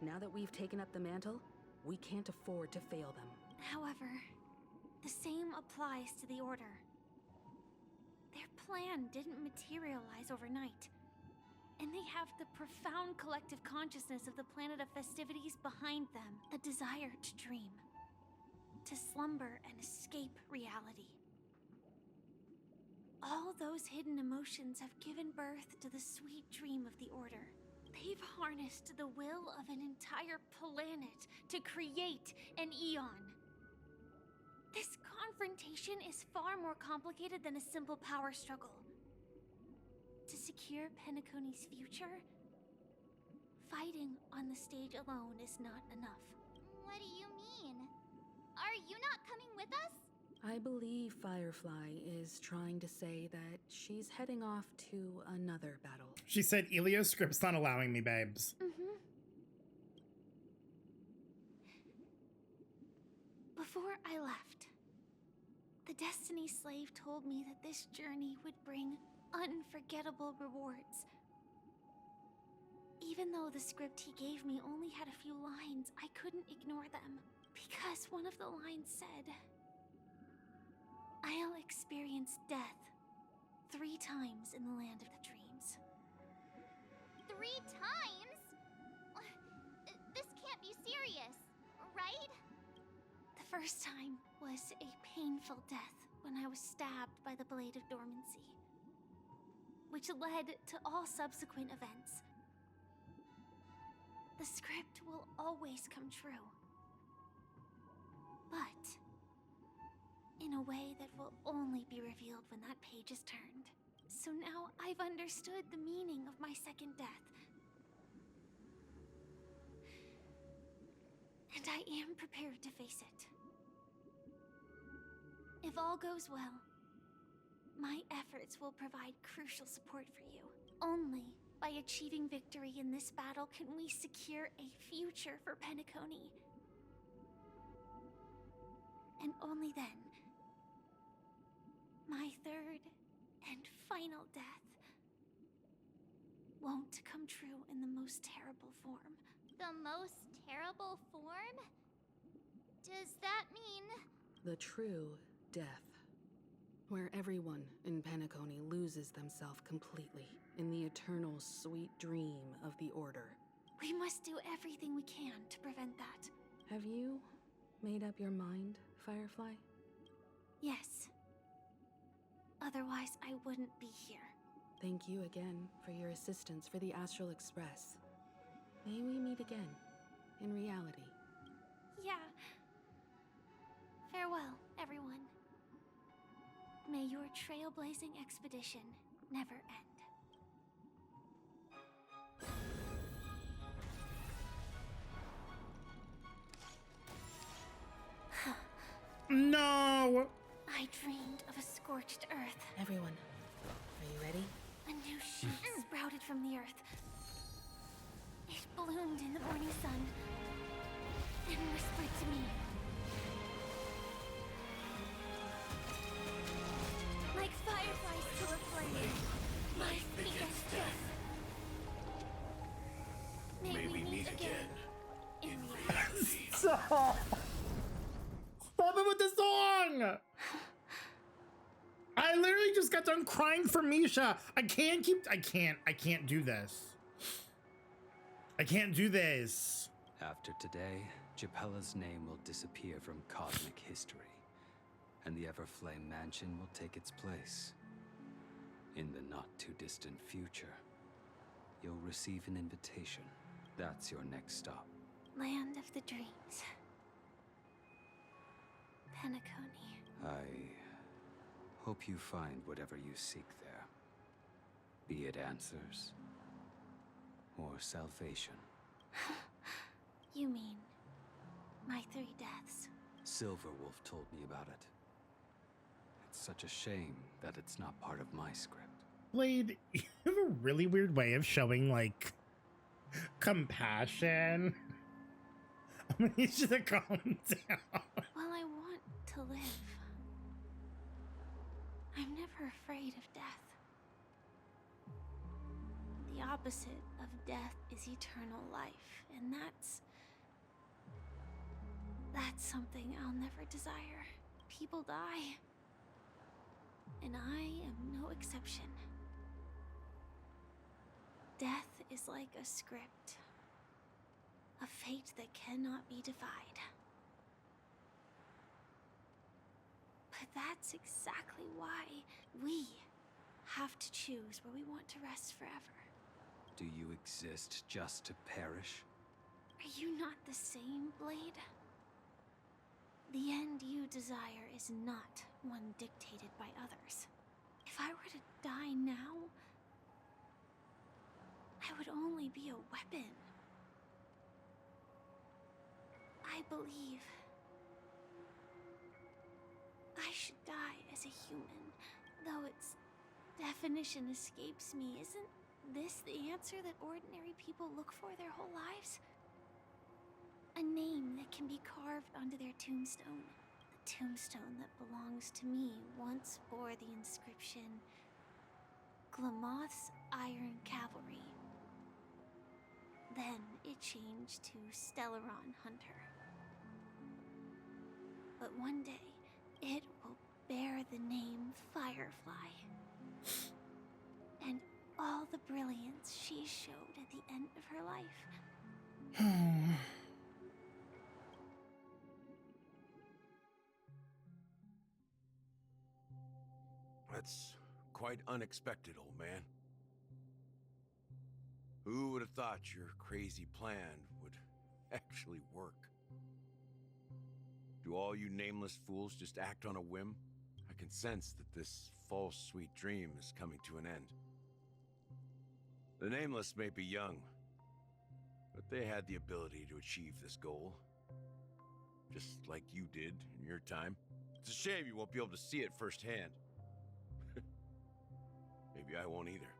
Now that we've taken up the mantle, we can't afford to fail them. However, the same applies to the Order. Their plan didn't materialize overnight, and they have the profound collective consciousness of the planet of festivities behind them, a desire to dream, to slumber and escape reality. All those hidden emotions have given birth to the sweet dream of the Order. They've harnessed the will of an entire planet to create an eon. This confrontation is far more complicated than a simple power struggle. To secure Penacony's future, fighting on the stage alone is not enough. What do you mean? Are you not coming with us? I believe Firefly is trying to say that she's heading off to another battle. She said, Elio's script's not allowing me, babes. Before I left, the Destiny Slave told me that this journey would bring unforgettable rewards. Even though the script he gave me only had a few lines, I couldn't ignore them. Because one of the lines said, I'll experience death 3 times in the land of the dreams. 3 times? This can't be serious, right? The first time was a painful death when I was stabbed by the Blade of Dormancy, which led to all subsequent events. The script will always come true, but in a way that will only be revealed when that page is turned. So now I've understood the meaning of my second death. And I am prepared to face it. If all goes well, my efforts will provide crucial support for you. Only By achieving victory in this battle, can we secure a future for Penacony. And only then, my third and final death won't come true in the most terrible form. The most terrible form? Does that mean... The true death. Where everyone in Penacony loses themselves completely in the eternal sweet dream of the Order. We must do everything we can to prevent that. Have you made up your mind, Firefly? Yes. Otherwise, I wouldn't be here. Thank you again for your assistance for the Astral Express. May we meet again, in reality. Yeah. Farewell, everyone. May your trailblazing expedition never end. No! I dreamed of a scorched earth. Everyone, are you ready? A new shoot sprouted from the earth. It bloomed in the morning sun and whispered to me. Like fireflies to a flame, my biggest death. May we meet again in reality. Stop! Stop it with the song! I literally just got done crying for Misha. I can't do this. I can't do this. After today, Japella's name will disappear from cosmic history, and the Everflame Mansion will take its place. In the not-too-distant future, you'll receive an invitation. That's your next stop. Land of the dreams. Penacony. I hope you find whatever you seek there. Be it answers or salvation. You mean my 3 deaths? Silverwolf told me about it. It's such a shame that it's not part of my script. Blade, you have a really weird way of showing, like, compassion. I mean, you should have calmed down. Well, I want to live. I'm never afraid of death. The opposite of death is eternal life, and that's something I'll never desire. People die, and I am no exception. Death is like a script, a fate that cannot be defied. But that's exactly why we have to choose where we want to rest forever. Do you exist just to perish? Are you not the same, Blade? The end you desire is not one dictated by others. If I were to die now, I would only be a weapon. I believe I should die as a human, though its definition escapes me. Isn't this the answer that ordinary people look for their whole lives? A name that can be carved onto their tombstone. The tombstone that belongs to me once bore the inscription, Glamoth's Iron Cavalry. Then it changed to Stellaron Hunter. But one day, it will bear the name Firefly. And all the brilliance she showed at the end of her life. That's quite unexpected, old man. Who would have thought your crazy plan would actually work? Do all you nameless fools just act on a whim? I can sense that this false sweet dream is coming to an end. The Nameless may be young, but they had the ability to achieve this goal. Just like you did in your time. It's a shame you won't be able to see it firsthand. Maybe I won't either.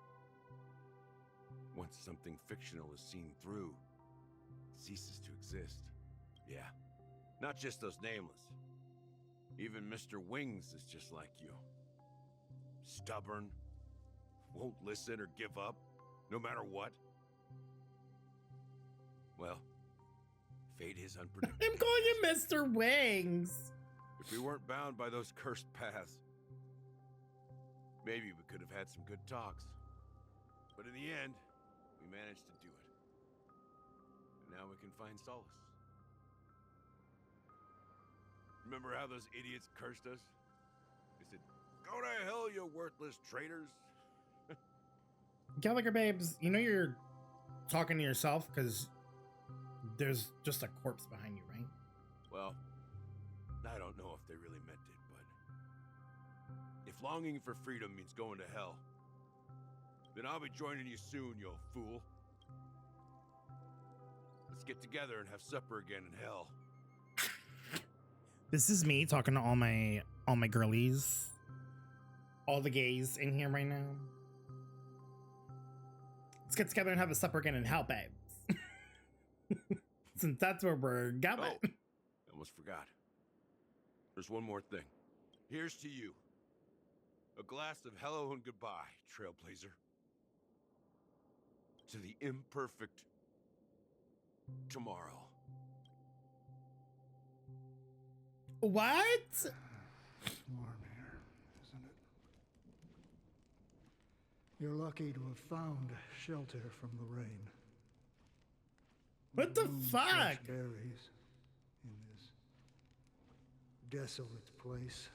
Once something fictional is seen through, it ceases to exist. Yeah, not just those nameless. Even Mr. Wings is just like you. Stubborn, won't listen or give up, no matter what. Well, fate is unpredictable. I'm calling him Mr. Wings. If we weren't bound by those cursed paths, maybe we could have had some good talks. But in the end, we managed to do it. And now we can find solace. Remember how those idiots cursed us? They said, "Go to hell, you worthless traitors." Gallagher babes, you know you're talking to yourself because there's just a corpse behind you, right? Well, I don't know if they really meant it, but if longing for freedom means going to hell, then I'll be joining you soon, you fool. Let's get together and have supper again in hell. This is me talking to all my girlies, all the gays in here right now. Let's get together and have a supper again in hell, babes. Since that's where we're going. Oh, I almost forgot. There's one more thing. Here's to you. A glass of hello and goodbye, Trailblazer. To the imperfect tomorrow. What? It's warm here, isn't it? You're lucky to have found shelter from the rain. What the fuck? Fresh berries in this desolate place.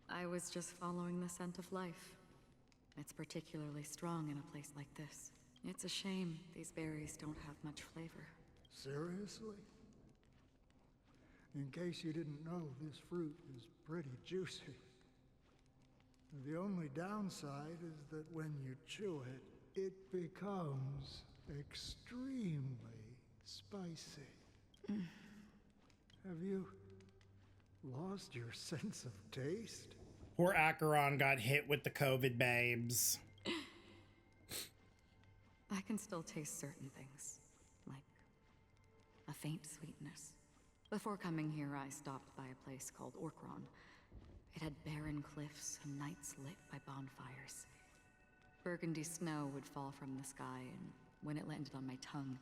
I was just following the scent of life. It's particularly strong in a place like this. It's a shame these berries don't have much flavor. Seriously? In case you didn't know, this fruit is pretty juicy. The only downside is that when you chew it, it becomes extremely spicy. Have you lost your sense of taste? Poor Acheron got hit with the COVID, babes. I can still taste certain things, like a faint sweetness. Before coming here, I stopped by a place called Orkron. It had barren cliffs and nights lit by bonfires. Burgundy snow would fall from the sky, and when it landed on my tongue,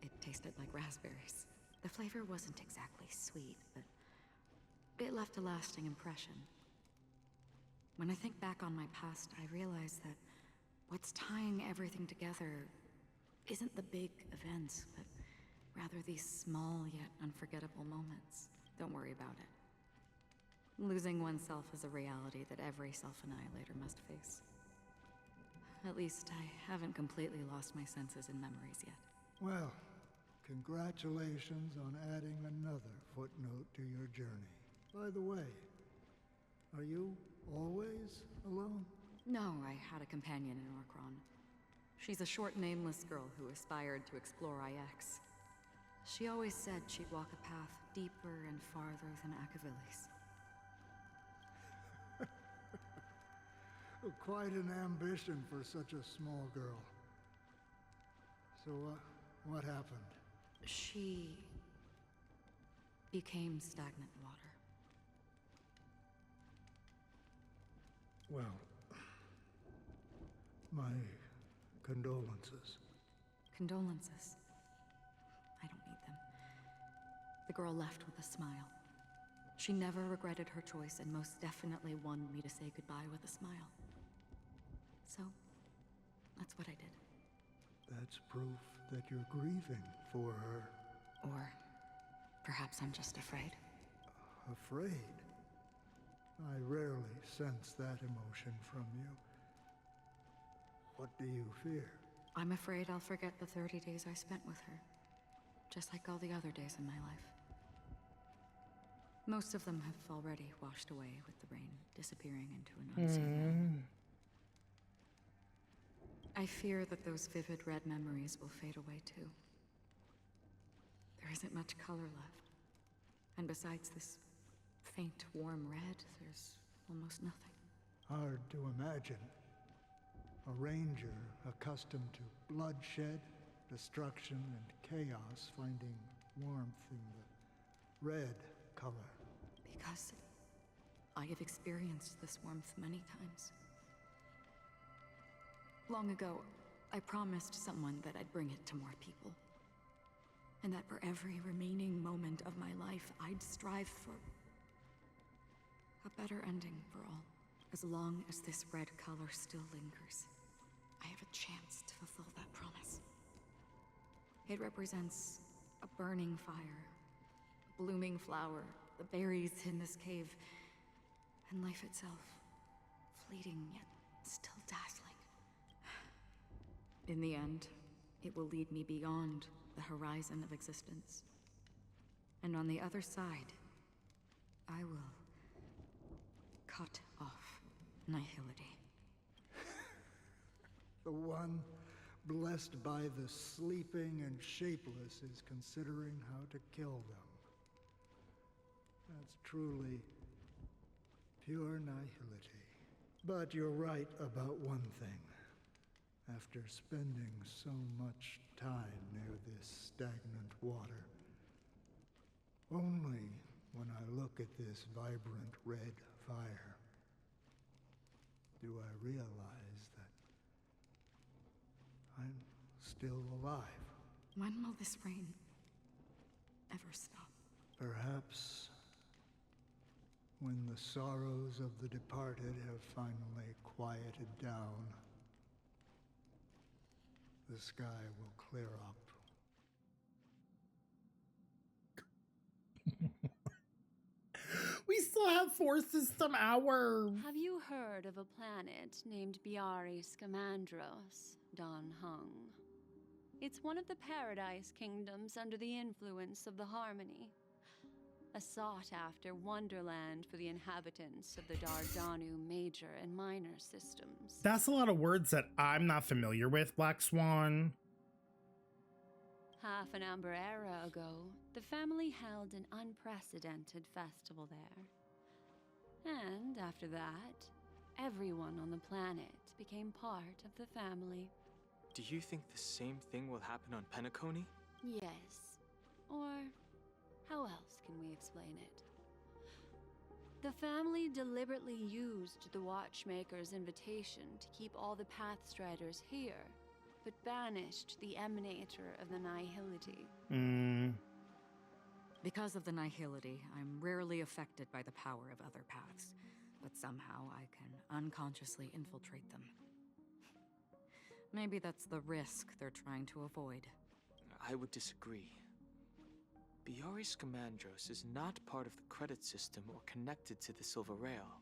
it tasted like raspberries. The flavor wasn't exactly sweet, but it left a lasting impression. When I think back on my past, I realize that what's tying everything together isn't the big events, but rather these small yet unforgettable moments. Don't worry about it. Losing oneself is a reality that every self-annihilator must face. At least I haven't completely lost my senses and memories yet. Well, congratulations on adding another footnote to your journey. By the way, are you always alone? No, I had a companion in Orkron. She's a short, nameless girl who aspired to explore IX. She always said she'd walk a path deeper and farther than Akavili's. Quite an ambition for such a small girl. So, what happened? She became stagnant water. Well, my condolences. Condolences. I don't need them. The girl left with a smile. She never regretted her choice and most definitely wanted me to say goodbye with a smile. So, that's what I did. That's proof that you're grieving for her. Or perhaps I'm just afraid. Afraid? I rarely sense that emotion from you. What do you fear? I'm afraid I'll forget the 30 days I spent with her. Just like all the other days in my life. Most of them have already washed away with the rain, disappearing into an unseen. I fear that those vivid red memories will fade away too. There isn't much color left. And besides this faint, warm red, there's almost nothing. Hard to imagine. A ranger accustomed to bloodshed, destruction, and chaos, finding warmth in the red color. Because I have experienced this warmth many times. Long ago, I promised someone that I'd bring it to more people. And that for every remaining moment of my life, I'd strive for a better ending for all. As long as this red color still lingers, I have a chance to fulfill that promise. It represents a burning fire, a blooming flower, the berries in this cave, and life itself, fleeting yet still dazzling. In the end, it will lead me beyond the horizon of existence. And on the other side, I will cut off nihility. The one blessed by the sleeping and shapeless is considering how to kill them. That's truly pure nihility. But you're right about one thing. After spending so much time near this stagnant water, only when I look at this vibrant red fire do I realize that I'm still alive. When will this rain ever stop? Perhaps when the sorrows of the departed have finally quieted down, the sky will clear up. We still have 4 system hours. Have you heard of a planet named Biari Scamandros, Don Hung? It's one of the Paradise Kingdoms under the influence of the Harmony. A sought-after wonderland for the inhabitants of the Dardanu major and minor systems. That's a lot of words that I'm not familiar with, Black Swan. Half an Amber era ago, the family held an unprecedented festival there. And after that, everyone on the planet became part of the family. Do you think the same thing will happen on Penacony? Yes. Or how else can we explain it? The family deliberately used the Watchmaker's invitation to keep all the Pathstriders here, but banished the Emanator of the Nihility. Because of the Nihility, I'm rarely affected by the power of other paths, but somehow I can unconsciously infiltrate them. Maybe that's the risk they're trying to avoid. I would disagree. Biari Scamandros is not part of the credit system or connected to the Silver Rail.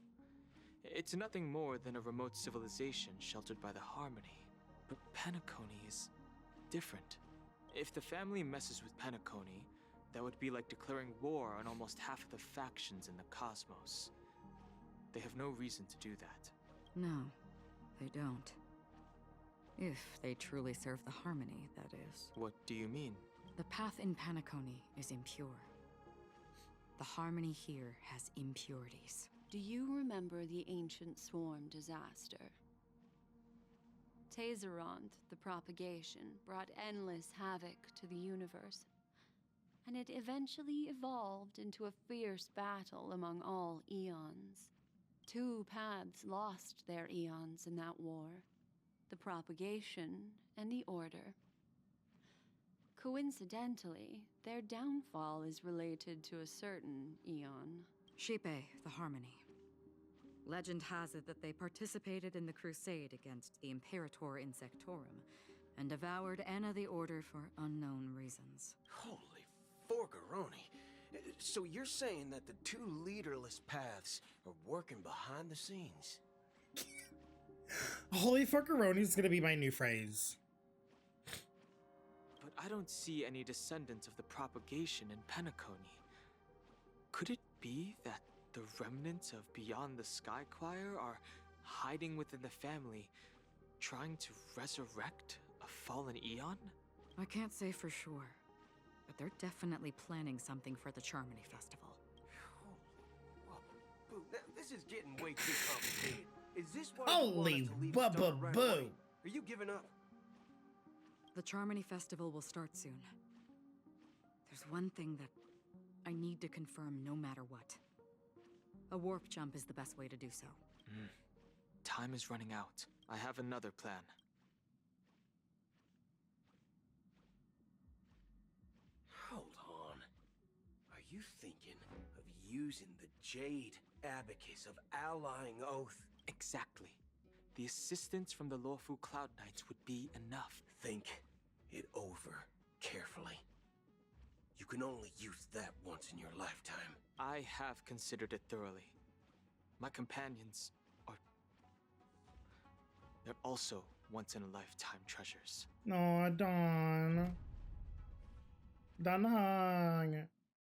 It's nothing more than a remote civilization sheltered by the Harmony. But Penacony is different. If the family messes with Penacony, that would be like declaring war on almost half of the factions in the cosmos. They have no reason to do that. No, they don't. If they truly serve the Harmony, that is. What do you mean? The path in Penacony is impure. The Harmony here has impurities. Do you remember the ancient swarm disaster? Tazeront, the propagation, brought endless havoc to the universe, and it eventually evolved into a fierce battle among all eons. 2 paths lost their eons in that war, the propagation and the order. Coincidentally, their downfall is related to a certain eon. Shipe, the Harmony. Legend has it that they participated in the crusade against the Imperator Insectorum and devoured Anna the Order for unknown reasons. Holy forgaroni. So you're saying that the 2 leaderless paths are working behind the scenes? Holy fuckaroni is gonna be my new phrase. But I don't see any descendants of the propagation in Penacony. Could it be that the remnants of Beyond the Sky Choir are hiding within the family, trying to resurrect a fallen eon? I can't say for sure, but they're definitely planning something for the Charmony Festival. Boo, this is getting way too complicated. Is this why you want Holy us to leave boo Star boo right boo. away? Are you giving up? The Charmony Festival will start soon. There's one thing that I need to confirm no matter what. A warp jump is the best way to do so. Time is running out. I have another plan. Hold on. Are you thinking of using the Jade Abacus of Allying Oath? Exactly. The assistance from the lawful Cloud Knights would be enough. Think it over carefully. You can only use that once in your lifetime. I have considered it thoroughly. My companions are... they're also once-in-a-lifetime treasures. No, Don. Don Hung.